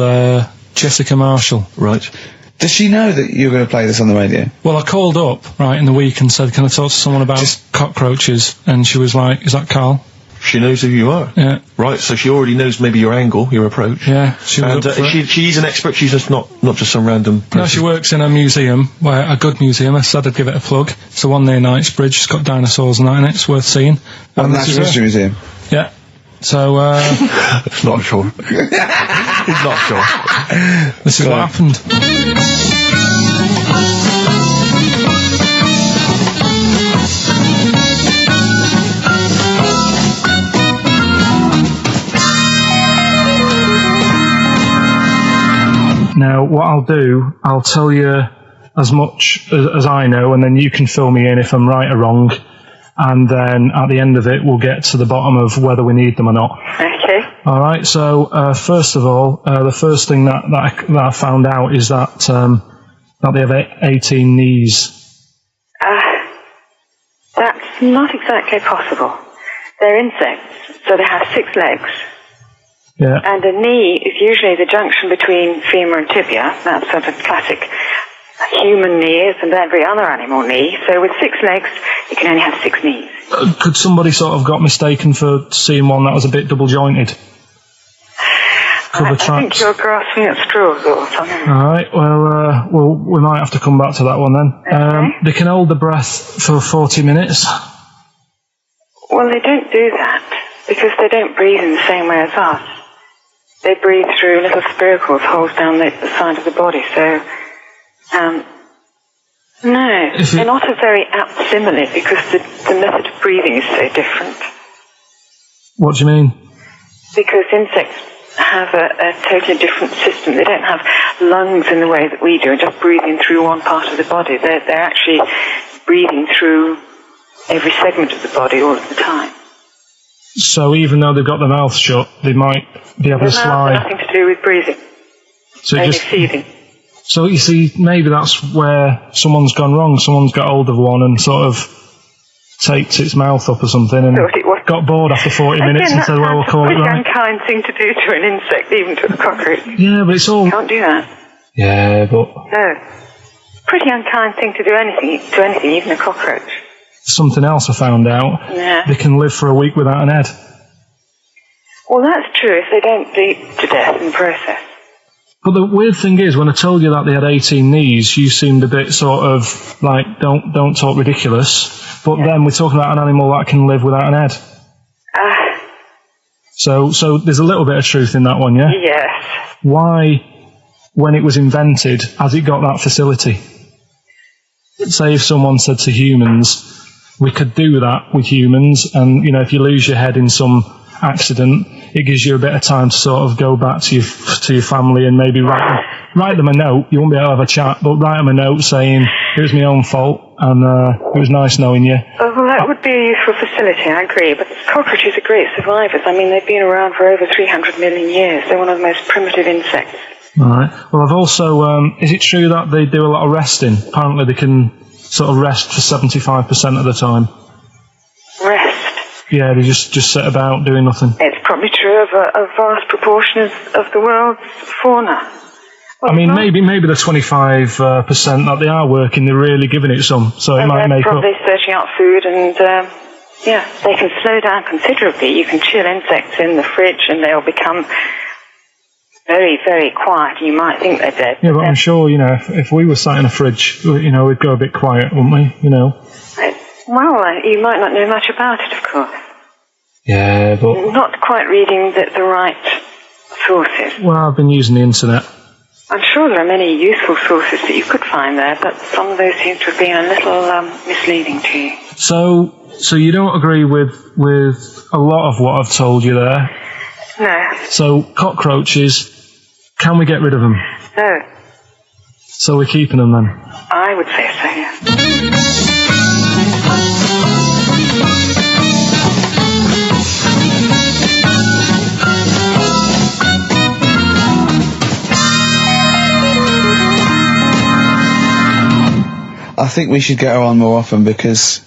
Jessica Marshall. Right. Does she know that you're going to play this on the radio? Well, I called up, right, in the week and said, can I talk to someone about cockroaches? And she was like, is that Carl? She knows who you are. Yeah. Right, so she already knows maybe your angle, your approach. Yeah, she was and she's an expert, she's just not just some random person. No, she works in a museum, a good museum. I said I'd give it a plug. It's the one near Knightsbridge. It's got dinosaurs and that in it. It's worth seeing. Natural History Museum? Yeah. So, not sure. He's not sure. This is what happened. Now, what I'll do, I'll tell you as much as I know, and then you can fill me in if I'm right or wrong. And then at the end of it, we'll get to the bottom of whether we need them or not. Okay. All right. So first of all, the first thing that I found out is that they have 18 knees. That's not exactly possible. They're insects, so they have 6 legs. Yeah. And a knee is usually the junction between femur and tibia. That's sort of classic human knees and every other animal knee. So with 6 legs, you can only have 6 knees. Could somebody sort of got mistaken for seeing one that was a bit double jointed? I think you're grasping at straws or something. All right. Well, we might have to come back to that one then. Okay. They can hold the breath for 40 minutes. Well, they don't do that because they don't breathe in the same way as us. They breathe through little spiracles, holes down the side of the body. So, no, they're not a very apt simile because the method of breathing is so different. What do you mean? Because insects have a totally different system. They don't have lungs in the way that we do, just breathing through one part of the body. They're actually breathing through every segment of the body all of the time. So even though they've got their mouth shut, they might be able to slide. Nothing to do with breathing. So only feeding. So you see, maybe that's where someone's gone wrong. Someone's got hold of one and sort of taped its mouth up or something and got bored after 40 minutes and said, well, we'll call it right. Pretty unkind thing to do to an insect, even to a cockroach. Yeah, but it's all... You can't do that. Yeah, but... No. Pretty unkind thing to do anything, even a cockroach. Something else I found out. Yeah. They can live for a week without an head. Well, that's true if they don't bleed to death in the process. But the weird thing is, when I told you that they had 18 knees, you seemed a bit sort of like, don't talk ridiculous. But then we're talking about an animal that can live without an head. So there's a little bit of truth in that one, yeah? Yes. Why, when it was invented, has it got that facility? Say if someone said to humans, we could do that with humans, and, you know, if you lose your head in some accident, it gives you a bit of time to sort of go back to your family and maybe write them a note. You won't be able to have a chat, but write them a note saying, it was my own fault, and it was nice knowing you. Well, that would be a useful facility, I agree, but cockroaches are great survivors. I mean, they've been around for over 300 million years. They're one of the most primitive insects. All right. Well, I've also, is it true that they do a lot of resting? Apparently they can sort of rest for 75% of the time. Rest? Yeah, they just sit about doing nothing. It's probably true of a vast proportion of the world's fauna. I mean, maybe the 25% that they are working, they're really giving it some, so it might make up. They're probably searching out food, and they can slow down considerably. You can chill insects in the fridge, and they'll become very, very quiet. You might think they're dead. Yeah, but I'm sure, if we were sat in a fridge, we'd go a bit quiet, wouldn't we? Well, you might not know much about it, of course. Yeah, but... Not quite reading the right sources. Well, I've been using the internet. I'm sure there are many useful sources that you could find there, but some of those seem to have been a little misleading to you. So you don't agree with a lot of what I've told you there? No. So, cockroaches, can we get rid of them? No. So we're keeping them then? I would say so, yes. I think we should get her on more often because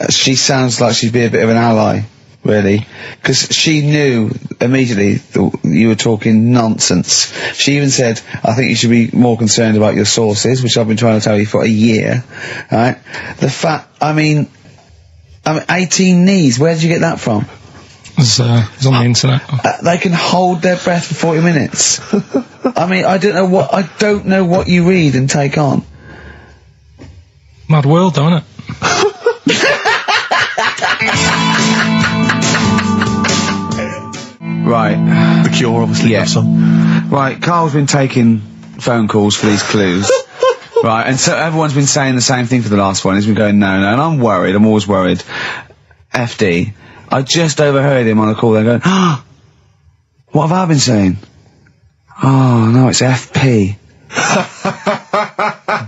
she sounds like she'd be a bit of an ally, really. Because she knew immediately that you were talking nonsense. She even said, I think you should be more concerned about your sources, which I've been trying to tell you for a year, right? The fact, I mean 18 knees, where did you get that from? It's on the internet. They can hold their breath for 40 minutes. I mean, I don't know what you read and take on. Mad world, don't it? Right. The Cure, obviously. Yeah. Right, Carl's been taking phone calls for these clues. Right, and so everyone's been saying the same thing for the last one. He's been going, no, and I'm worried. I'm always worried. FD. I just overheard him on a call. They're going, what have I been saying? Oh, no, it's FP.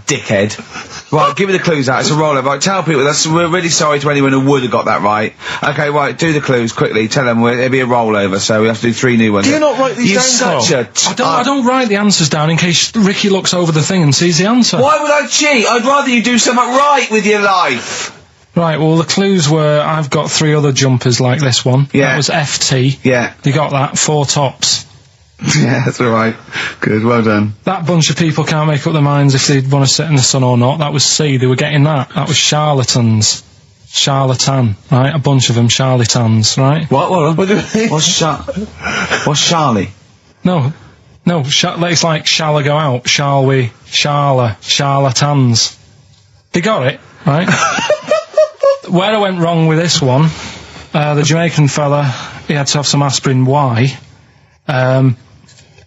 Dickhead. Right, give me the clues out. It's a rollover. Right, tell people. We're really sorry to anyone who would have got that right. Okay, right, do the clues quickly. Tell them it'll be a rollover, so we have to do 3 new ones. Do you not write these down, I don't write the answers down in case Ricky looks over the thing and sees the answer. Why would I cheat? I'd rather you do something right with your life. Right, well, the clues were I've got 3 other jumpers like this one. Yeah. That was FT. Yeah. You got that. 4 tops. Yeah, that's all right. Good, well done. That bunch of people can't make up their minds if they want to sit in the sun or not. That was C. They were getting that. That was charlatans. Charlatan, right? A bunch of them charlatans, right? What do you mean? What's Charlie? No, it's like, shall I go out? Shall we? Charlatans. They got it, right? Where I went wrong with this one, the Jamaican fella, he had to have some aspirin. Why?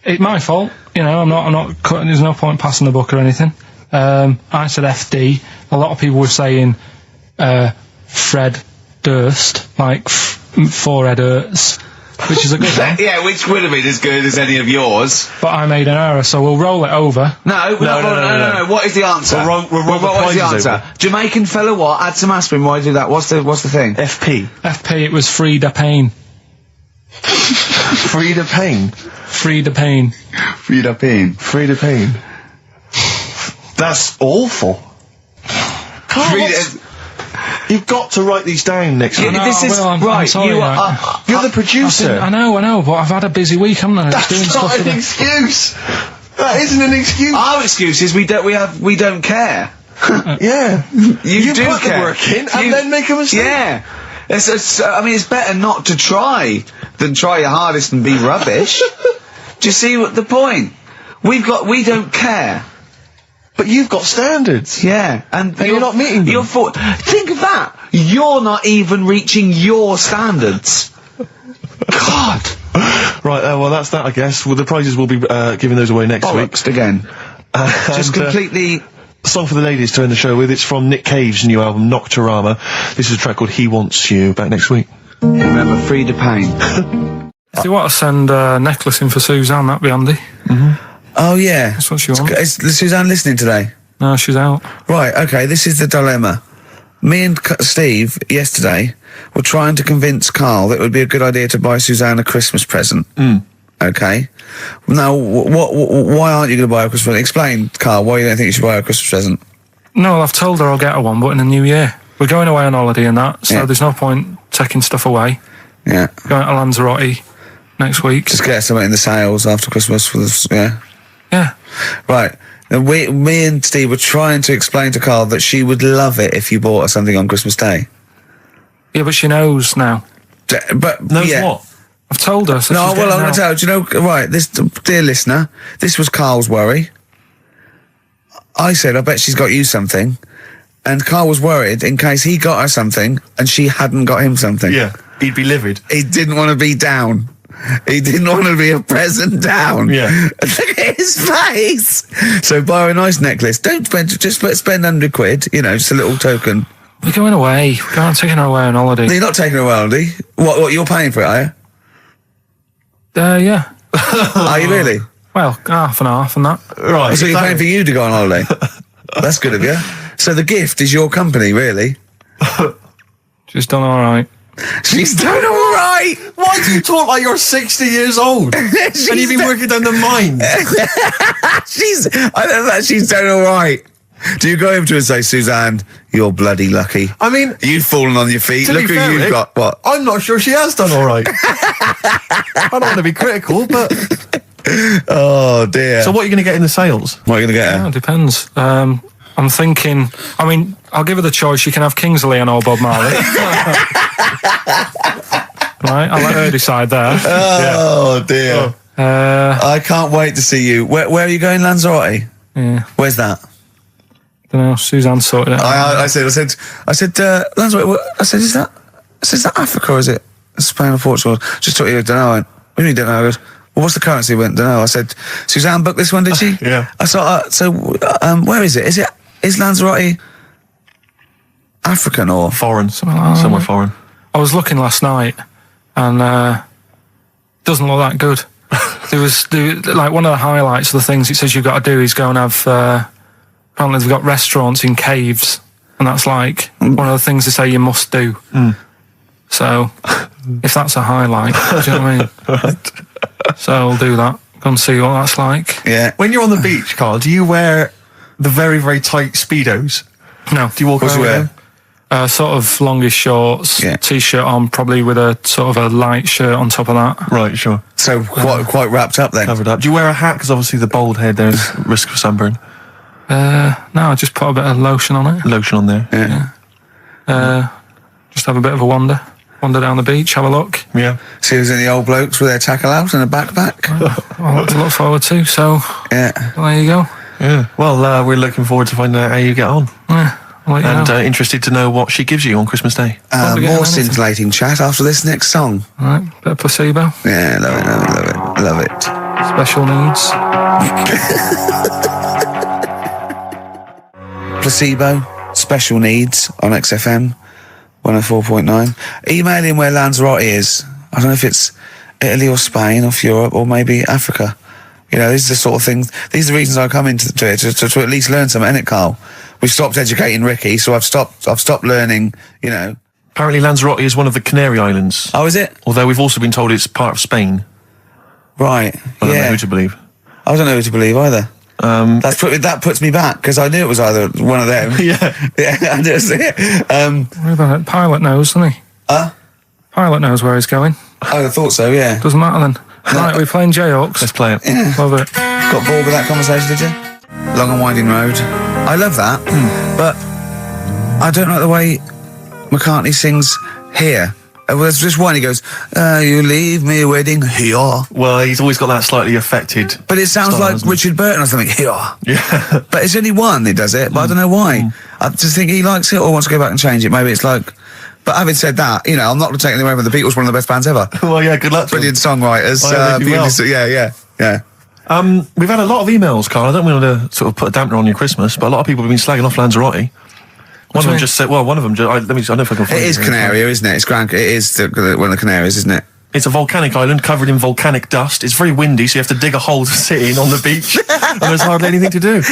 It's my fault, I'm not cutting, there's no point passing the book or anything. I said FD. A lot of people were saying, Fred Durst, like, forehead hurts, which is a good one. Yeah, which would have been as good as any of yours. But I made an error, so we'll roll it over. No. What is the answer? What is the answer? Jamaican fella what? Add some aspirin, why do that? What's the thing? FP, it was Frida Payne. Frida Payne? Frida Payne. Frida Payne. Frida Payne. That's awful. You've got to write these down next week. This is I'm right. sorry, You're the producer. I know, but I've had a busy week, haven't I? That's not an excuse. That isn't an excuse. Our excuse is we don't care. Yeah. You do put care. the work in and then make a mistake. Yeah. It's better not to try than try your hardest and be rubbish. Do you see the point? We don't care. But you've got standards. Yeah, and you're not meeting them. Think of that. You're not even reaching your standards. God. Right, well, that's that, I guess. Well, the prizes will be giving those away next week. Again. Just completely... Song for the ladies to end the show with. It's from Nick Cave's new album, Nocturama. This is a track called He Wants You. Back next week. Remember, Frida Payne. If you want to send a necklace in for Suzanne, that'd be handy. Oh, yeah. That's what she wants. Is Suzanne listening today? No, she's out. Right, okay, this is the dilemma. Me and Steve, yesterday, were trying to convince Carl that it would be a good idea to buy Suzanne a Christmas present. Okay? Now, why aren't you going to buy her a Christmas present? Explain, Carl, why you don't think you should buy her a Christmas present. No, I've told her I'll get her one, but in the new year. We're going away on holiday and that, so there's no point taking stuff away. Yeah. Going to Lanzarote next week. Just get something in the sales after Christmas for this, Yeah. Right. And me and Steve were trying to explain to Karl that she would love it if you bought her something on Christmas Day. Yeah, but she knows now. But knows what? I've told her. So no, well, I'm going to tell you. Do you know, right, this, dear listener, this was Karl's worry. I said, I bet she's got you something. And Karl was worried in case he got her something and she hadn't got him something. Yeah, he'd be livid. He didn't want to be down. He didn't want to be a present down. Yeah. Look at his face. So buy her a nice necklace. Don't spend, just spend £100, just a little token. We're going away. We're taking her away on holiday. No, you're not taking her away on holiday. What, you're paying for it, are you? Yeah. Are you really? Well, half and half and that. Right. So you're paying for you to go on holiday? That's good of you. So the gift is your company, really? She's done all right. She's done all right. Why do you talk like you're 60 years old? And you've been working down the mine. I know that she's done all right. Do you go over to her and say, Suzanne, you're bloody lucky? I mean, you've fallen on your feet. Look who you've got. What? I'm not sure she has done all right. I don't want to be critical, but. Oh dear. So what are you going to get in the sales? What are you going to get her? Yeah, it depends. I'm thinking. I mean, I'll give her the choice. She can have Kingsley and or Bob Marley. Right, I'll let her decide there. Oh dear. I can't wait to see you. Where are you going, Lanzarote? Yeah. Where's that? Don't know. Suzanne sorted it out. I said, Lanzarote. I said, is that Africa or is it Spain or Portugal? Just thought you don't know. I went, what do you mean don't know? I goes, well, what's the currency? I went, don't know. I said, Suzanne booked this one, did she? Yeah. I thought, where is it? Is Lanzarote African or foreign? Somewhere foreign. I was looking last night, and doesn't look that good. There was like one of the highlights of the things it says you've got to do is go and have. Apparently they've got restaurants in caves, and that's like one of the things they say you must do. So, if that's a highlight, do you know what I mean? Right. So I'll do that. Go and see what that's like. Yeah. When you're on the beach, Karl, do you wear the very, very tight Speedos? No. Do you walk around with them? Sort of longish shorts, t-shirt on, probably with a sort of a light shirt on top of that. Right, sure. So quite wrapped up then. Covered up. Do you wear a hat? Because obviously the bald head there's risk of sunburn. No, I just put a bit of lotion on it. Lotion on there. Yeah. Just have a bit of a wander down the beach, have a look. Yeah. See who's in the old blokes with their tackle out and a backpack. A lot to look forward to. So yeah, there you go. Yeah. Well, we're looking forward to finding out how you get on. Yeah. And interested to know what she gives you on Christmas Day. More scintillating chat after this next song. All right, bit of placebo. Yeah, love it. Special needs. Placebo, special needs on XFM 104.9. Email in where Lanzarote is. I don't know if it's Italy or Spain or Europe or maybe Africa. These are the sort of things. These are the reasons I come into it to at least learn something, innit, Karl? We've stopped educating Ricky, so I've stopped learning. Apparently, Lanzarote is one of the Canary Islands. Oh, is it? Although we've also been told it's part of Spain. Right. I don't know who to believe. I don't know who to believe either. That puts me back because I knew it was either one of them. Yeah. I just What about it? Pilot knows, doesn't he? Pilot knows where he's going. I thought so. Yeah. Doesn't matter then. Right, we're playing J-Hawks. Let's play it. Yeah. Love it. Got bored with that conversation, did you? Long and winding road. I love that, but I don't like the way McCartney sings here. There's just one, he goes, you leave me waiting here. Well, he's always got that slightly affected But it sounds style, like Richard Burton or something, here. Yeah. But it's only one that does it, but I don't know why. I just think he likes it or wants to go back and change it. Maybe it's like... But having said that, I'm not taking away from the Beatles, one of the best bands ever. Well, yeah, good luck. Brilliant songwriters. Yeah. We've had a lot of emails, Karl. I don't want to sort of put a dampener on your Christmas, but a lot of people have been slagging off Lanzarote. One of them just said, I don't know if I can find it. It is Canaria, isn't it? It is one of the Canaries, isn't it? It's a volcanic island covered in volcanic dust. It's very windy, so you have to dig a hole to sit in on the beach, and there's hardly anything to do.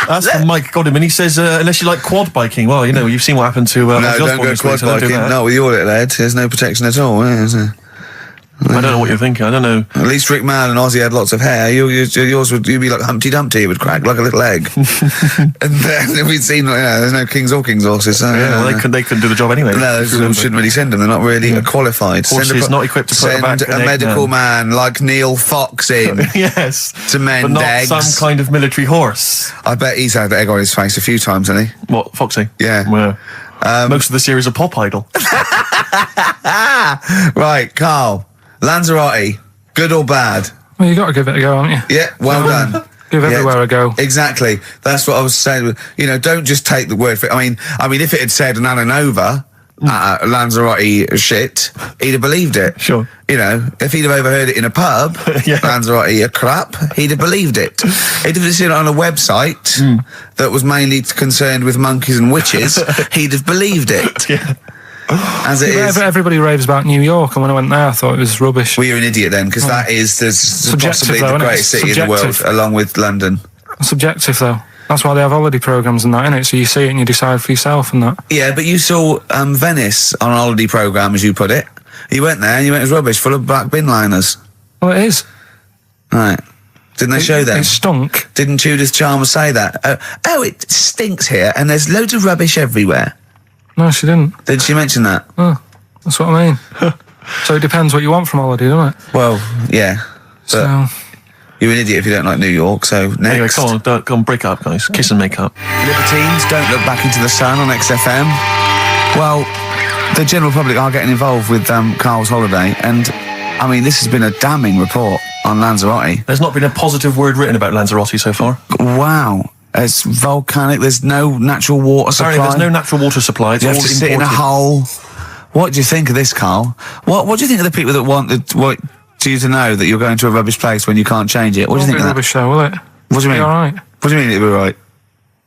That's from Mike Godham, he says, unless you like quad biking, well, you've seen what happened to... no, don't go quad biking. Not with your little head. There's no protection at all, is there? I don't know what you're thinking. I don't know. At least Rick Mann and Ozzy had lots of hair. Yours would you'd be like Humpty Dumpty. It would crack like a little egg. And then we'd seen, there's no kings or kings horses. So, they couldn't do the job anyway. No, shouldn't really send them. They're not really qualified. Horses not equipped to put send a medical man like Neil Fox in. Yes. To mend but not eggs. some kind of military horse. I bet he's had egg on his face a few times, hasn't he? What, Foxy? Yeah. Well, most of the series are Pop Idol. Right, Carl. Lanzarote, good or bad? Well, you got to give it a go, haven't you? Yeah, well done. Give everywhere a go. Exactly. That's what I was saying. Don't just take the word for it. I mean, if it had said an Alanova, Lanzarote shit, he'd have believed it. Sure. If he'd have overheard it in a pub, Lanzarote a crap, he'd have believed it. He'd have seen it on a website that was mainly concerned with monkeys and witches, he'd have believed it. Yeah. As it is. Everybody raves about New York, and when I went there, I thought it was rubbish. Well, you're an idiot then, because that is possibly the greatest city in the world, along with London. Subjective, though. That's why they have holiday programmes and that, innit? So you see it and you decide for yourself and that. Yeah, but you saw Venice on a holiday programme, as you put it. You went there and you went, it was rubbish, full of black bin liners. Well, it is. Right. Didn't they show them? It stunk. Didn't Judith Chalmers say that? Oh, it stinks here, and there's loads of rubbish everywhere. No, she didn't. Did she mention that? Oh, that's what I mean. So it depends what you want from holiday, doesn't it? Well, yeah. So you're an idiot if you don't like New York, so next. Anyway, come on, break up, guys. Kiss and make up. Libertines, don't look back into the sun on XFM. Well, the general public are getting involved with Carl's holiday, and, this has been a damning report on Lanzarote. There's not been a positive word written about Lanzarote so far. Wow. It's volcanic. There's no natural water supply. Apparently there's no natural water supply. It's you have all to sit in a hole. What do you think of this, Carl? What do you think of the people that want you to know that you're going to a rubbish place when you can't change it? What do you think of that? Rubbish show, will it? What do you mean? All right. What do you mean it'll be right?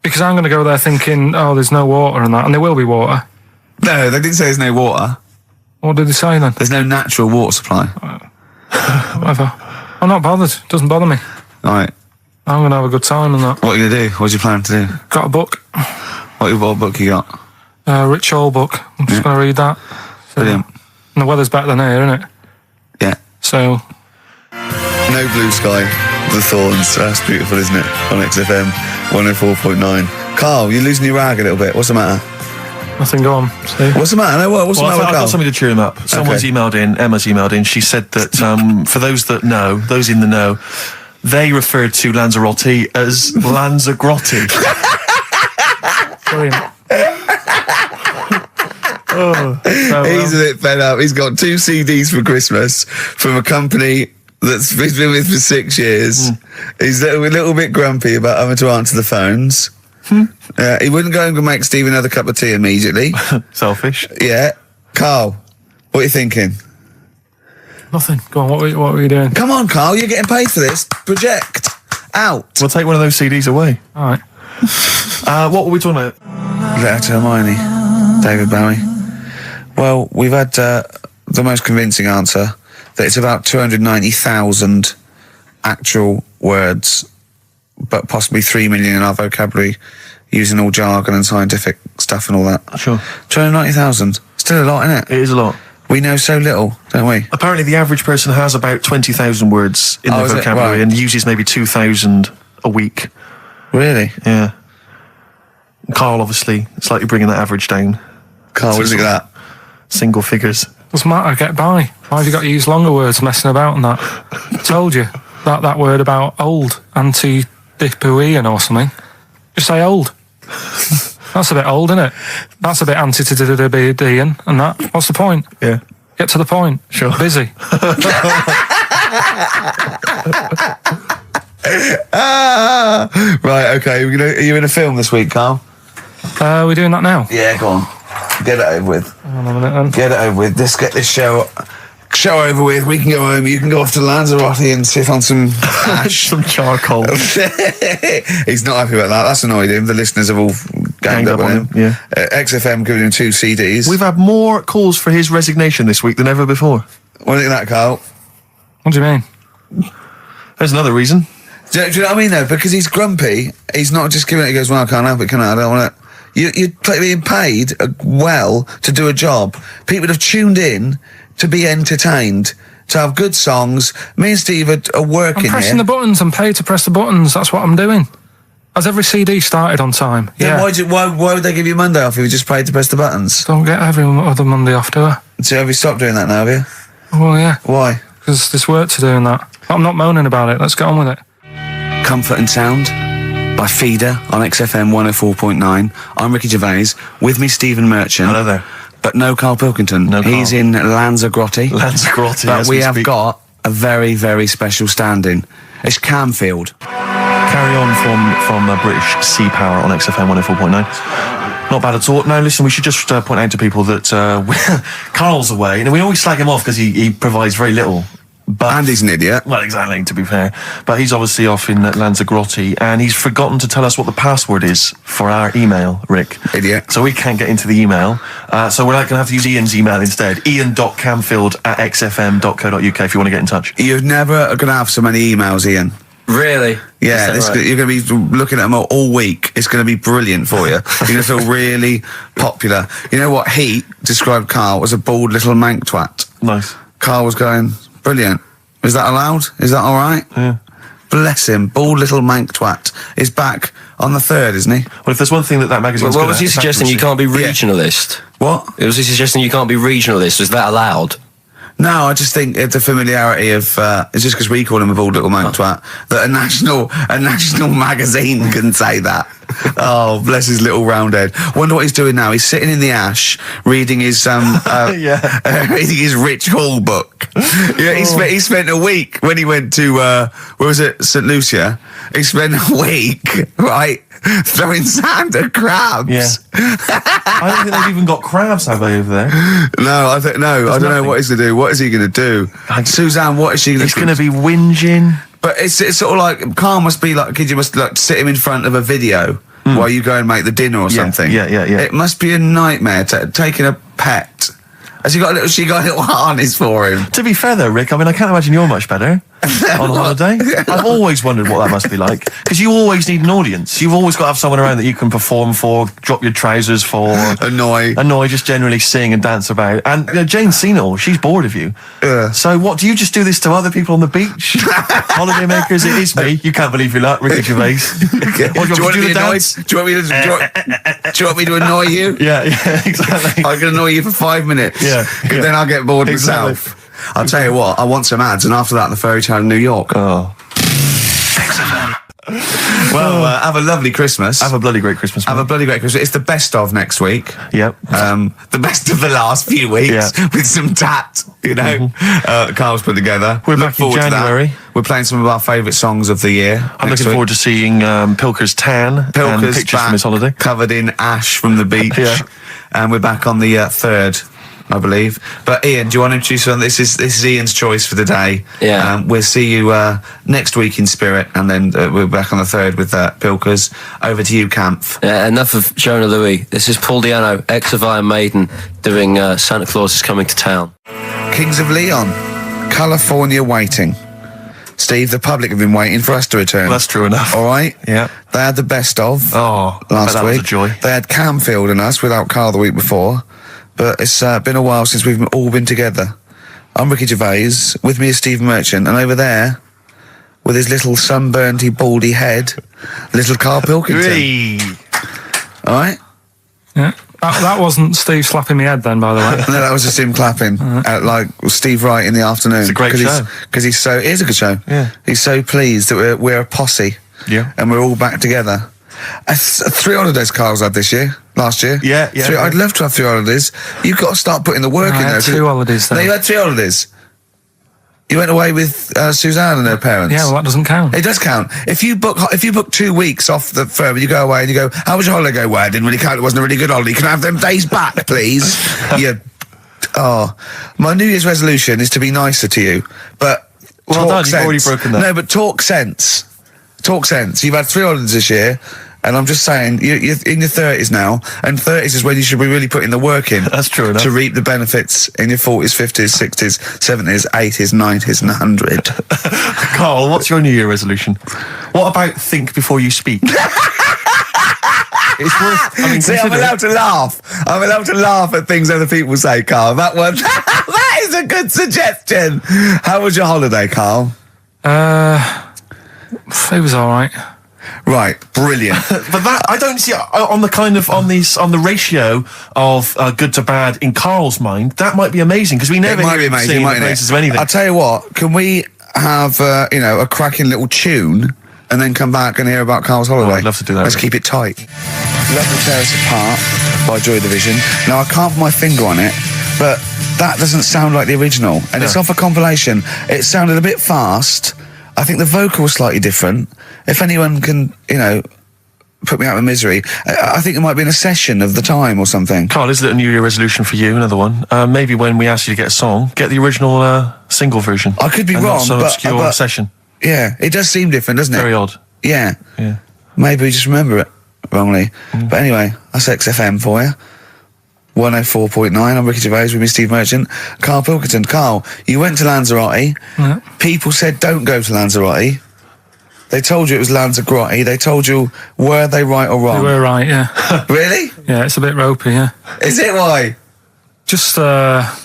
Because I'm going to go there thinking, there's no water and that, and there will be water. No, they didn't say there's no water. What did they say then? There's no natural water supply. Whatever. I'm not bothered. It doesn't bother me. All right. I'm going to have a good time and that. What are you going to do? What do you plan to do? Got a book. What book you got? Rich Hall book. I'm just going to read that. So, Brilliant. And the weather's better than here, isn't it? Yeah. So. No Blue Sky, The Thorns. That's beautiful, isn't it? On XFM 104.9. Carl, you're losing your rag a little bit. What's the matter? Nothing, go on. See? What's the matter? What's the matter with I've Carl? got something to cheer him up. Someone's emailed in, Emma's emailed in, she said that for those that know, those in the know, they referred to Lanzarote as Lanzagrotte. Brilliant. He's a bit fed up. He's got 2 CDs for Christmas from a company that's he's been with for 6 years. He's a little bit grumpy about having to answer the phones. He wouldn't go and make Steve another cup of tea immediately. Selfish. Yeah. Carl, what are you thinking? Nothing. Go on, what were you doing? Come on, Carl, you're getting paid for this. Project. Out. We'll take one of those CDs away. All right. What were we talking about? Letter to Hermione. David Bowie. Well, we've had the most convincing answer that it's about 290,000 actual words, but possibly 3 million in our vocabulary, using all jargon and scientific stuff and all that. Sure. 290,000. Still a lot, isn't it? It is a lot. We know so little, don't we? Apparently the average person has about 20,000 words in their vocabulary and uses maybe 2,000 a week. Really? Yeah. Carl, obviously, slightly bringing that average down. Carl, what do you think of that? Single figures. What's the matter? Get by. Why have you got to use longer words messing about and that? I told you. That word about old. Anti-dipuian or something. Just say old. That's a bit old, isn't it? That's a bit anti-dipuian and that. What's the point? Yeah. Get to the point. Sure. Busy. Right, okay. Are you in a film this week, Carl? We're doing that now? Yeah, go on. Get it over with. Hang on a minute then. Get it over with. Let's get this show over with. We can go home. You can go off to Lanzarote and sit on some ash. Some charcoal. He's not happy about that. That's annoyed him. The listeners have all ganged up on him. Yeah. XFM giving him 2 CDs. We've had more calls for his resignation this week than ever before. What do you think of that, Carl? What do you mean? There's another reason. Do you know what I mean, though? Because he's grumpy. He's not just giving it. He goes, well, I can't help it, can I? I don't want to. You're being paid well to do a job. People have tuned in to be entertained, to have good songs. Me and Steve are working I'm pressing here. the buttons. I'm paid to press the buttons. That's what I'm doing. Has every CD started on time? Yeah. Why would they give you Monday off if you just paid to press the buttons? Don't get every other Monday off, do I? So have you stopped doing that now, have you? Well, yeah. Why? Because there's work to do in that. I'm not moaning about it. Let's get on with it. Comfort and Sound by Feeder on XFM 104.9. I'm Ricky Gervais. With me, Stephen Merchant. Hello there. But no Karl Pilkington. No Karl. He's in Lanzarote. Lanzarote, But as we we have speak. got a very, very special stand-in. It's Camfield. Carry on from British Sea Power on XFM 104.9. Not bad at all. No, listen, we should just point out to people that Carl's away, and we always slag him off because he provides very little. And he's an idiot. Well, exactly, to be fair. But he's obviously off in Lanzarote, and he's forgotten to tell us what the password is for our email, Rick. Idiot. So we can't get into the email. So we're going to have to use Ian's email instead. ian.camfield@xfm.co.uk if you want to get in touch. You're never going to have so many emails, Ian. Really? Yeah, Is that right? you're going to be looking at them all week. It's going to be brilliant for you. You're going to feel really popular. You know what? He described Karl as a bald little mank twat. Nice. Karl was going, brilliant. Is that allowed? Is that all right? Yeah. Bless him. Bald little mank twat is back on the 3rd, isn't he? Well, if there's one thing that magazine's Well, good was he at, it's suggesting you accuracy. can't be regionalist? What? Was he suggesting you can't be regionalist? Was that allowed? No, I just think it's a familiarity of, it's just because we call him a bald little mank twat, that a national magazine can say that. Oh, bless his little round head. Wonder what he's doing now. He's sitting in the ash, reading his, reading his Rich Hall book. Yeah, he spent a week when he went to, where was it, St. Lucia? He spent a week, right, throwing sand at crabs. Yeah. I don't think they've even got crabs, have they, over there? No, I don't know what he's going to do. What is he going to do? Suzanne, what is she going to do? He's going to be whinging. But it's sort of like, Karl must be like, you must like sit him in front of a video while you go and make the dinner or something. Yeah. It must be a nightmare taking a pet. Has she got a little harness for him? To be fair though, Rick, I mean, I can't imagine you're much better on holiday. I've always wondered what that must be like. Because you always need an audience. You've always got to have someone around that you can perform for, drop your trousers for. Annoy, just generally sing and dance about. And Jane's seen it all. She's bored of you. So what, do you just do this to other people on the beach? Holiday makers, it is me. You can't believe your luck, Ricky Gervais. Do you want me to annoy you? Yeah, exactly. I can annoy you for 5 minutes. Yeah. Then I'll get bored Exactly. myself. I'll tell you what, I want some ads, and after that, the fairy tale in New York. Oh. Well, have a lovely Christmas. Have a bloody great Christmas. Have a bloody great Christmas. It's the best of next week. Yep. The best of the last few weeks with some tat, you know. Carl's put together. We're back in January. We're playing some of our favourite songs of the year. I'm looking forward to seeing Pilker's tan and pictures from his holiday. Covered in ash from the beach. And we're back on the 3rd. I believe. But Ian, do you want to introduce one? This is Ian's choice for the day. Yeah. We'll see you next week in spirit, and then we're back on the 3rd with Pilkers. Over to you, Kampf. Yeah, enough of Jonah Louis. This is Paul Di'Anno, ex of Iron Maiden, doing Santa Claus is Coming to Town. Kings of Leon, California Waiting. Steve, the public have been waiting for us to return. That's true enough. All right? Yeah. They had the best of last week. Was a joy. They had Camfield and us without Karl the week before. But it's been a while since we've all been together. I'm Ricky Gervais, with me is Steve Merchant, and over there, with his little sunburnedy, baldy head, little Karl Pilkington. All right? Yeah. That wasn't Steve slapping me head then, by the way. No, that was just him clapping, like Steve Wright in the afternoon. It's a great show. Because it is a good show. Yeah. He's so pleased that we're a posse. Yeah. And we're all back together. 3 holidays Karl's had last year. Yeah. I'd love to have 3 holidays. You've got to start putting the work in there. I had 2 holidays then. No, you had 3 holidays. You went away with Suzanne and her parents. Yeah, well, that doesn't count. It does count. If you book 2 weeks off the firm, you go away and you go, how was your holiday? Go, well, it didn't really count. It wasn't a really good holiday. Can I have them days back, please? My New Year's resolution is to be nicer to you, but well done, you've already broken that. No, but talk sense. Talk sense. You've had 3 holidays this year. And I'm just saying, you're in your 30s now, and 30s is when you should be really putting the work in. That's true enough. To reap the benefits in your 40s, 50s, 60s, 70s, 80s, 90s, and 100. Karl, what's your New Year resolution? What about think before you speak? It's worth. See, I'm allowed to laugh. I'm allowed to laugh at things other people say, Karl. That one, that is is a good suggestion. How was your holiday, Carl? It was all right. Right, brilliant. But that I don't see on the ratio of good to bad in Carl's mind. That might be amazing because we never might be amazing, see the mightn't basis it? of anything. I'll tell you what. Can we have a cracking little tune and then come back and hear about Carl's holiday? I'd love to do that. Let's keep it tight. Love to Tear Us Apart by Joy Division. Now I can't put my finger on it, but that doesn't sound like the original, and it's off a compilation. It sounded a bit fast. I think the vocal was slightly different. If anyone can, put me out of misery, I think it might be in a session of the time or something. Carl, is it a New Year resolution for you? Another one. Maybe when we ask you to get a song, get the original single version. I could be wrong, not some but obscure session. Yeah, it does seem different, doesn't it? Very odd. Yeah. Yeah. Maybe we just remember it wrongly. But anyway, that's XFM for you. 104.9, I'm Ricky Gervais with me, Steve Merchant. Karl Pilkington. Carl, you went to Lanzarote. Yeah. People said don't go to Lanzarote. They told you it was Lanzarote. They told you, were they right or wrong? They were right, yeah. Really? Yeah, it's a bit ropey, yeah. Is it? Why? Just, out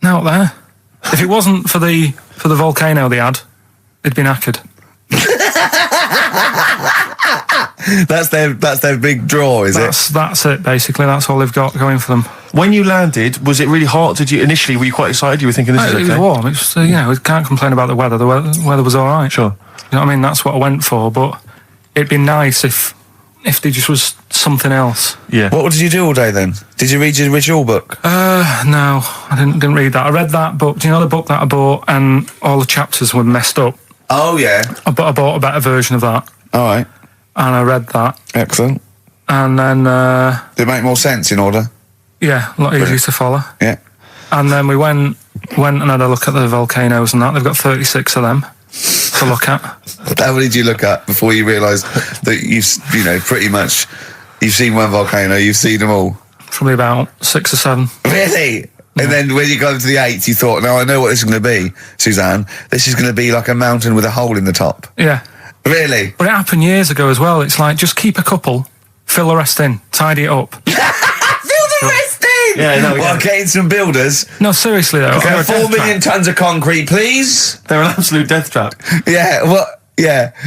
there. If it wasn't for the volcano they had, it'd been knackered. That's their big draw, is it? That's it, basically. That's all they've got going for them. When you landed, was it really hot? Were you quite excited? You were thinking this is okay? It was warm. It's we can't complain about the weather. The weather was all right. Sure. You know what I mean? That's what I went for. But it'd be nice if there just was something else. Yeah. What did you do all day then? Did you read your ritual book? No, I didn't read that. I read that book. Do you know the book that I bought? And all the chapters were messed up. Oh yeah. I bought a better version of that. All right. And I read that. Excellent. And then did it make more sense in order? Yeah, a lot easier to follow. Yeah. And then we went and had a look at the volcanoes and that. They've got 36 of them to look at. How many did you look at before you realised that pretty much you've seen one volcano, you've seen them all? Probably about 6 or 7. Really? Yeah. And then when you got to the 8th, you thought, now I know what this is going to be, Suzanne. This is going to be like a mountain with a hole in the top. Yeah. Really? But it happened years ago as well. It's like, just keep a couple, fill the rest in, tidy it up. Fill the rest in? Yeah, no. Well, getting some builders. No, seriously though. Okay, 4 million tons of concrete, please. They're an absolute death trap. Yeah,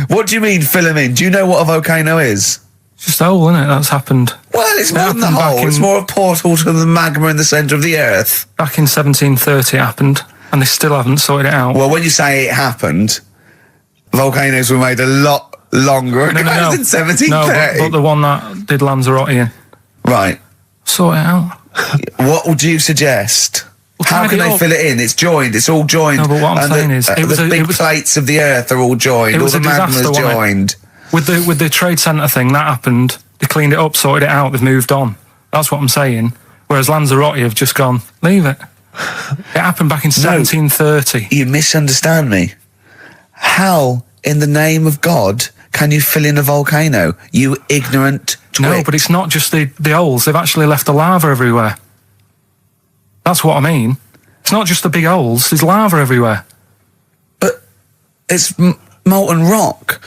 what do you mean fill them in? Do you know what a volcano is? It's just a hole, isn't it? That's happened. Well, it's more than the hole. It's more a portal to the magma in the centre of the earth. Back in 1730 it happened, and they still haven't sorted it out. Well, when you say it happened, volcanoes were made a lot longer ago than 1730. No, but the one that did Lanzarote in. Right. Sort it out. What would you suggest? Well, how can they fill it in? It's joined. It's all joined. No, but what I'm saying is, the big plates of the earth are all joined. All the magma's joined. With the trade centre thing, that happened. They cleaned it up, sorted it out. They've moved on. That's what I'm saying. Whereas Lanzarote have just gone, leave it. It happened back in 1730. You misunderstand me. How, in the name of God, can you fill in a volcano? You ignorant twit. No, but it's not just the holes. They've actually left the lava everywhere. That's what I mean. It's not just the big holes. There's lava everywhere. But it's molten rock.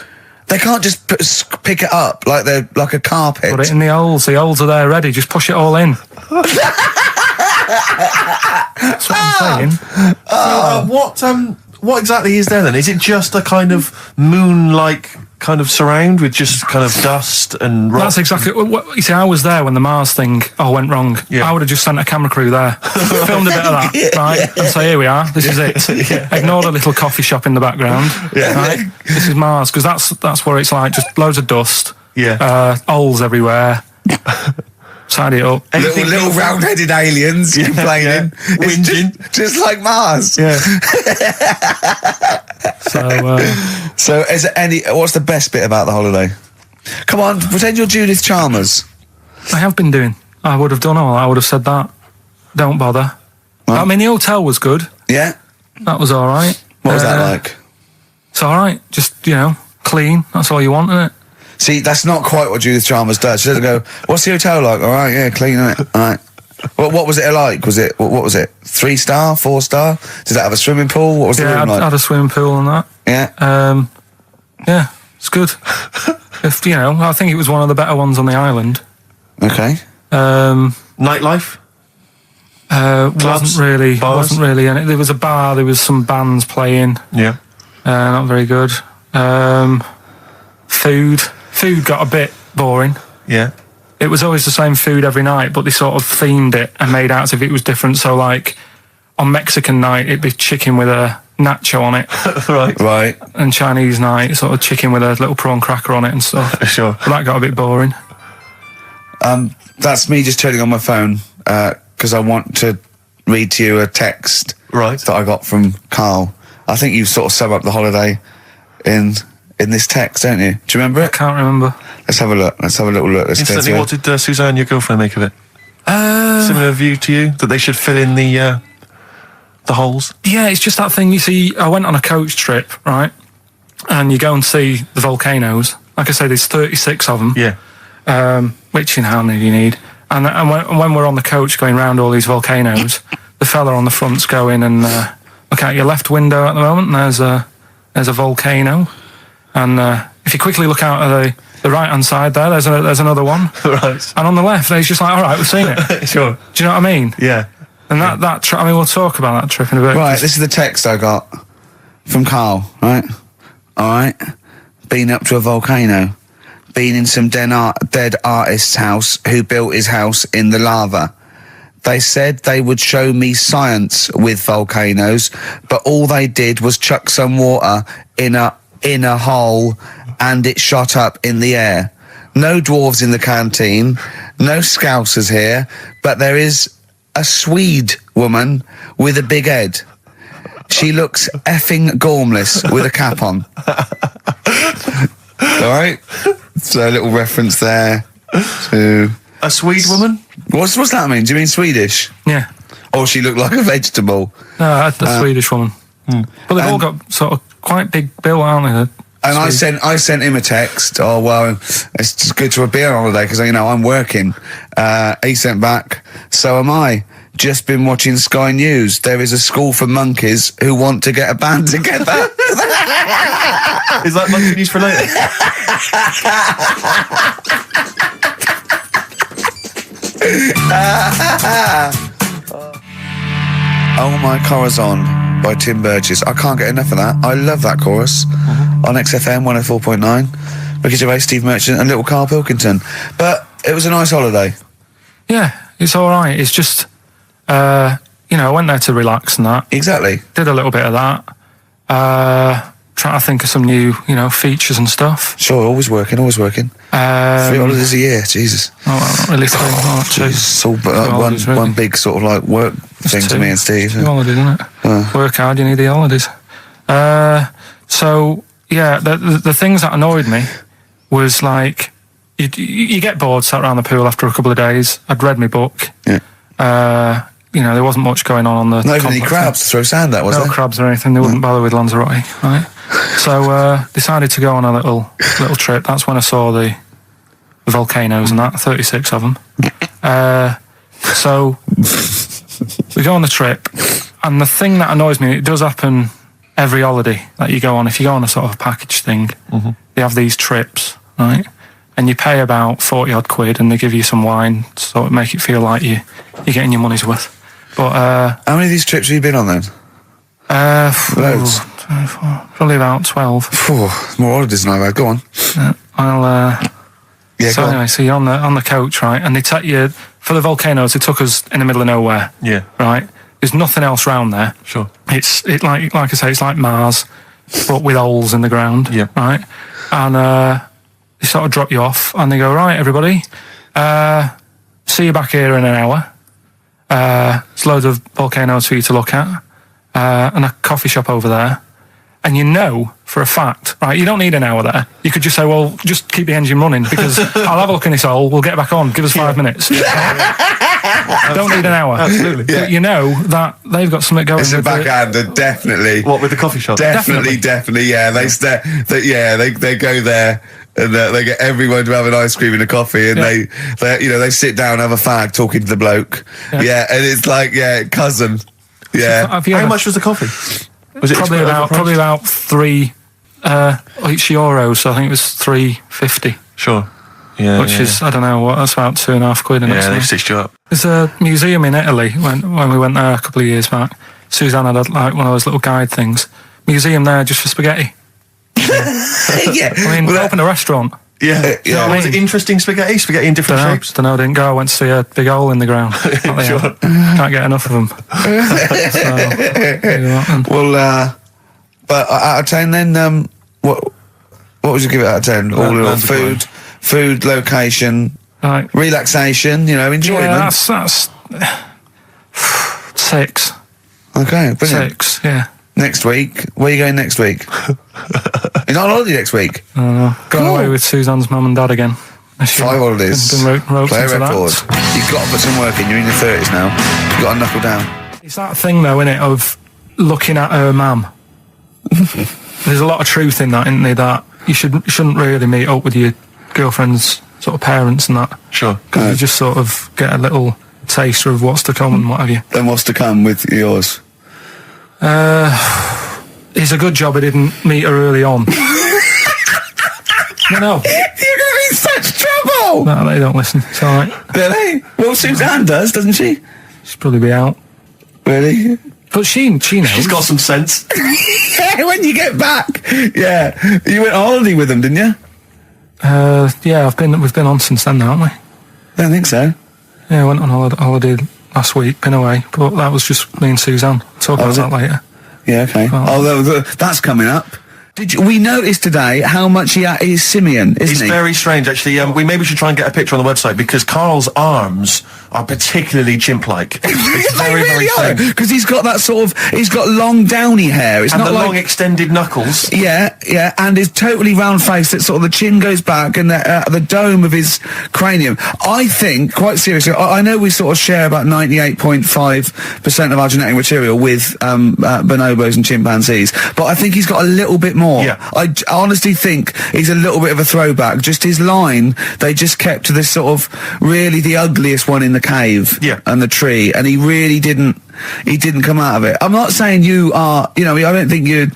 They can't just pick it up like they're like a carpet. Put it in the holes. The holes are there ready. Just push it all in. That's what I'm saying. What exactly is there then? Is it just a kind of moon-like kind of surround with just kind of dust and rock? That's exactly what you see. I was there when the Mars thing went wrong. Yeah. I would have just sent a camera crew there, filmed a bit of that, right, and say, here we are. This is it. Ignore the little coffee shop in the background. Right? This is Mars, because that's what it's like. Just loads of dust. Yeah. Holes everywhere. Tidy it up. Little round-headed aliens complaining. It's just like Mars. Yeah. So is there what's the best bit about the holiday? Come on, pretend you're Judith Chalmers. I have been doing. I would have done all. I would have said that. Don't bother. Well, I mean, the hotel was good. Yeah. That was all right. What was that like? It's all right. Just, clean. That's all you want, isn't it? See, that's not quite what Judith Chalmers does. She doesn't go, what's the hotel like? All right, yeah, clean, isn't it? All right. Well, what was it like? What was it? 3-star, 4-star? Did that have a swimming pool? What was the room like? Yeah, had a swimming pool and that. Yeah. Yeah, it's good. I think it was one of the better ones on the island. Okay. Nightlife? Wasn't really. And there was a bar. There was some bands playing. Yeah. Not very good. Food got a bit boring. Yeah. It was always the same food every night, but they sort of themed it and made out as if it was different. So, like, on Mexican night, it'd be chicken with a nacho on it. Right. And Chinese night, sort of chicken with a little prawn cracker on it and stuff. Sure. But that got a bit boring. That's me just turning on my phone, because I want to read to you a text that I got from Karl. I think you sort of sum up the holiday in this text, don't you? Do you remember it? I can't remember. Let's have a look. Let's have a little look. Instantly, what did Suzanne, your girlfriend, make of it? Similar view to you? That they should fill in the holes? Yeah, it's just that thing. You see, I went on a coach trip, right? And you go and see the volcanoes. Like I say, there's 36 of them. Yeah. Which, how many do you need? And when we're on the coach going round all these volcanoes, the fella on the front's going and look out your left window at the moment, and there's a volcano. And if you quickly look out at the right-hand side there's another one. Right. And on the left, he's just like, all right, we've seen it. Sure. Do you know what I mean? Yeah. And that trip, I mean, we'll talk about that trip in a bit. Right, this is the text I got from Karl, right? All right. Been up to a volcano. Been in some dead artist's house who built his house in the lava. They said they would show me science with volcanoes, but all they did was chuck some water in a hole and it shot up in the air. No dwarves in the canteen, no scousers here, but there is a Swede woman with a big head. She looks effing gormless with a cap on. All right? So a little reference there to... A Swede woman? What's that mean? Do you mean Swedish? Yeah. Or she looked like a vegetable? No, the Swedish woman. But they've all got sort of quite big bill, aren't they? And I sent him a text. Oh, well, it's just good to be on holiday because, I'm working. He sent back, so am I. Just been watching Sky News. There is a school for monkeys who want to get a band together. Is that monkey news for later? Oh My Corazon by Tim Burgess. I can't get enough of that. I love that chorus. On XFM 104.9. Ricky Gervais, Steve Merchant and little Karl Pilkington. But it was a nice holiday. Yeah, it's all right. It's just, I went there to relax and that. Exactly. Did a little bit of that. Trying to think of some new, features and stuff. Sure, always working. 3 holidays a year, Jesus. Oh, well, not really 3, not 2. It's all one big sort of like work thing to me and Steve. 2 holidays, isn't it? Work hard, you need the holidays. So, yeah, the things that annoyed me was like, you get bored sat around the pool after a couple of days. I'd read my book. Yeah. There wasn't much going on the... Not even any crabs to throw sand at, was there? No crabs or anything. They wouldn't bother with Lanzarote, right? So decided to go on a little trip. That's when I saw the volcanoes and that, 36 of them. So we go on the trip, and the thing that annoys me, it does happen every holiday that you go on. If you go on a sort of a package thing, they have these trips, right? And you pay about 40 odd quid, and they give you some wine to sort of make it feel like you're getting your money's worth. But how many of these trips have you been on then? Loads. Probably about 12. More holidays than I've had. Go on. Anyway, so you're on the coach, right? And they take you for the volcanoes. They took us in the middle of nowhere. Yeah. Right. There's nothing else round there. Sure. It's like I say, it's like Mars, but with holes in the ground. Yeah. Right. And they sort of drop you off, and they go, right, everybody, see you back here in an hour. There's loads of volcanoes for you to look at, and a coffee shop over there. And for a fact, right, you don't need an hour there. You could just say, well, just keep the engine running because I'll have a look in this hole, we'll get back on, give us 5 minutes. Don't need an hour. Absolutely. But that they've got something going. It's a backhander, definitely. What, with the coffee shop? Definitely, yeah. They go there and they get everyone to have an ice cream and a coffee, and they sit down, have a fag, talking to the bloke. Yeah, and it's like, cousin. Yeah. How much was the coffee? Was it probably about 3 each euros? So I think it was $3.50. Sure. Yeah, which is, I don't know, what, that's about £2.50. Yeah, they've stitched you up. There's a museum in Italy, when we went there a couple of years back. Suzanne had like one of those little guide things. Museum there just for spaghetti. Yeah. I mean, we opened a restaurant. Yeah. Was it interesting spaghetti? Spaghetti in different shapes? Don't know, I didn't go. I went to see a big hole in the ground. Sure. Can't get enough of them. Well, but out of 10 then, what would you give it out of 10? All in all, food, location, right. Relaxation, enjoyment. Yeah, that's 6. Okay, brilliant. 6, yeah. Next week, where are you going next week? You're not on holiday next week? I don't know. Going away with Suzanne's mum and dad again. 5 holidays. Been Play a record. You've got to put some work in. You're in your 30s now. You've got to knuckle down. It's that thing though, innit, of looking at her mum. There's a lot of truth in that, isn't there? That you shouldn't really meet up with your girlfriend's sort of parents and that. Sure. Because you just sort of get a little taster of what's to come and what have you. And what's to come with yours? It's a good job I didn't meet her early on. No. You're going to be in such trouble! No, they don't listen. It's alright. Really? Well, Suzanne does, doesn't she? She'll probably be out. Really? But she knows. She's got some sense. Yeah, when you get back. Yeah. You went on holiday with them, didn't you? Yeah, we've been on since then, haven't we? I don't think so. Yeah, I went on holiday last week, been away, but that was just me and Suzanne. Talk about that later. Yeah, okay. Although that's coming up. We noticed today how much he is simian, isn't he? He's very strange, actually. We maybe should try and get a picture on the website because Karl's arms are particularly chimp-like. It's very, very strange. Because he's got that sort of, he's got long downy hair. It's and not the like long extended knuckles. Yeah, and his totally round face that sort of the chin goes back and the dome of his cranium. I think, quite seriously, I know we sort of share about 98.5% of our genetic material with bonobos and chimpanzees, but I think he's got a little bit more. Yeah. I honestly think he's a little bit of a throwback. Just his line, they just kept to this sort of really the ugliest one in the cave and the tree, and he really didn't come out of it. I'm not saying you are, I don't think you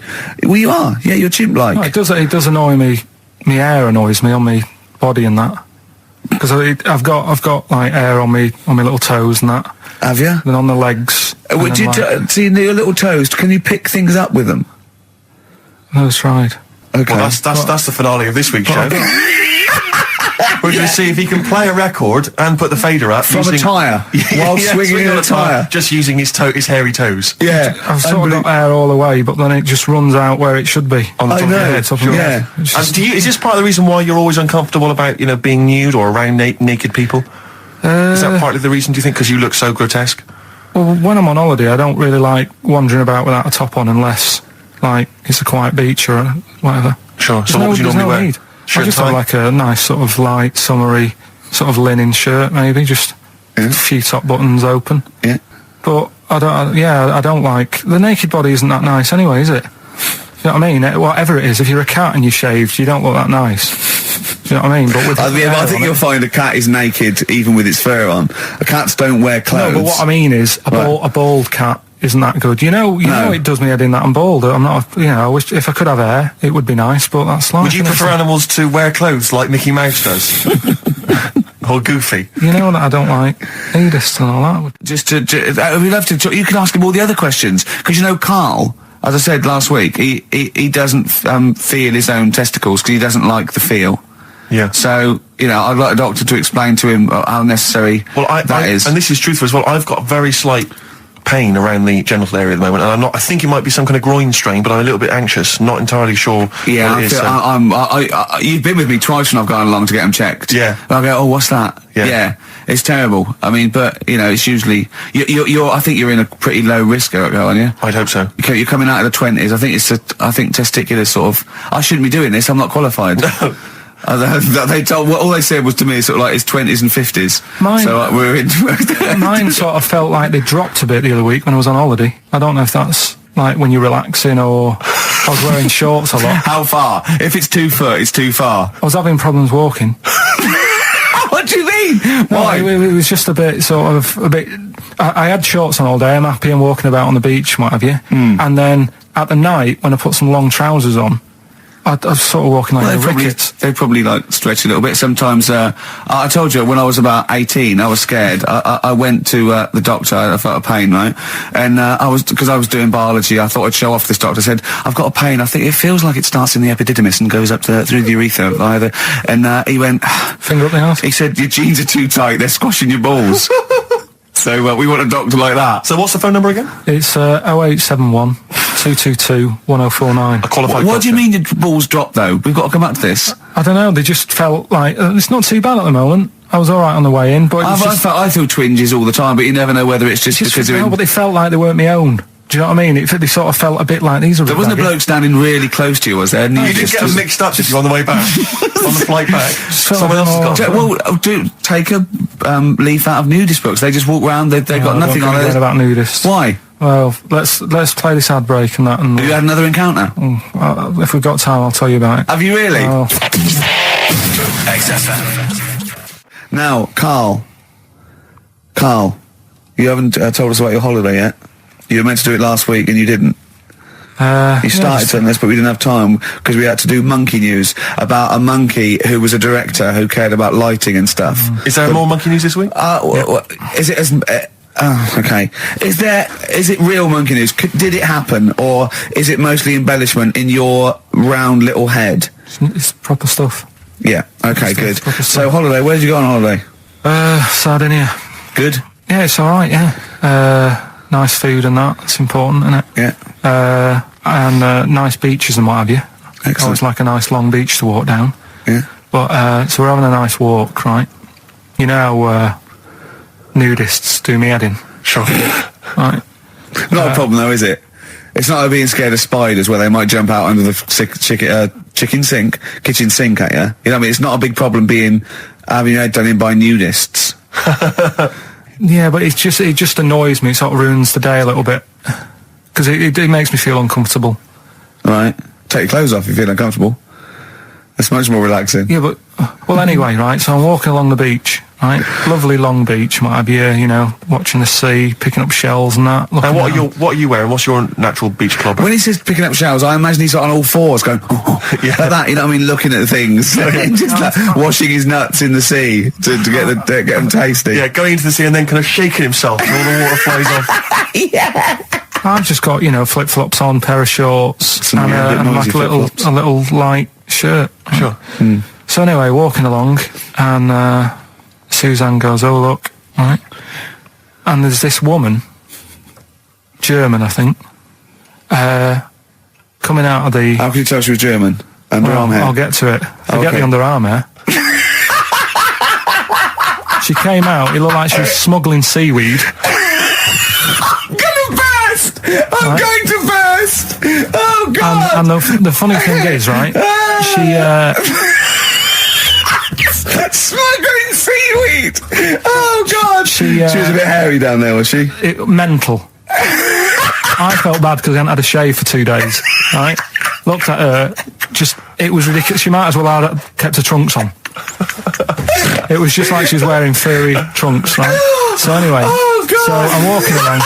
are. Yeah, you're chimp-like. No, it does annoy me. My hair annoys me on my body and that. Because I've got like hair on my little toes and that. Have you? Then on the legs. Would you see your little toes? Can you pick things up with them? No, it's tried. Okay. Well, that's the finale of this week's show. We're going to see if he can play a record and put the fader up from a tyre while swinging in a tyre, just using his hairy toes. Yeah, I've sort of got hair all the way, but then it just runs out where it should be on the top of your head. Yeah. And is this part of the reason why you're always uncomfortable about being nude or around naked people? Is that partly the reason? Do you think because you look so grotesque? Well, when I'm on holiday, I don't really like wandering about without a top on unless like it's a quiet beach or whatever. Sure. So what would you normally wear? Need. I just have like a nice sort of light, summery, sort of linen shirt, maybe, just a few top buttons open. Yeah. But I don't like, the naked body isn't that nice anyway, is it? You know what I mean? Whatever it is, if you're a cat and you're shaved, you don't look that nice. Do you know what I mean? But with I think you'll find a cat is naked even with its fur on. Cats don't wear clothes. No, but what I mean is, a bald cat isn't that good. You know it does me head in that I'm bald. I'm not, I wish if I could have hair, it would be nice, but that's life. Would you prefer animals to wear clothes like Mickey Mouse does? Or Goofy? You know that I don't like nudist and all that. We'd love to talk. You can ask him all the other questions, because Karl, as I said last week, he doesn't feel his own testicles because he doesn't like the feel. Yeah. So, I'd like a doctor to explain to him how necessary that is. And this is truthful as well. I've got very slight pain around the genital area at the moment, and I think it might be some kind of groin strain, but I'm a little bit anxious, not entirely sure what it is. You've been with me twice when I've gone along to get them checked. Yeah. And I go, oh, what's that? Yeah. It's terrible. I mean, but, it's usually, I think you're in a pretty low risk, aren't you? I'd hope so. You're coming out of the 20s. I think testicular sort of, I shouldn't be doing this, I'm not qualified. No. All they said was to me sort of like his 20s and 50s. Mine sort of felt like they dropped a bit the other week when I was on holiday. I don't know if that's like when you're relaxing or I was wearing shorts a lot. How far? If it's 2 foot, it's too far. I was having problems walking. What do you mean? Why? No, it was just a bit. I had shorts on all day. I'm happy and walking about on the beach and what have you. And then at the night when I put some long trousers on, I was sort of walking like a ricket. They probably like stretch a little bit. Sometimes, I told you when I was about 18, I was scared. I went to the doctor. I felt a pain, right? And because I was doing biology, I thought I'd show off this doctor. I said, I've got a pain. I think it feels like it starts in the epididymis and goes up through the urethra either. And he went, finger up the arse. He said, your jeans are too tight. They're squashing your balls. So we want a doctor like that. So what's the phone number again? It's 0871 222 1049. A qualified What do you mean your balls dropped, though? We've got to come back to this. I don't know, they just felt like... it's not too bad at the moment. I was alright on the way in, but... I feel twinges all the time, but you never know whether it's just because they're... No, but they felt like they weren't my own. Do you know what I mean? They sort of felt a bit like these are... There wasn't a bloke standing really close to you, was there? No, you didn't get them mixed up, did you, on the way back? On the flight back? Someone else has got... Well, take a leaf out of nudist books. They just walk around, they've got nothing on it. About nudists. Why? Well, let's play this ad break and that. And have you had another encounter? If we've got time, I'll tell you about it. Have you really? XFM. Now, Carl, you haven't told us about your holiday yet. You were meant to do it last week and you didn't. You started on this, but we didn't have time because we had to do monkey news about a monkey who was a director who cared about lighting and stuff. Is there more monkey news this week? Is it as... okay. Is it real monkey news? Did it happen, or is it mostly embellishment in your round little head? It's proper stuff. Yeah. Okay. Good. So holiday. Where did you go on holiday? Sardinia. Good. Yeah, it's all right. Yeah. Nice food and that. It's important, isn't it? Yeah. And nice beaches and what have you. Excellent. Always like a nice long beach to walk down. Yeah. But so we're having a nice walk, right? You know how nudists do me head in. Sure. Right. Not a problem though, is it? It's not like being scared of spiders where they might jump out under the kitchen sink at you. You know what I mean? It's not a big problem having your head done in by nudists. Yeah, but it just annoys me. It sort of ruins the day a little bit because it makes me feel uncomfortable. Right. Take your clothes off if you feel uncomfortable. It's much more relaxing. Yeah, but well, anyway, right. So I'm walking along the beach, right? Lovely long beach, what have you? You know, watching the sea, picking up shells and that. And what are you wearing? What's your natural beach club? When he says picking up shells, I imagine he's on all fours going, like that. You know what I mean? Looking at things, just like washing his nuts in the sea to get them tasty. Yeah, going into the sea and then kind of shaking himself, and all the water flows off. Yeah. I've just got flip flops on, pair of shorts, and like a little light shirt. Sure. So anyway, walking along, and Suzanne goes, "Oh look," right? And there's this woman, German, I think, coming out of the... How can you tell she was German? Underarm hair? I'll get to it. Forget the underarm hair. She came out, it looked like she was smuggling seaweed. I'm gonna burst! I'm going to burst! Oh, God! And the funny thing is, right, she... Smuggling seaweed! Oh, God! She was a bit hairy down there, was she? Mental. I felt bad because I hadn't had a shave for 2 days, right? Looked at her, it was ridiculous. She might as well have kept her trunks on. It was just like she was wearing furry trunks, right? So anyway, so I'm walking along.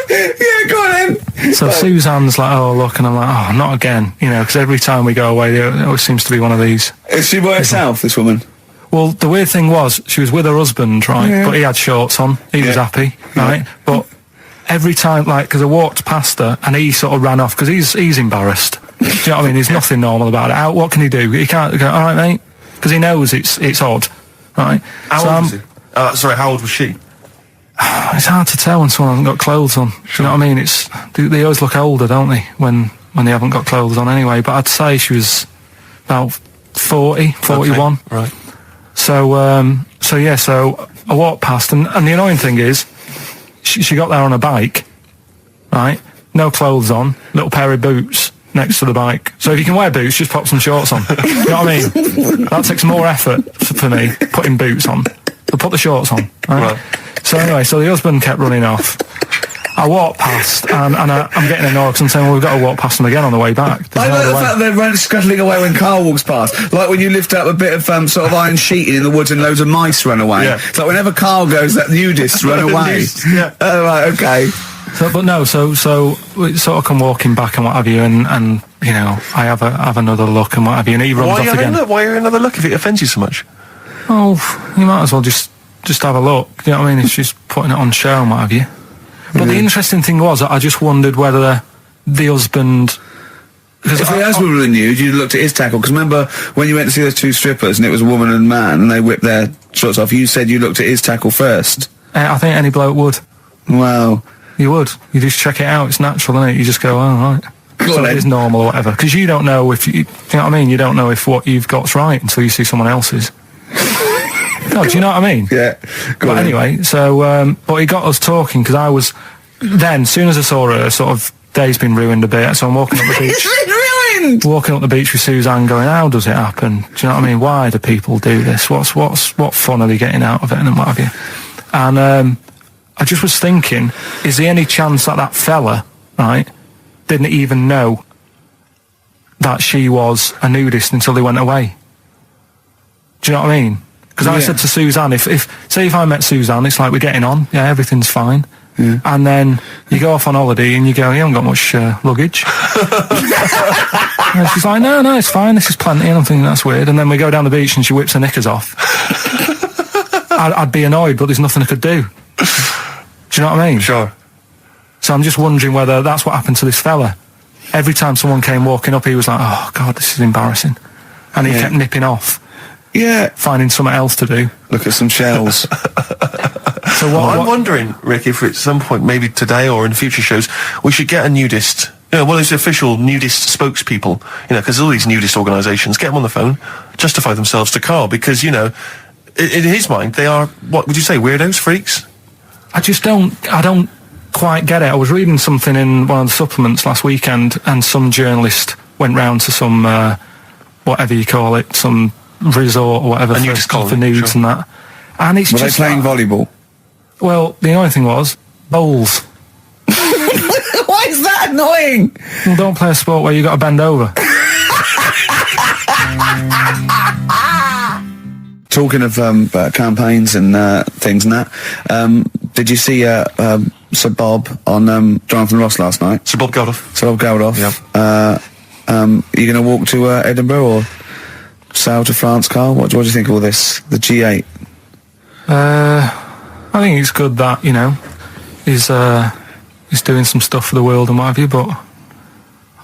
Yeah, go on then. So Suzanne's like, "Oh, look," and I'm like, "Oh, not again," because every time we go away, there always seems to be one of these. Is she by herself, this woman? Well, the weird thing was, she was with her husband, right? Yeah. But he had shorts on. He was happy, right? But every time, because I walked past her, and he sort of ran off, because he's embarrassed. Do you know what I mean? There's nothing normal about it. What can he do? He can't go, "All right, mate," because he knows it's odd, right? How old was he? Sorry, how old was she? It's hard to tell when someone hasn't got clothes on. Sure. Do you know what I mean? They always look older, don't they, when they haven't got clothes on anyway. But I'd say she was about 40, 41. Okay. Right. So I walked past, and the annoying thing is, she got there on a bike, right? No clothes on, little pair of boots next to the bike. So if you can wear boots, just pop some shorts on. You know what I mean? That takes more effort for me, putting boots on. So put the shorts on, right? So anyway, the husband kept running off. I walked past, and I'm getting annoyed because I'm saying, well, we've got to walk past them again on the way back. I like the fact they're scuttling away when Carl walks past. Like when you lift up a bit of sort of iron sheeting in the woods and loads of mice run away. Yeah. It's like whenever Carl goes, that nudists run away. Yeah. Oh, right, okay. So we sort of come walking back and what have you, and you know, I have another look and what have you, and he runs off again. Why are you another look if it offends you so much? Oh, you might as well just have a look. You know what I mean? It's just putting it on show and what have you. But the interesting thing was, I just wondered whether the husband. Because if the husband was nude, you'd looked at his tackle. Because remember when you went to see those two strippers and it was a woman and man and they whipped their shorts off, you said you looked at his tackle first. I think any bloke would. Well, you would. You just check it out. It's natural, isn't it? You just go, oh, right. So it is normal or whatever. Because you don't know if you know what I mean. You don't know if what you've got's right until you see someone else's. No, do you know what I mean? Yeah. But anyway, so but he got us talking because I was then. As soon as I saw her, sort of day's been ruined a bit. So I'm walking up the beach. Walking up the beach with Suzanne, going, how does it happen? Do you know what I mean? Why do people do this? What fun are they getting out of it, and what have you? And I just was thinking, is there any chance that fella, right, didn't even know that she was a nudist until they went away? Do you know what I mean? Because I said to Suzanne, if I met Suzanne, it's like we're getting on, yeah, everything's fine. Yeah. And then you go off on holiday and you go, you haven't got much luggage. And she's like, no, it's fine, this is plenty. And I'm thinking, that's weird. And then we go down the beach and she whips her knickers off. I'd be annoyed, but there's nothing I could do. Do you know what I mean? Sure. So I'm just wondering whether that's what happened to this fella. Every time someone came walking up, he was like, oh, God, this is embarrassing. And he kept nipping off. Yeah. Finding something else to do. Look at some shells. So I'm wondering, Rick, if at some point, maybe today or in future shows, we should get a nudist, one of those official nudist spokespeople, because all these nudist organisations, get them on the phone, justify themselves to Karl, because, in his mind, they are, what would you say, weirdos, freaks? I don't quite get it. I was reading something in one of the supplements last weekend, and some journalist went round to some, whatever you call it, some resort or whatever for nudes and that. And it's Were they playing volleyball? Well, the annoying thing was, bowls. Why is that annoying? Well, don't play a sport where you got to bend over. Talking of campaigns and things and that, did you see Sir Bob on Jonathan Ross last night? Sir Bob Geldof. Sir Bob Geldof. Yeah. Are you going to walk to Edinburgh or sail to France, Karl? What do you think of all this? The G8? I think it's good that, he's doing some stuff for the world and what have you, but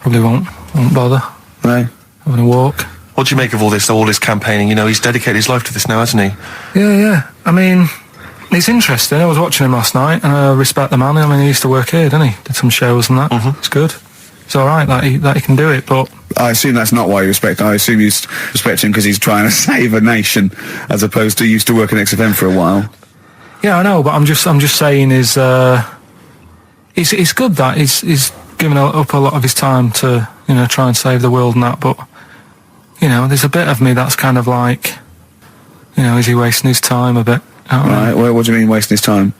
probably won't bother. No. Having a walk. What do you make of all this campaigning? He's dedicated his life to this now, hasn't he? Yeah. I mean, it's interesting. I was watching him last night, and I respect the man. I mean, he used to work here, didn't he? Did some shows and that. Mm-hmm. It's good. It's all right that he can do it, but I assume that's not why you respect him. I assume you respect him because he's trying to save a nation, as opposed to he used to work in XFM for a while. Yeah, I know, but I'm just saying it's good that he's given up a lot of his time to try and save the world and that, but there's a bit of me that's kind of like, is he wasting his time a bit? Right. Well, what do you mean wasting his time?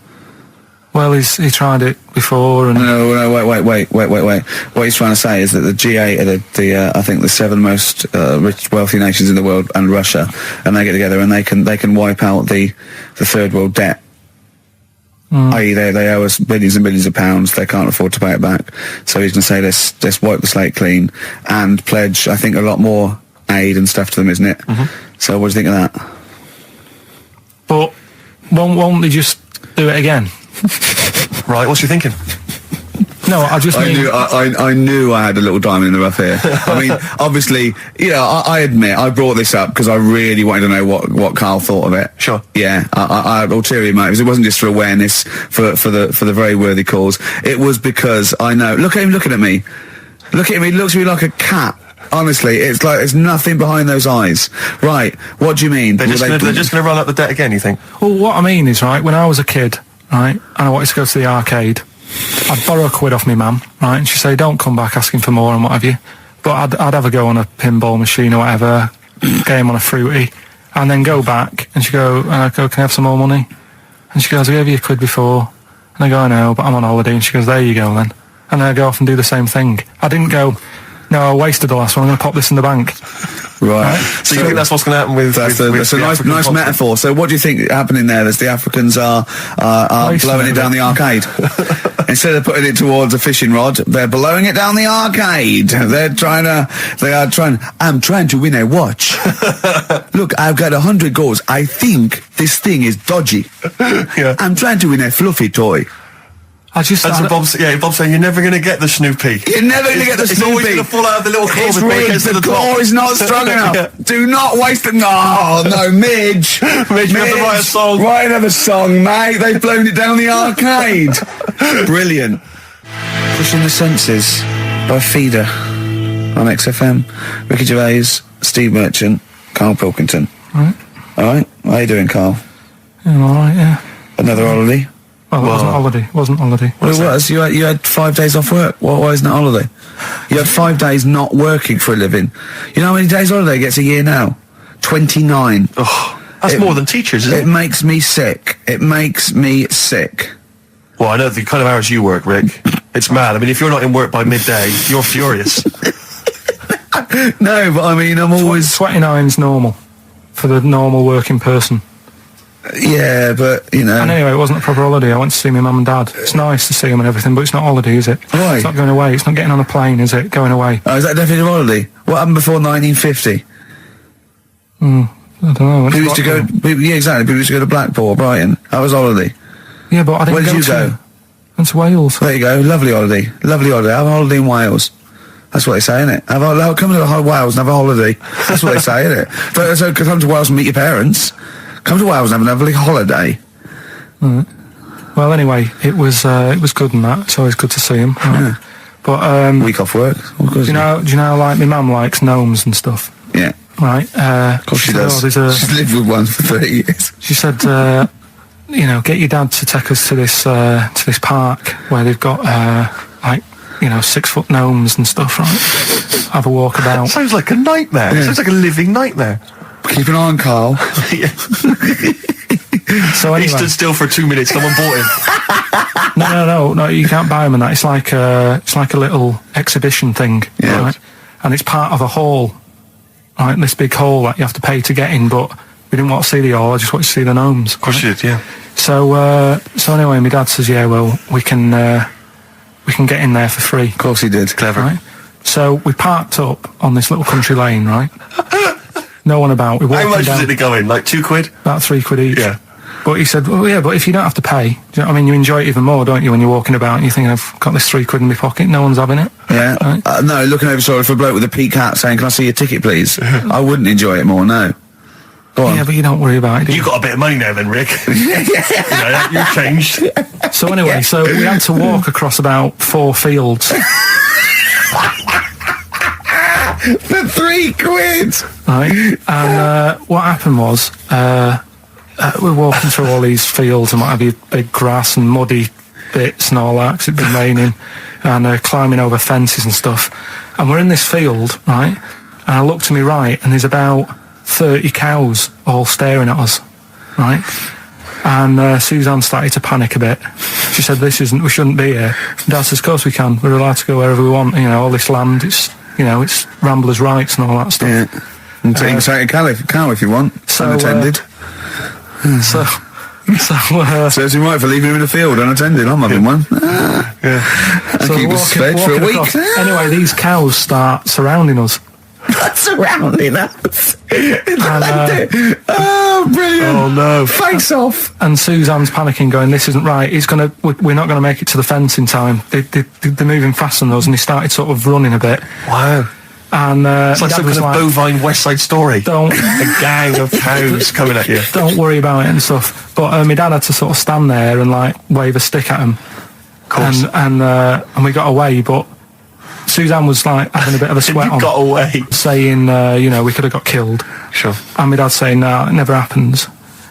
Well, he tried it before, and no, wait. What he's trying to say is that the G8 are the I think the 7 most rich, wealthy nations in the world, and Russia, and they get together and they can wipe out the third world debt. I.e., they owe us billions and billions of pounds. They can't afford to pay it back. So he's going to say, let's wipe the slate clean and pledge, I think, a lot more aid and stuff to them, isn't it? Mm-hmm. So what do you think of that? But won't they just do it again? Right, what's you thinking? No, I knew I had a little diamond in the rough here. I mean, obviously, I admit I brought this up because I really wanted to know what Karl thought of it. Sure. Yeah, I had ulterior motives. It wasn't just for awareness, for the very worthy cause. It was because I know. Look at him looking at me. Look at him. He looks at me like a cat. Honestly, it's like there's nothing behind those eyes. Right? What do you mean? They're just going to run up the debt again, you think? Well, what I mean is, right, when I was a kid, right, and I wanted to go to the arcade, I'd borrow a quid off my mum, right, and she'd say, don't come back asking for more and what have you. But I'd have a go on a pinball machine or whatever, game on a fruity, and then go back, and can I have some more money? And she goes, I gave you a quid before. And I go, I know, but I'm on holiday. And she goes, there you go then. And then I go off and do the same thing. I didn't go, no, I wasted the last one, I'm going to pop this in the bank. Right. So you think that's what's going to happen with? That's with a the nice African continent? metaphor. So what do you think happening there? As the Africans are blowing it down the arcade. Instead of putting it towards a fishing rod, they're blowing it down the arcade. I'm trying to win a watch. Look, I've got 100 goals. I think this thing is dodgy. I'm trying to win a fluffy toy. That's what Bob's saying, you're never going to get the Snoopy. You're never going to get the Snoopy. It's always going to fall out of the little claw It's before it rigged. gets to The the claw top. is not strong enough. Do not waste them. Oh, no, Midge. Midge, you have to write a song. Write another song, mate. They've blown it down the arcade. Brilliant. Pushing the Senses by Feeder on XFM. Ricky Gervais, Steve Merchant, Karl Pilkington. Right. All right. How are you doing, Karl? Yeah, I'm all right, yeah. Another holiday? Well, it wasn't holiday. Well, it was. You had 5 days off work. Why isn't it holiday? You had 5 days not working for a living. You know how many days holiday gets a year now? 29. Oh, that's more than teachers, isn't it? It makes me sick. It makes me sick. Well, I know the kind of hours you work, Rick. It's mad. I mean, if you're not in work by midday, you're furious. No, but I mean, I'm always... 29's normal for the normal working person. Yeah, but, you know... And anyway, it wasn't a proper holiday. I went to see my mum and dad. It's nice to see them and everything, but it's not holiday, is it? Why? It's not going away. It's not getting on a plane, is it? Going away. Oh, is that definitely a holiday? What happened before 1950? I don't know. People used to go... Yeah, exactly. People used to go to Blackpool or Brighton. That was holiday. Yeah, but I didn't Where did you go? Went to Wales. There you go. Lovely holiday. Lovely holiday. Have a holiday in Wales. That's what they say, innit? Come to Wales and have a holiday. That's what they say, innit? So come to Wales and meet your parents. Come to Wales and have a lovely holiday. Right. Well, anyway, it was good and that. It's always good to see him. Right? Yeah. But week off work. Do you know how, like, my mum likes gnomes and stuff? Yeah. Right. Of course she does. She's lived with one for 30 years. She said, get your dad to take us to this park where they've got 6-foot gnomes and stuff, right? Have a walk about. Sounds like a nightmare. Yeah. Sounds like a living nightmare. Keep an eye on Karl. So anyway, he stood still for 2 minutes. Someone bought him. No. You can't buy them and that. It's like a little exhibition thing, yeah. Right? And it's part of a hall, right? This big hall that you have to pay to get in. But we didn't want to see the hall. I just wanted to see the gnomes. Of course you did, yeah. So anyway, my dad says, yeah, well, we can get in there for free. Of course he did. Clever. Right? So we parked up on this little country lane, right? No one about. We walked How much down, was it to go in? Like £2? about £3 each. Yeah. But he said, well, yeah, but if you don't have to pay, do you know what I mean? You enjoy it even more, don't you, when you're walking about and you think, I've got this £3 in my pocket, no one's having it. Yeah. Right? No, looking over for a bloke with a peak hat saying, can I see your ticket, please? I wouldn't enjoy it more, no. Go on. Yeah, but you don't worry about it, do you? You got a bit of money now then, Rick. You've changed. So anyway, so we had to walk across about 4 fields. For £3! Right? And what happened was, we're walking through all these fields and what have you, big grass and muddy bits and all that, 'cause it'd been raining, and climbing over fences and stuff. And we're in this field, right? And I look to my right, and there's about 30 cows all staring at us, right? And Suzanne started to panic a bit. She said, we shouldn't be here. Dad says, of course we can. We're allowed to go wherever we want. All this land, it's ramblers' rights and all that stuff. Yeah. And take a cow if you want. So, unattended. Serves him right for leaving him in the field unattended. I'm having one. I'll keep us fed for a week. Anyway, these cows start surrounding us. Surrounding us. Oh, brilliant. Oh, no. Face off. And Suzanne's panicking, going, this isn't right. We're not going to make it to the fence in time. They're moving faster than us, and he started sort of running a bit. Wow. And it's like some kind of bovine West Side Story. A gang of cows coming at you. Don't worry about it and stuff. But my dad had to sort of stand there and wave a stick at him. Of course. And we got away, but Suzanne was having a bit of a sweat on. Got away. Saying, we could have got killed. Sure. And my dad saying, no, it never happens.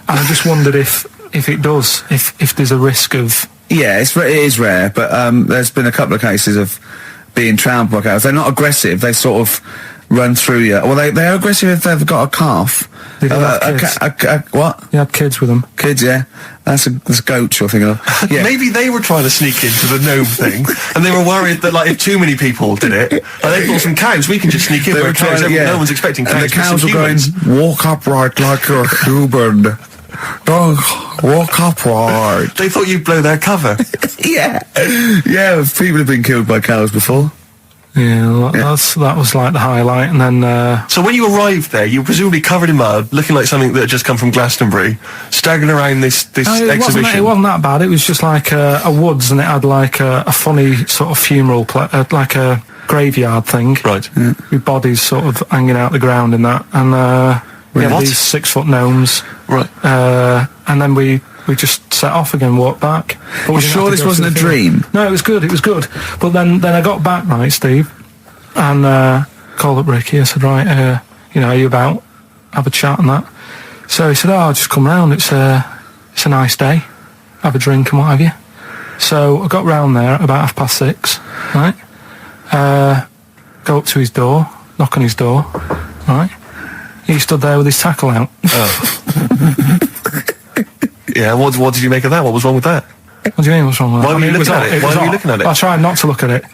And I just wondered if it does, if there's a risk of... Yeah, it is rare, but there's been a couple of cases of being trampled by cows. They're not aggressive. They sort of run through you. Well, they're aggressive if they've got a calf. Did they have kids? What? You had kids with them? Kids, yeah. That's a goat you're thinking of. Yeah. Maybe they were trying to sneak into the gnome thing, and they were worried that, like, if too many people did it, and they brought some cows, we can just sneak in. They were cows, trying, no one's expecting cows. And the cows were going, humans. walk upright like you're human. Don't walk upright. They thought you'd blow their cover. Yeah. Yeah, people have been killed by cows before. Yeah, that was like the highlight, and then... So when you arrived there, you were presumably covered in mud, looking like something that had just come from Glastonbury, staggering around this exhibition. It wasn't that bad. It was just like a woods, and it had like a funny sort of funeral, like a graveyard thing. Right. Yeah. With bodies sort of hanging out the ground and that. And we had these 6-foot gnomes. Right. And then we just set off again, walked back. But you sure this wasn't a dream? No, it was good. But then I got back, right, Steve, and called up Ricky. I said, right, are you about? Have a chat and that. So he said, I'll just come round. It's a nice day. Have a drink and what have you. So I got round there at about 6:30, right? Go up to his door, knock on his door, right? He stood there with his tackle out. Oh. Yeah, what did you make of that? What was wrong with that? What do you mean, what's wrong with that? Why were you looking at it? Why were you looking at it? I tried not to look at it.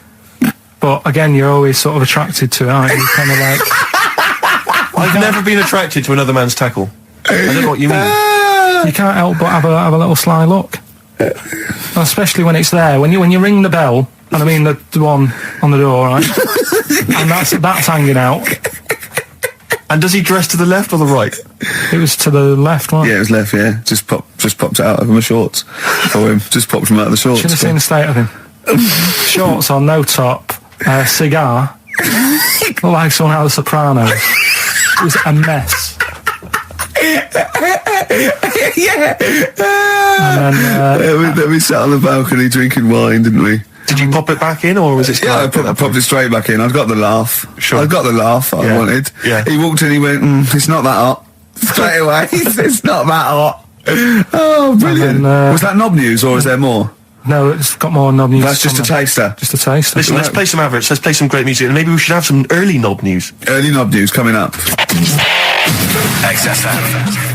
But again, you're always sort of attracted to it, aren't you? Kind of like... I've never been attracted to another man's tackle. I don't know what you mean. You can't help but have a little sly look. Especially when it's there. When you ring the bell, and I mean the one on the door, right? And that's hanging out. And does he dress to the left or the right? It was to the left, wasn't it? Yeah, it was left, yeah. Just popped it out of my shorts for him. Just popped him out of the shorts. Should have seen the state of him. Shorts on, no top, cigar. Looked like someone out of The Sopranos. It was a mess. Yeah. And then, we sat on the balcony drinking wine, didn't we? Did you pop it back in, or was it? Yeah, I popped it straight back in. I got the laugh. Sure. I got the laugh I wanted. Yeah. He walked in, he went, it's not that hot. Straight away, it's not that hot. Oh, brilliant. Then, was that knob news, or is there more? No, it's got more knob news. That's just a taster. Just a taster. Listen, let's play some adverts. Let's play some great music, and maybe we should have some early knob news. Early knob news coming up. XFM.